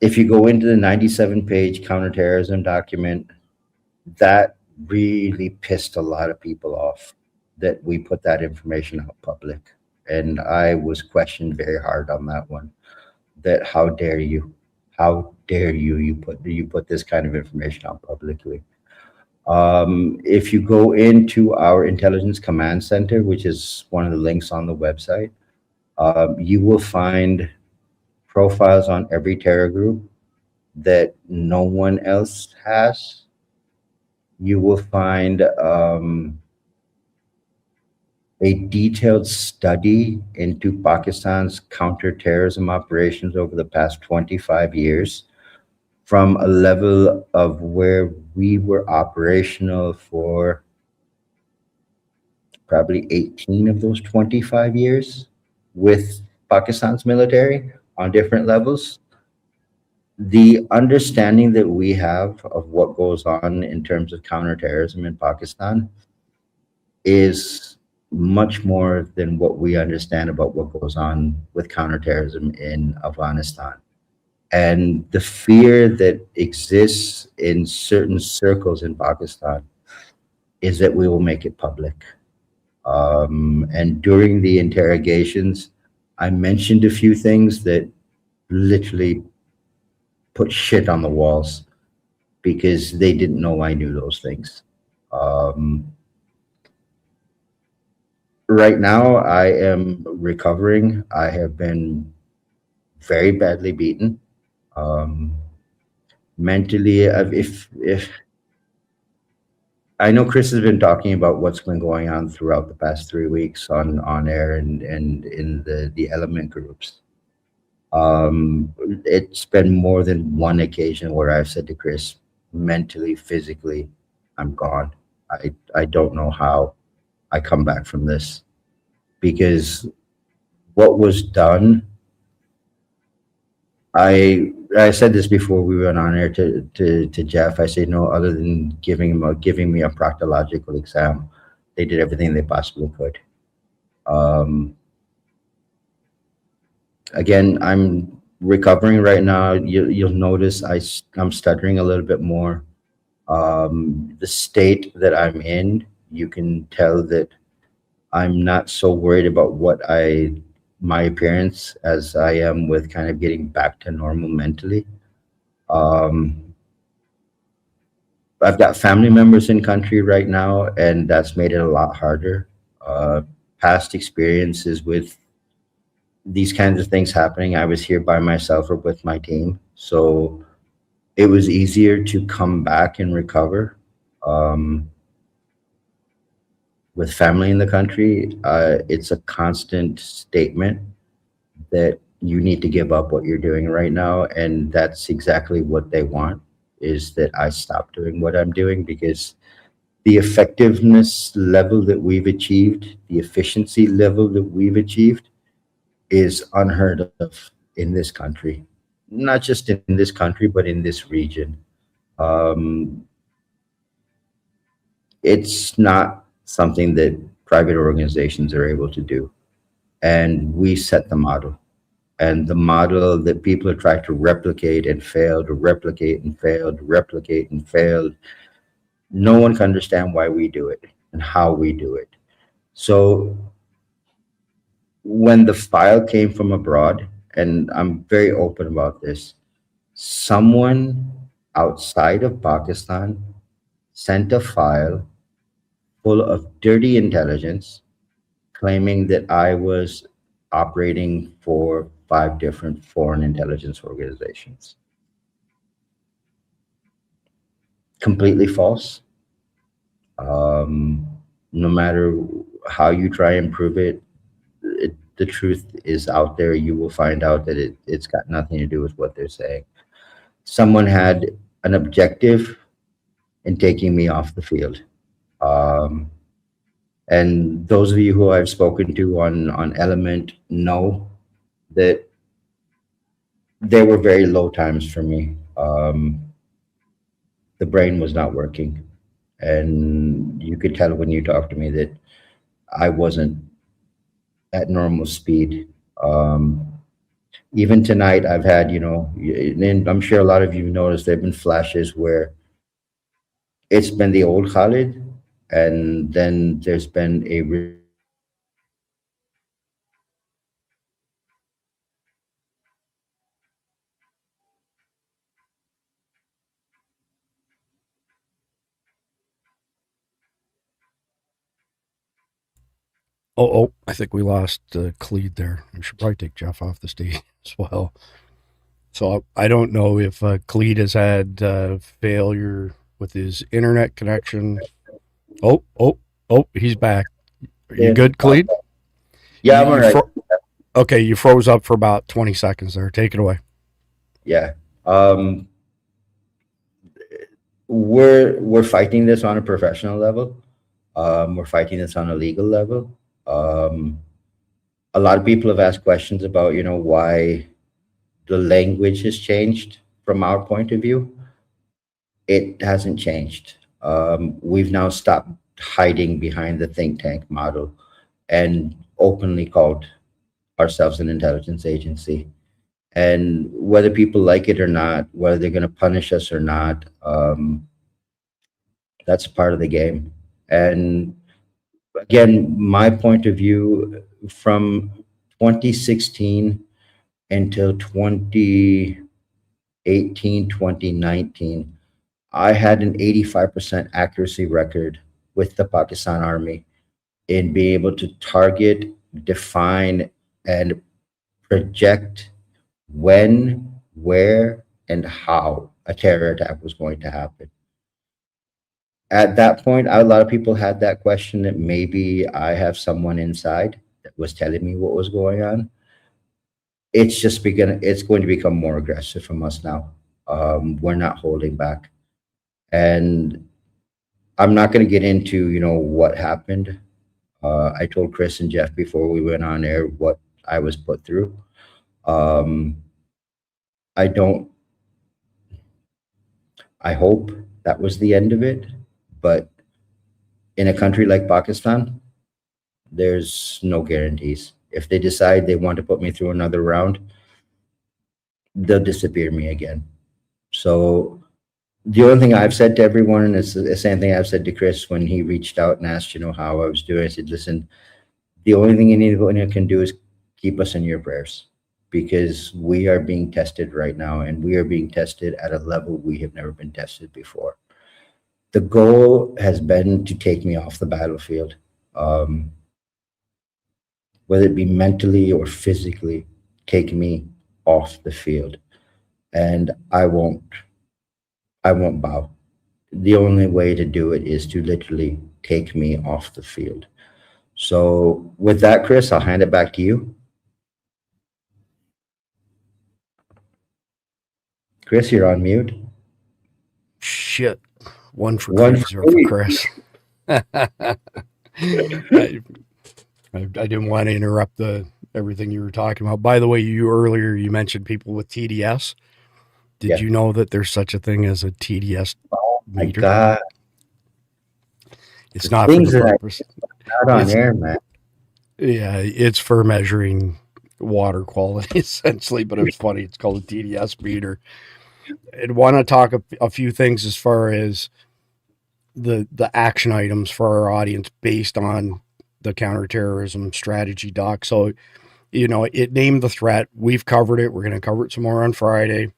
97-page counterterrorism document, that really pissed a lot of people off that we put that information out public. And I was questioned very hard on that one, that how dare you put this kind of information out publicly. If you go into our intelligence command center, which is one of the links on the website, you will find profiles on every terror group that no one else has. You will find a detailed study into Pakistan's counterterrorism operations over the past 25 years, from a level of where we were operational for probably 18 of those 25 years with Pakistan's military on different levels. The understanding that we have of what goes on in terms of counterterrorism in Pakistan is much more than what we understand about what goes on with counterterrorism in Afghanistan. And the fear that exists in certain circles in Pakistan is that we will make it public. And during the interrogations, I mentioned a few things that literally put shit on the walls because they didn't know I knew those things. Right now, I am recovering. I have been very badly beaten. Mentally, if I know Chris has been talking about what's been going on throughout the past 3 weeks on air and in the element groups. It's been more than one occasion where I've said to Chris, mentally, physically, I'm gone. I don't know how I come back from this, because what was done, I said this before we went on air to Jeff. I said, no, other than giving me a proctological exam, they did everything they possibly could. Again, I'm recovering right now. You'll notice I'm stuttering a little bit more. The state that I'm in, you can tell that I'm not so worried about my appearance as I am with kind of getting back to normal mentally. I've got family members in country right now, and that's made it a lot harder. Past experiences with these kinds of things happening, I was here by myself or with my team, so it was easier to come back and recover. With family in the country, it's a constant statement that you need to give up what you're doing right now, and that's exactly what they want, is that I stop doing what I'm doing, because the effectiveness level that we've achieved, the efficiency level that we've achieved, is unheard of in this country. Not just in this country, but in this region. It's not something that private organizations are able to do. And we set the model. And the model that people have tried to replicate and failed, to replicate and failed, to replicate and failed, no one can understand why we do it and how we do it. So when the file came from abroad, and I'm very open about this, someone outside of Pakistan sent a file full of dirty intelligence claiming that I was operating for 5 different foreign intelligence organizations. Completely false. No matter how you try and prove it, the truth is out there. You will find out that it's got nothing to do with what they're saying. Someone had an objective in taking me off the field. And those of you who I've spoken to on Element know that there were very low times for me. The brain was not working. And you could tell when you talked to me that I wasn't at normal speed. Even tonight, I've had, and I'm sure a lot of you noticed, there have been flashes where it's been the old Khalid, and then there's been a Oh, I think we lost Khalid there. We should probably take Jeff off the stage as well. So I don't know if Khalid has had failure with his internet connection. Oh, he's back. Are you good, Khalid? Yeah, I'm all right. Okay, you froze up for about 20 seconds there. Take it away. Yeah. We're fighting this on a professional level. We're fighting this on a legal level. A lot of people have asked questions about, why the language has changed from our point of view. It hasn't changed. We've now stopped hiding behind the think tank model and openly called ourselves an intelligence agency. And whether people like it or not, whether they're going to punish us or not, that's part of the game. And again, my point of view from 2016 until 2018, 2019, I had an 85% accuracy record with the Pakistan Army in being able to target, define, and project when, where, and how a terror attack was going to happen. At that point, a lot of people had that question that maybe I have someone inside that was telling me what was going on. It's going to become more aggressive from us now. We're not holding back. And I'm not going to get into, what happened. I told Chris and Jeff before we went on air what I was put through. I hope that was the end of it. But in a country like Pakistan, there's no guarantees. If they decide they want to put me through another round, they'll disappear me again. So the only thing I've said to everyone, and it's the same thing I've said to Chris when he reached out and asked, how I was doing. I said, listen, the only thing anyone can do is keep us in your prayers, because we are being tested right now, and we are being tested at a level we have never been tested before. The goal has been to take me off the battlefield, whether it be mentally or physically, take me off the field. And I won't bow. The only way to do it is to literally take me off the field. So with that, Chris, I'll hand it back to you. Chris, you're on mute. Shit. One for Chris, zero for Chris. I didn't want to interrupt everything you were talking about. By the way, earlier you mentioned people with TDS. Did you know that there's such a thing as a TDS meter? My God. It's not for the purpose. Not on air, man. Yeah, it's for measuring water quality, essentially, but it's funny. It's called a TDS meter. I'd want to talk a few things as far as the action items for our audience based on the counterterrorism strategy doc. So, it named the threat. We've covered it. We're going to cover it some more on Friday.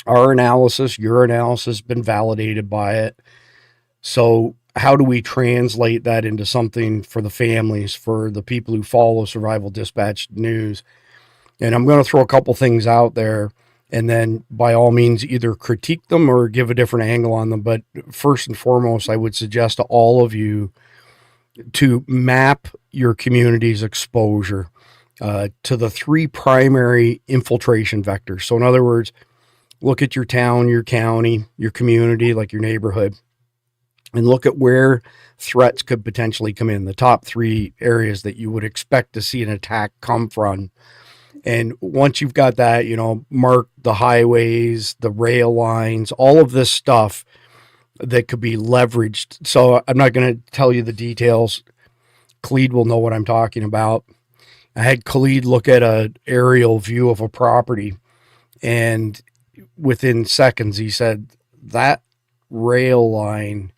Our analysis, your analysis, been validated by it. So how do we translate that into something for the families, for the people who follow Survival Dispatch news? And I'm going to throw a couple things out there, and then by all means, either critique them or give a different angle on them. But first and foremost, I would suggest to all of you to map your community's exposure to the three primary infiltration vectors. So in other words, look at your town, your county, your community, like your neighborhood, and look at where threats could potentially come in, the top three areas that you would expect to see an attack come from. And once you've got that, mark the highways, the rail lines, all of this stuff that could be leveraged. So I'm not going to tell you the details. Khalid will know what I'm talking about. I had Khalid look at an aerial view of a property, and within seconds, he said that rail line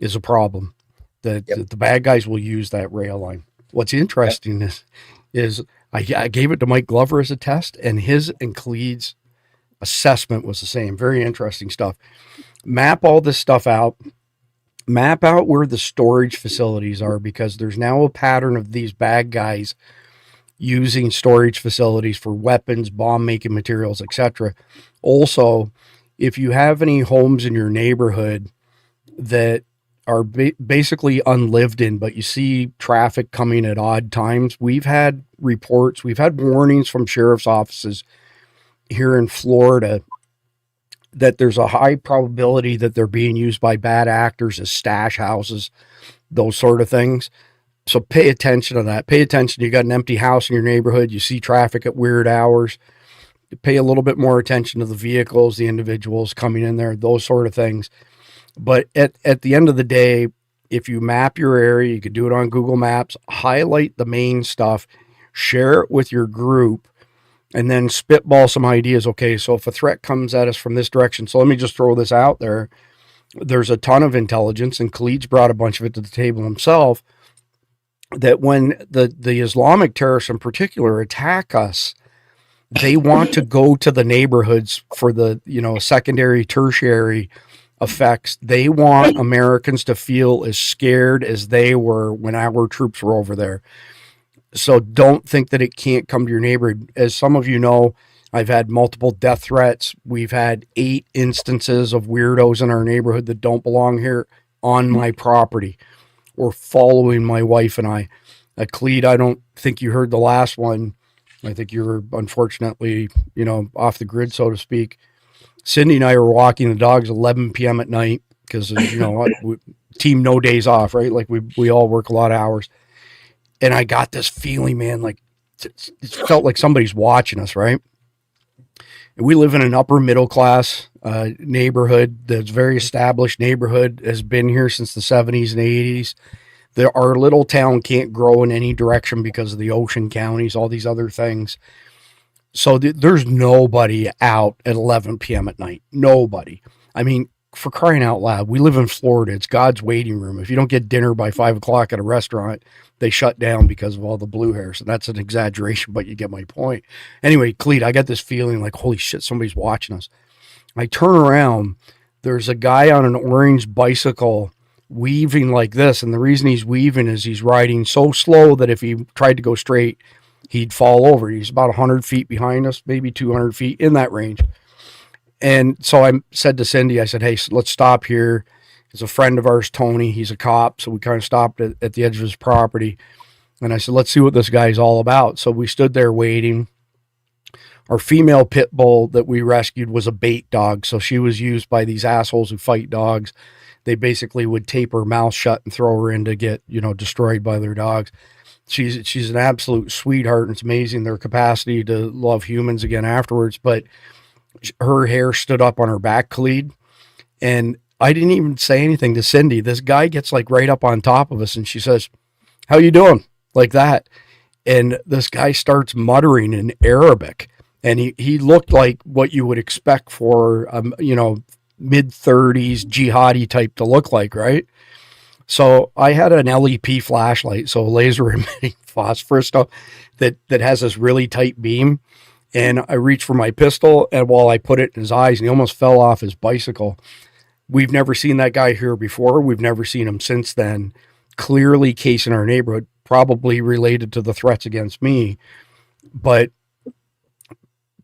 is a problem. The bad guys will use that rail line. What's interesting is I gave it to Mike Glover as a test, and his and Khalid's assessment was the same. Very interesting stuff. Map all this stuff out. Map out where the storage facilities are, because there's now a pattern of these bad guys using storage facilities for weapons, bomb-making materials, etc. Also, if you have any homes in your neighborhood that are basically unlived in, but you see traffic coming at odd times, we've had reports, we've had warnings from sheriff's offices here in Florida that there's a high probability that they're being used by bad actors as stash houses, those sort of things. So pay attention to that. Pay attention. You got an empty house in your neighborhood. You see traffic at weird hours. Pay a little bit more attention to the vehicles, the individuals coming in there, those sort of things. But at the end of the day, if you map your area, you could do it on Google Maps, highlight the main stuff, share it with your group, and then spitball some ideas. Okay, so if a threat comes at us from this direction, so let me just throw this out there. There's a ton of intelligence, and Khalid's brought a bunch of it to the table himself, that when the Islamic terrorists in particular attack us, they want to go to the neighborhoods for the, secondary, tertiary effects. They want Americans to feel as scared as they were when our troops were over there. So don't think that it can't come to your neighborhood. As some of you know, I've had multiple death threats. We've had 8 instances of weirdos in our neighborhood that don't belong here on my property or following my wife and I. Khalid, I don't think you heard the last one. I think you were unfortunately, off the grid, so to speak. Cindy and I were walking the dogs 11 p.m. at night because, team no days off, right? Like we all work a lot of hours. And I got this feeling, man, like it felt like somebody's watching us, right? And we live in an upper middle class neighborhood that's very established neighborhood, has been here since the 70s and 80s. Our little town can't grow in any direction because of the ocean counties, all these other things. So there's nobody out at 11 p.m. at night. Nobody. I mean, for crying out loud, we live in Florida. It's God's waiting room. If you don't get dinner by 5 o'clock at a restaurant, they shut down because of all the blue hair. So that's an exaggeration, but you get my point. Anyway, Khalid, I got this feeling like, holy shit, somebody's watching us. I turn around. There's a guy on an orange bicycle weaving like this. And the reason he's weaving is he's riding so slow that if he tried to go straight, he'd fall over. He's about 100 feet behind us, maybe 200 feet, in that range. And so I said to Cindy, I said, hey, let's stop here. It's a friend of ours, Tony. He's a cop. So we kind of stopped at the edge of his property. And I said, let's see what this guy's all about. So we stood there waiting. Our female pit bull that we rescued was a bait dog. So she was used by these assholes who fight dogs. They basically would tape her mouth shut and throw her in to get, destroyed by their dogs. She's an absolute sweetheart, and it's amazing their capacity to love humans again afterwards. But her hair stood up on her back, Khalid, and I didn't even say anything to Cindy. This guy gets like right up on top of us, and she says, "How you doing?" Like that. And this guy starts muttering in Arabic, and he looked like what you would expect for mid-30s jihadi type to look like, right? So I had an LEP flashlight, so laser emitting phosphorus stuff that has this really tight beam. And I reached for my pistol, and while I put it in his eyes, and he almost fell off his bicycle. We've never seen that guy here before. We've never seen him since then. Clearly case in our neighborhood, probably related to the threats against me. But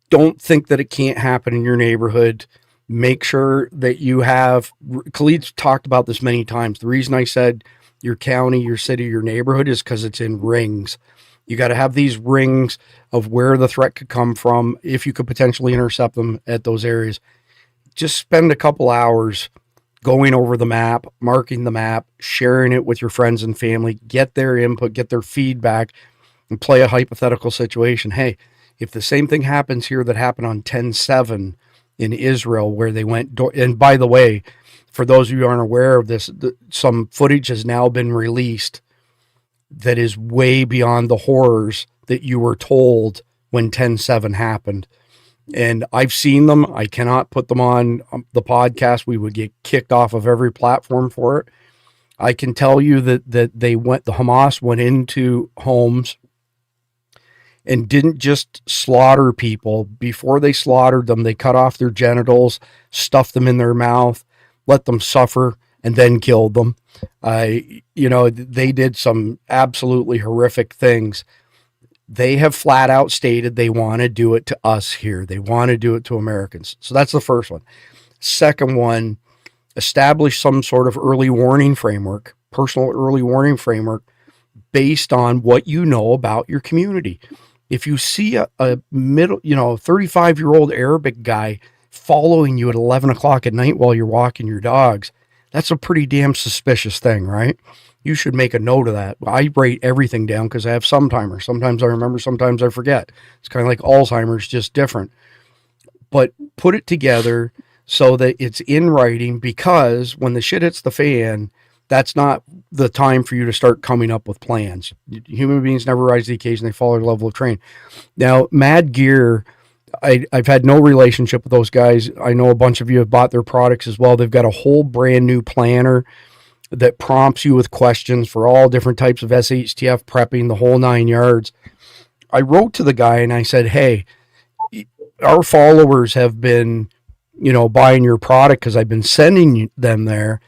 don't think that it can't happen in your neighborhood. Make sure that you have, Khalid's talked about this many times. The reason I said your county, your city, your neighborhood is because it's in rings. You got to have these rings of where the threat could come from, if you could potentially intercept them at those areas. Just spend a couple hours going over the map, marking the map, sharing it with your friends and family, get their input, get their feedback, and play a hypothetical situation. Hey, if the same thing happens here that happened on 10/7 in Israel, where they went, and by the way, for those of you who aren't aware of this, some footage has now been released that is way beyond the horrors that you were told when 10/7 happened. And I've seen them. I cannot put them on the podcast. We would get kicked off of every platform for it. I can tell you that the Hamas went into homes and didn't just slaughter people. Before they slaughtered them, they cut off their genitals, stuffed them in their mouth, let them suffer, and then killed them. They did some absolutely horrific things. They have flat out stated they want to do it to us here. They want to do it to Americans. So that's the first one. Second one, establish some sort of early warning framework, personal early warning framework based on what you know about your community. If you see a 35-year-old Arabic guy following you at 11 o'clock at night while you're walking your dogs, that's a pretty damn suspicious thing, right? You should make a note of that. I write everything down because I have some timers. Sometimes I remember, sometimes I forget. It's kind of like Alzheimer's, just different. But put it together so that it's in writing, because when the shit hits the fan, that's not the time for you to start coming up with plans. Human beings never rise to the occasion. They follow their level of training. Now, Mad Gear, I've had no relationship with those guys. I know a bunch of you have bought their products as well. They've got a whole brand new planner that prompts you with questions for all different types of SHTF prepping, the whole 9 yards. I wrote to the guy and I said, hey, our followers have been, buying your product because I've been sending them there.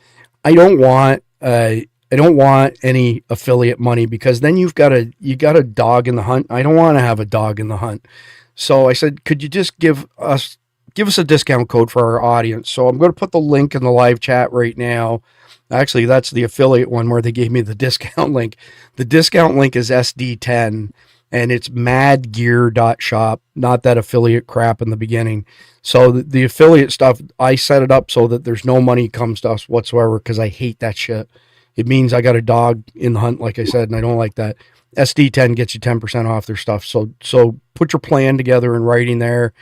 I don't want any affiliate money, because then you got a dog in the hunt. I don't want to have a dog in the hunt. So I said, could you just give us a discount code for our audience? So I'm going to put the link in the live chat right now. Actually, that's the affiliate one where they gave me the discount link. The discount link is SD10, and it's madgear.shop, not that affiliate crap in the beginning. So the affiliate stuff, I set it up so that there's no money comes to us whatsoever, because I hate that shit. It means I got a dog in the hunt, like I said, and I don't like that. SD10 gets you 10% off their stuff. So put your plan together in writing there.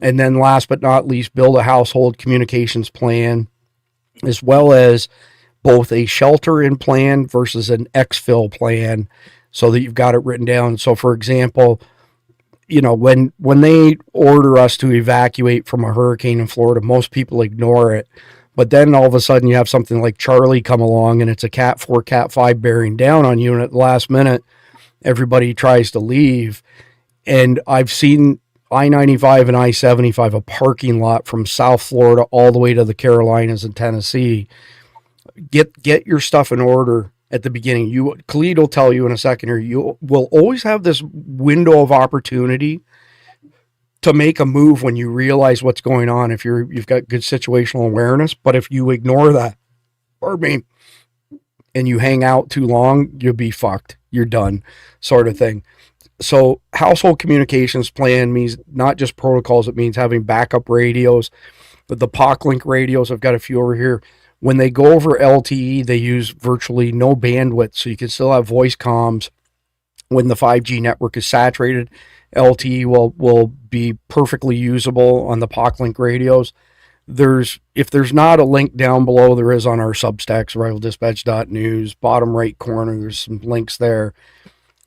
And then last but not least, build a household communications plan, as well as both a shelter in plan versus an exfil plan, so that you've got it written down. So for example, when they order us to evacuate from a hurricane in Florida, most people ignore it. But then all of a sudden you have something like Charlie come along and it's a Cat 4, Cat 5 bearing down on you. And at the last minute, everybody tries to leave. And I've seen I-95 and I-75, a parking lot from South Florida all the way to the Carolinas and Tennessee. Get your stuff in order at the beginning. Khalid will tell you in a second here, you will always have this window of opportunity to make a move when you realize what's going on, if you've got good situational awareness. But if you ignore that, and you hang out too long, you'll be fucked. You're done, sort of thing. So household communications plan means not just protocols, it means having backup radios. But the POC-Link radios, I've got a few over here. When they go over LTE, they use virtually no bandwidth, so you can still have voice comms. When the 5G network is saturated, LTE will be perfectly usable on the POC-Link radios. If there's not a link down below, there is on our Substack, survivaldispatch.news, bottom right corner, there's some links there.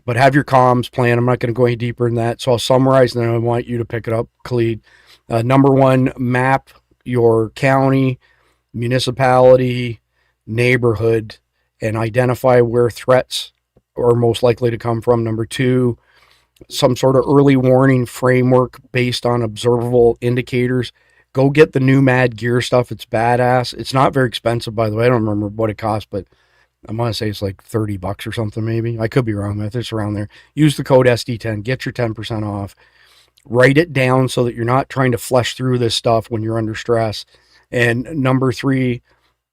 But have your comms plan. I'm not going to go any deeper than that, so I'll summarize, and then I want you to pick it up, Khalid. Number one, map your county, municipality, neighborhood, and identify where threats are most likely to come from. Number two, some sort of early warning framework based on observable indicators. Go get the new Mad Gear stuff. It's badass. It's not very expensive, by the way. I don't remember what it costs, but I want to say it's like $30 or something, maybe. I could be wrong. I think it's around there. Use the code SD10. Get your 10% off. Write it down so that you're not trying to flesh through this stuff when you're under stress. And number three,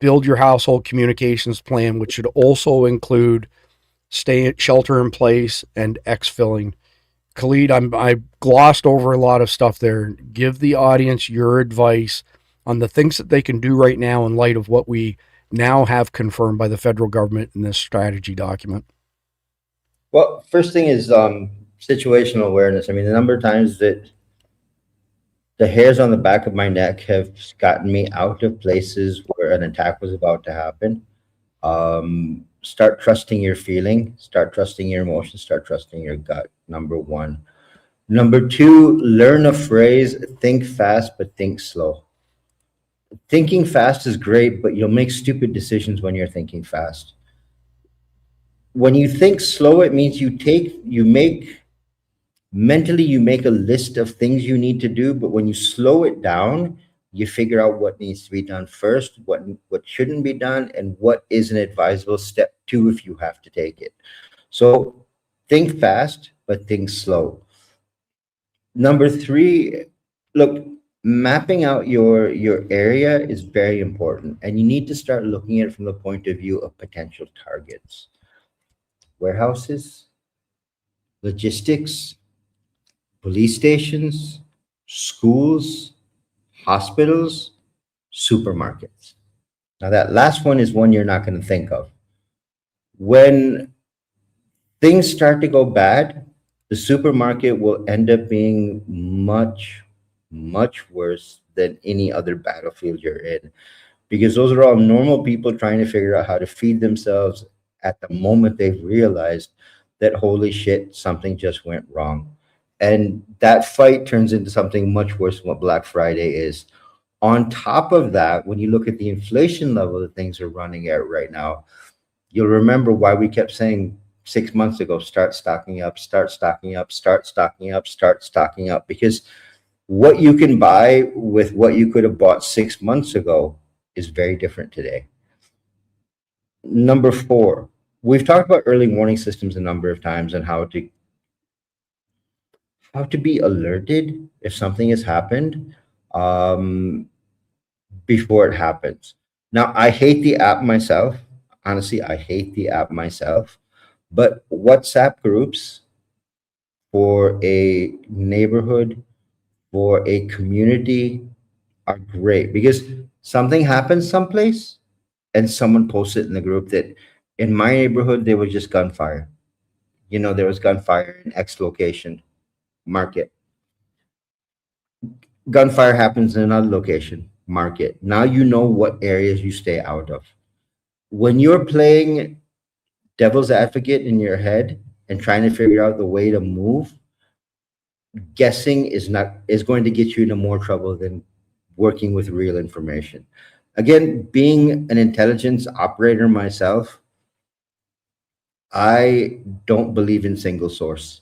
build your household communications plan, which should also include shelter in place and exfilling. Khalid, I glossed over a lot of stuff there. Give the audience your advice on the things that they can do right now in light of what we now have confirmed by the federal government in this strategy document. Well, first thing is situational awareness. I mean, the number of times that the hairs on the back of my neck have gotten me out of places where an attack was about to happen. Start trusting your feeling, start trusting your emotions, start trusting your gut, number one. Number two, learn a phrase, think fast, but think slow. Thinking fast is great, but you'll make stupid decisions when you're thinking fast. When you think slow, it means you make a list of things you need to do, but when you slow it down, you figure out what needs to be done first, what shouldn't be done, and what is an advisable step two if you have to take it. So think fast, but think slow. Number three, look, mapping out your area is very important, and you need to start looking at it from the point of view of potential targets. Warehouses, logistics, police stations, schools, hospitals, supermarkets. Now that last one is one you're not going to think of. When things start to go bad, the supermarket will end up being much, much worse than any other battlefield you're in, because those are all normal people trying to figure out how to feed themselves at the moment they've realized that, holy shit, something just went wrong. And that fight turns into something much worse than what Black Friday is. On top of that, when you look at the inflation level that things are running at right now, you'll remember why we kept saying 6 months ago, start stocking up, start stocking up, start stocking up, start stocking up, because what you can buy with what you could have bought 6 months ago is very different today. Number 4, we've talked about early warning systems a number of times and how to be alerted if something has happened before it happens. Now, I hate the app myself. Honestly, I hate the app myself. But WhatsApp groups for a neighborhood, for a community are great, because something happens someplace and someone posts it in the group that in my neighborhood, there was just gunfire. There was gunfire in X location, market. Gunfire happens in another location, market. Now you know what areas you stay out of. When you're playing devil's advocate in your head and trying to figure out the way to move, guessing is going to get you into more trouble than working with real information. Again, being an intelligence operator myself, I don't believe in single source.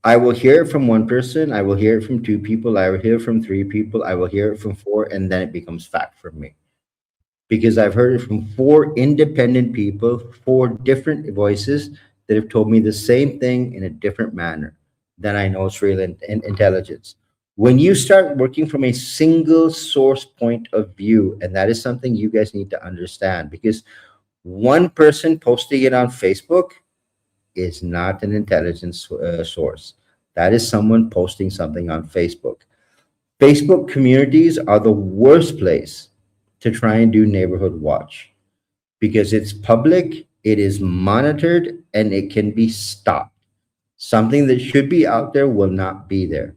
I will hear it from one person, I will hear it from 2 people, I will hear it from 3 people, I will hear it from 4, and then it becomes fact for me. Because I've heard it from 4 independent people, 4 different voices that have told me the same thing in a different manner. Then I know it's real intelligence. When you start working from a single source point of view, and that is something you guys need to understand, because one person posting it on Facebook is not an intelligence source. That is someone posting something on Facebook. Facebook communities are the worst place to try and do neighborhood watch, because it's public, it is monitored, and it can be stopped. Something that should be out there will not be there.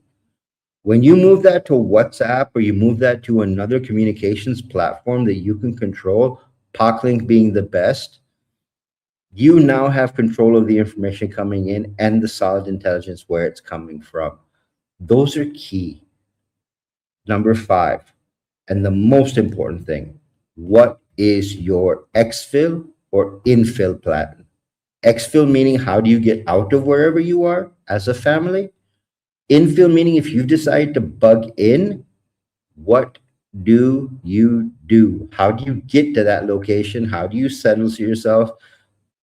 When you move that to WhatsApp, or you move that to another communications platform that you can control, PocLink being the best, you now have control of the information coming in and the solid intelligence where it's coming from. Those are key. Number 5, and the most important thing, what is your exfil or infill plan? Exfil meaning how do you get out of wherever you are as a family? Infill meaning if you decide to bug in, what do you do? How do you get to that location? How do you settle yourself?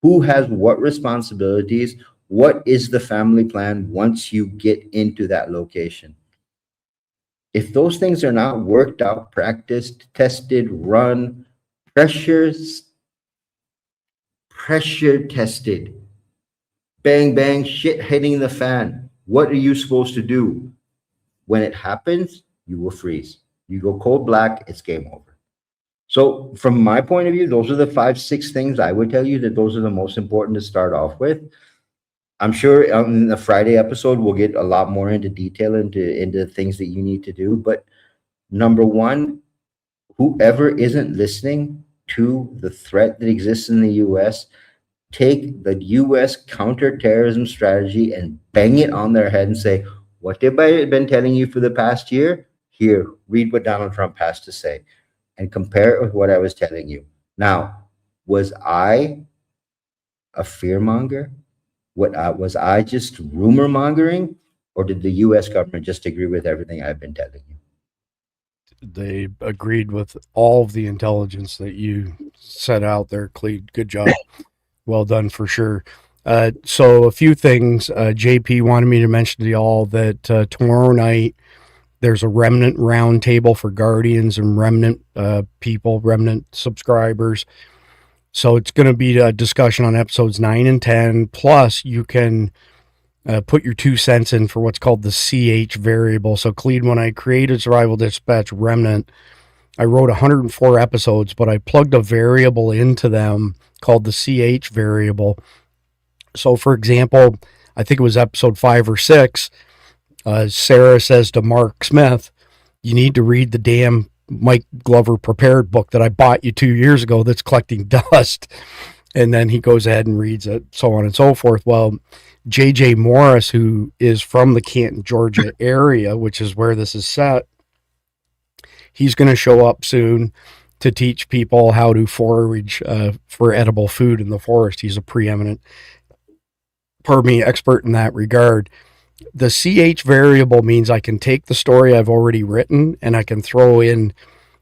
Who has what responsibilities? What is the family plan once you get into that location? If those things are not worked out, practiced, tested, run, pressure tested, bang, bang, shit hitting the fan, what are you supposed to do? When it happens, you will freeze. You go cold black, it's game over. So from my point of view, those are the 5, 6 things I would tell you that those are the most important to start off with. I'm sure in the Friday episode, we'll get a lot more into detail into things that you need to do. But number 1, whoever isn't listening to the threat that exists in the U.S., take the U.S. counterterrorism strategy and bang it on their head and say, what have I been telling you for the past year? Here, read what Donald Trump has to say and compare it with what I was telling you. Now, was I a fearmonger? Was I just rumor mongering? Or did the U.S. government just agree with everything I've been telling you? They agreed with all of the intelligence that you set out there, Khalid. Good job. Well done for sure. So a few things. JP wanted me to mention to y'all that tomorrow night there's a Remnant roundtable for Guardians and Remnant people, Remnant subscribers. So it's going to be a discussion on episodes 9 and 10. Plus, you can put your 2 cents in for what's called the CH variable. So, Khalid, when I created Survival Dispatch Remnant, I wrote 104 episodes, but I plugged a variable into them called the CH variable. So, for example, I think it was episode 5 or 6, Sarah says to Mark Smith, you need to read the damn Mike Glover prepared book that I bought you 2 years ago that's collecting dust. And then he goes ahead and reads it, so on and so forth. Well, J.J. Morris, who is from the Canton, Georgia area, which is where this is set, He's going to show up soon to teach people how to forage for edible food in the forest. He's a preeminent, expert in that regard. The CH variable means I can take the story I've already written and I can throw in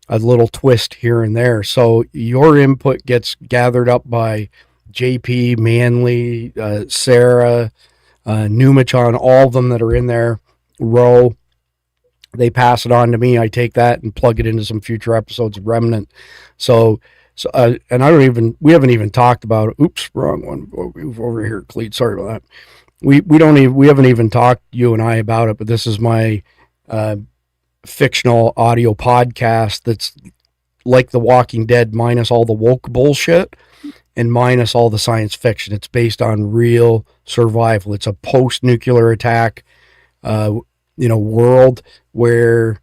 a little twist here and there. So your input gets gathered up by JP, Manley, Sarah, Numachon, all of them that are in there, Roe. They pass it on to me. I take that and plug it into some future episodes of Remnant. And we haven't even talked about it. Oops, wrong one. Over here, Khalid. Sorry about that. We haven't even talked, you and I, about it, but this is my fictional audio podcast that's like The Walking Dead minus all the woke bullshit and minus all the science fiction. It's based on real survival. It's a post-nuclear attack world where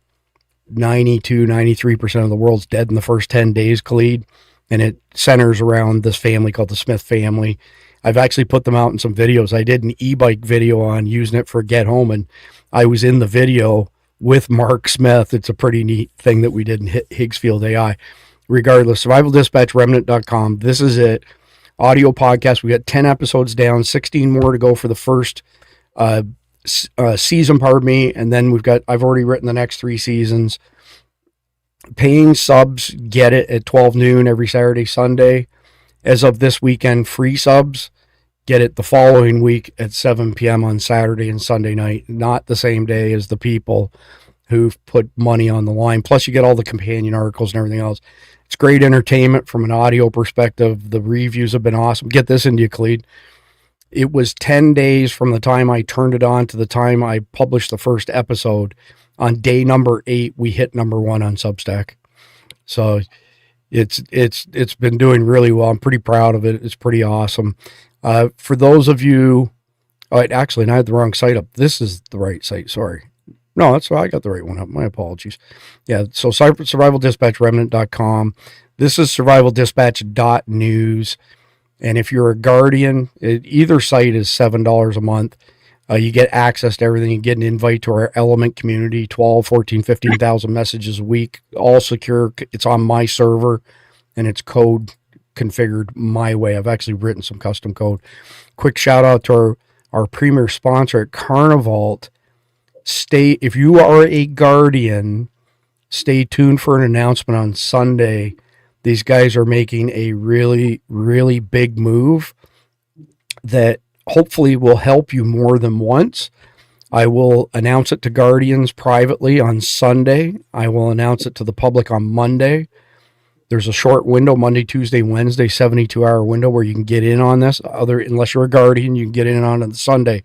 93% of the world's dead in the first 10 days, Khalid, and it centers around this family called the Smith family. I've actually put them out in some videos. I did an e-bike video on using it for Get Home, and I was in the video with Mark Smith. It's a pretty neat thing that we did in Higgsfield AI. Regardless, Survival Dispatch, Remnant.com. This is it. Audio podcast. We got 10 episodes down, 16 more to go for the first season, and then I've already written the next 3 seasons. Paying subs get it at 12 noon every Saturday, Sunday. As of this weekend, free subs get it the following week at 7 p.m. on Saturday and Sunday night, not the same day as the people who've put money on the line. Plus, you get all the companion articles and everything else. It's great entertainment from an audio perspective. The reviews have been awesome. Get this into you, Khalid. It was 10 days from the time I turned it on to the time I published the first episode. On day number 8, we hit number 1 on Substack. So it's been doing really well. I'm pretty proud of it. It's pretty awesome. For those of you, actually, I had the wrong site up. This is the right site. Sorry. No, I got the right one up. My apologies. Yeah. So Survival Dispatch, Remnant.com. This is survivaldispatch.news. And if you're a Guardian, either site is $7 a month. You get access to everything. You get an invite to our Element community, 12, 14, 15,000 messages a week, all secure. It's on my server, and it's code configured my way. I've actually written some custom code. Quick shout out to our premier sponsor at Carnivalt. If you are a Guardian, stay tuned for an announcement on Sunday. These guys are making a really, really big move that hopefully will help you more than once. I will announce it to Guardians privately on Sunday. I will announce it to the public on Monday. There's a short window, Monday, Tuesday, Wednesday, 72-hour window where you can get in on this. Unless you're a Guardian, you can get in on it Sunday.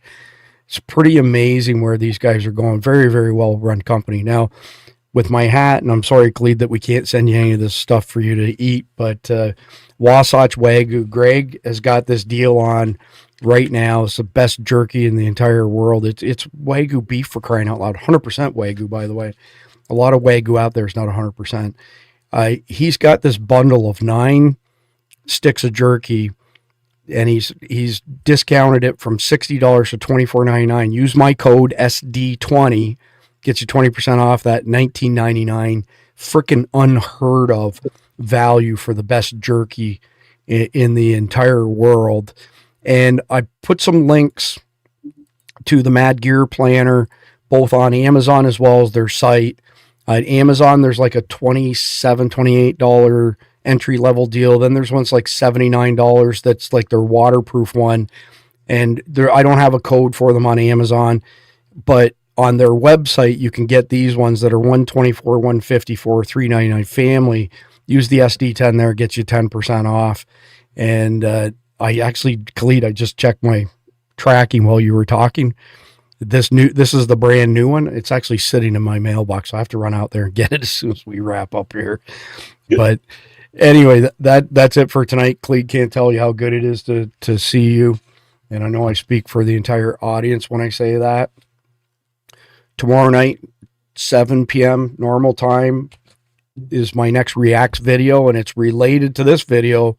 It's pretty amazing where these guys are going. Very, very well-run company. Now, with my hat, and I'm sorry, Khalid, that we can't send you any of this stuff for you to eat, but Wasatch Wagyu, Greg has got this deal on right now. It's the best jerky in the entire world. It's Wagyu beef, for crying out loud. 100% Wagyu, by the way. A lot of Wagyu out there is not 100%. He's got this bundle of 9 sticks of jerky, and he's discounted it from $60 to $24.99. Use my code SD20, gets you 20% off that $19.99. Freaking unheard of value for the best jerky in the entire world. And I put some links to the Mad Gear Planner, both on Amazon as well as their site. At Amazon, there's like a $27, $28 entry-level deal. Then there's one's like $79. That's like their waterproof one. And I don't have a code for them on Amazon, but on their website, you can get these ones that are $124, $154, $399 family. Use the SD10 there, gets you 10% off. And I actually, Khalid, I just checked my tracking while you were talking. This is the brand new one. It's actually sitting in my mailbox. So I have to run out there and get it as soon as we wrap up here. But anyway, that's it for tonight. Khalid, can't tell you how good it is to see you. And I know I speak for the entire audience when I say that. Tomorrow night, 7 p.m. normal time, is my next Reacts video, and it's related to this video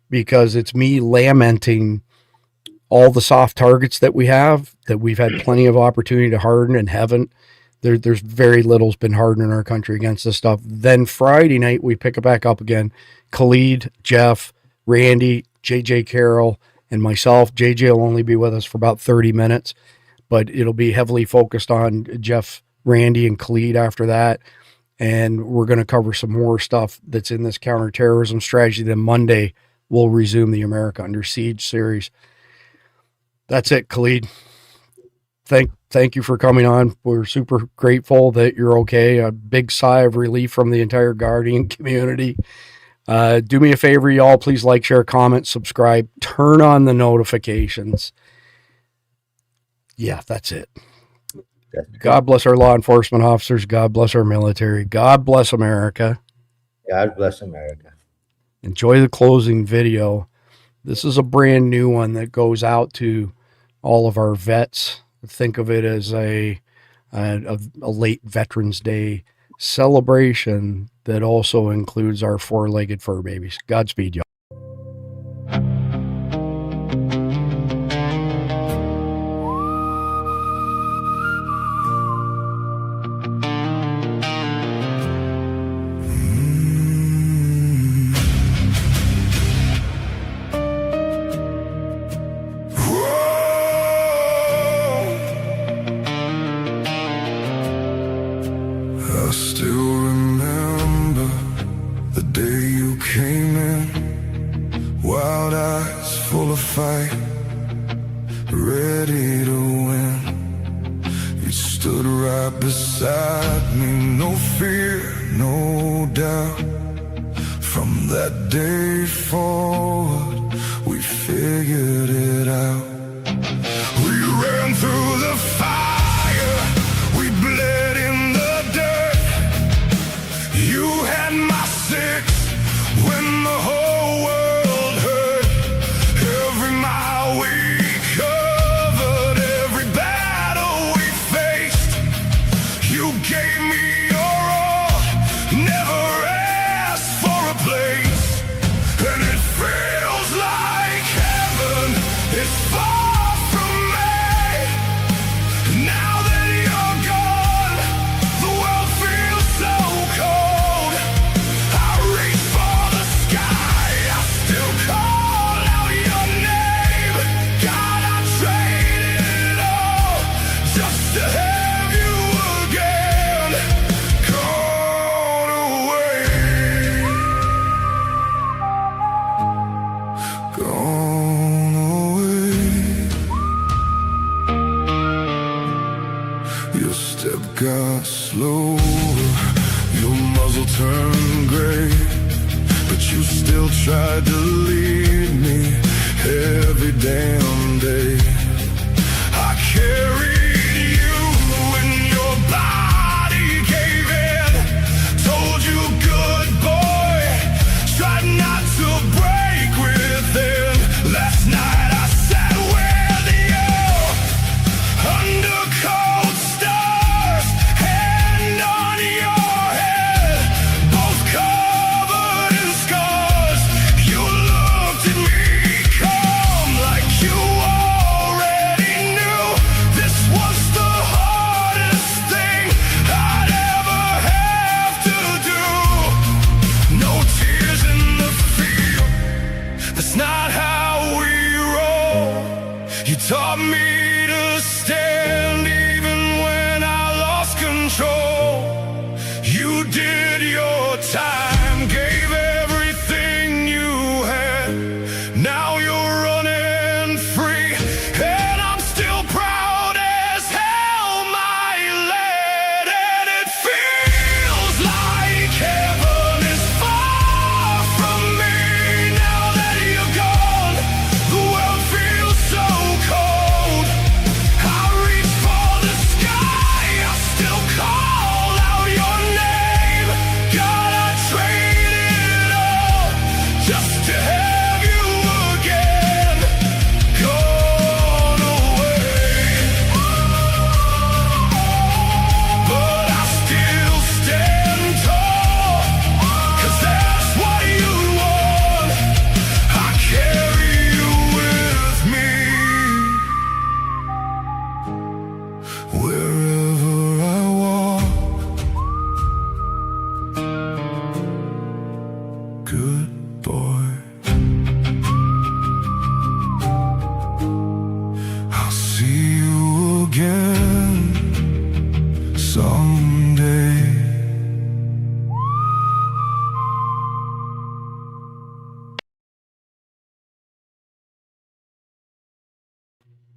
because it's me lamenting all the soft targets that we have, that we've had plenty of opportunity to harden and haven't. There's very little's been hardened in our country against this stuff. Then Friday night, we pick it back up again. Khalid, Jeff, Randy, JJ Carroll, and myself. JJ will only be with us for about 30 minutes, but it'll be heavily focused on Jeff, Randy, and Khalid after that. And we're going to cover some more stuff that's in this counterterrorism strategy. Then Monday, we'll resume the America Under Siege series. That's it, Khalid. Thank you for coming on. We're super grateful that you're okay. A big sigh of relief from the entire Guardian community. Do me a favor, y'all. Please like, share, comment, subscribe, turn on the notifications. Yeah, that's it. God bless our law enforcement officers. God bless our military. God bless America. God bless America. Enjoy the closing video. This is a brand new one that goes out to all of our vets. Think of it as a late Veterans Day celebration that also includes our four-legged fur babies. Godspeed, y'all. I still remember the day you came in, wild eyes full of fight, ready to win. You stood right beside me, no fear, no doubt. From that day forward, we figured it out. We ran through the fire, we bled in the dirt. You had my six when the whole world hurt. Every mile we covered, every battle we faced. You gave me your all, never asked for a place. And it feels like heaven, it's far from me. Now that you're gone, the world feels so cold. I reach for the sky, I still call out your name. God, I traded it all just to have you again. Gone away, gone away. Your step got slower, your muzzle turned gray, but you still tried to lead me every damn day. I carried you when your body gave in, told you good boy, tried not to break within. Last night I sat with you under cold stars, hand on your head, both covered in scars. You looked at me calm like you already knew this good.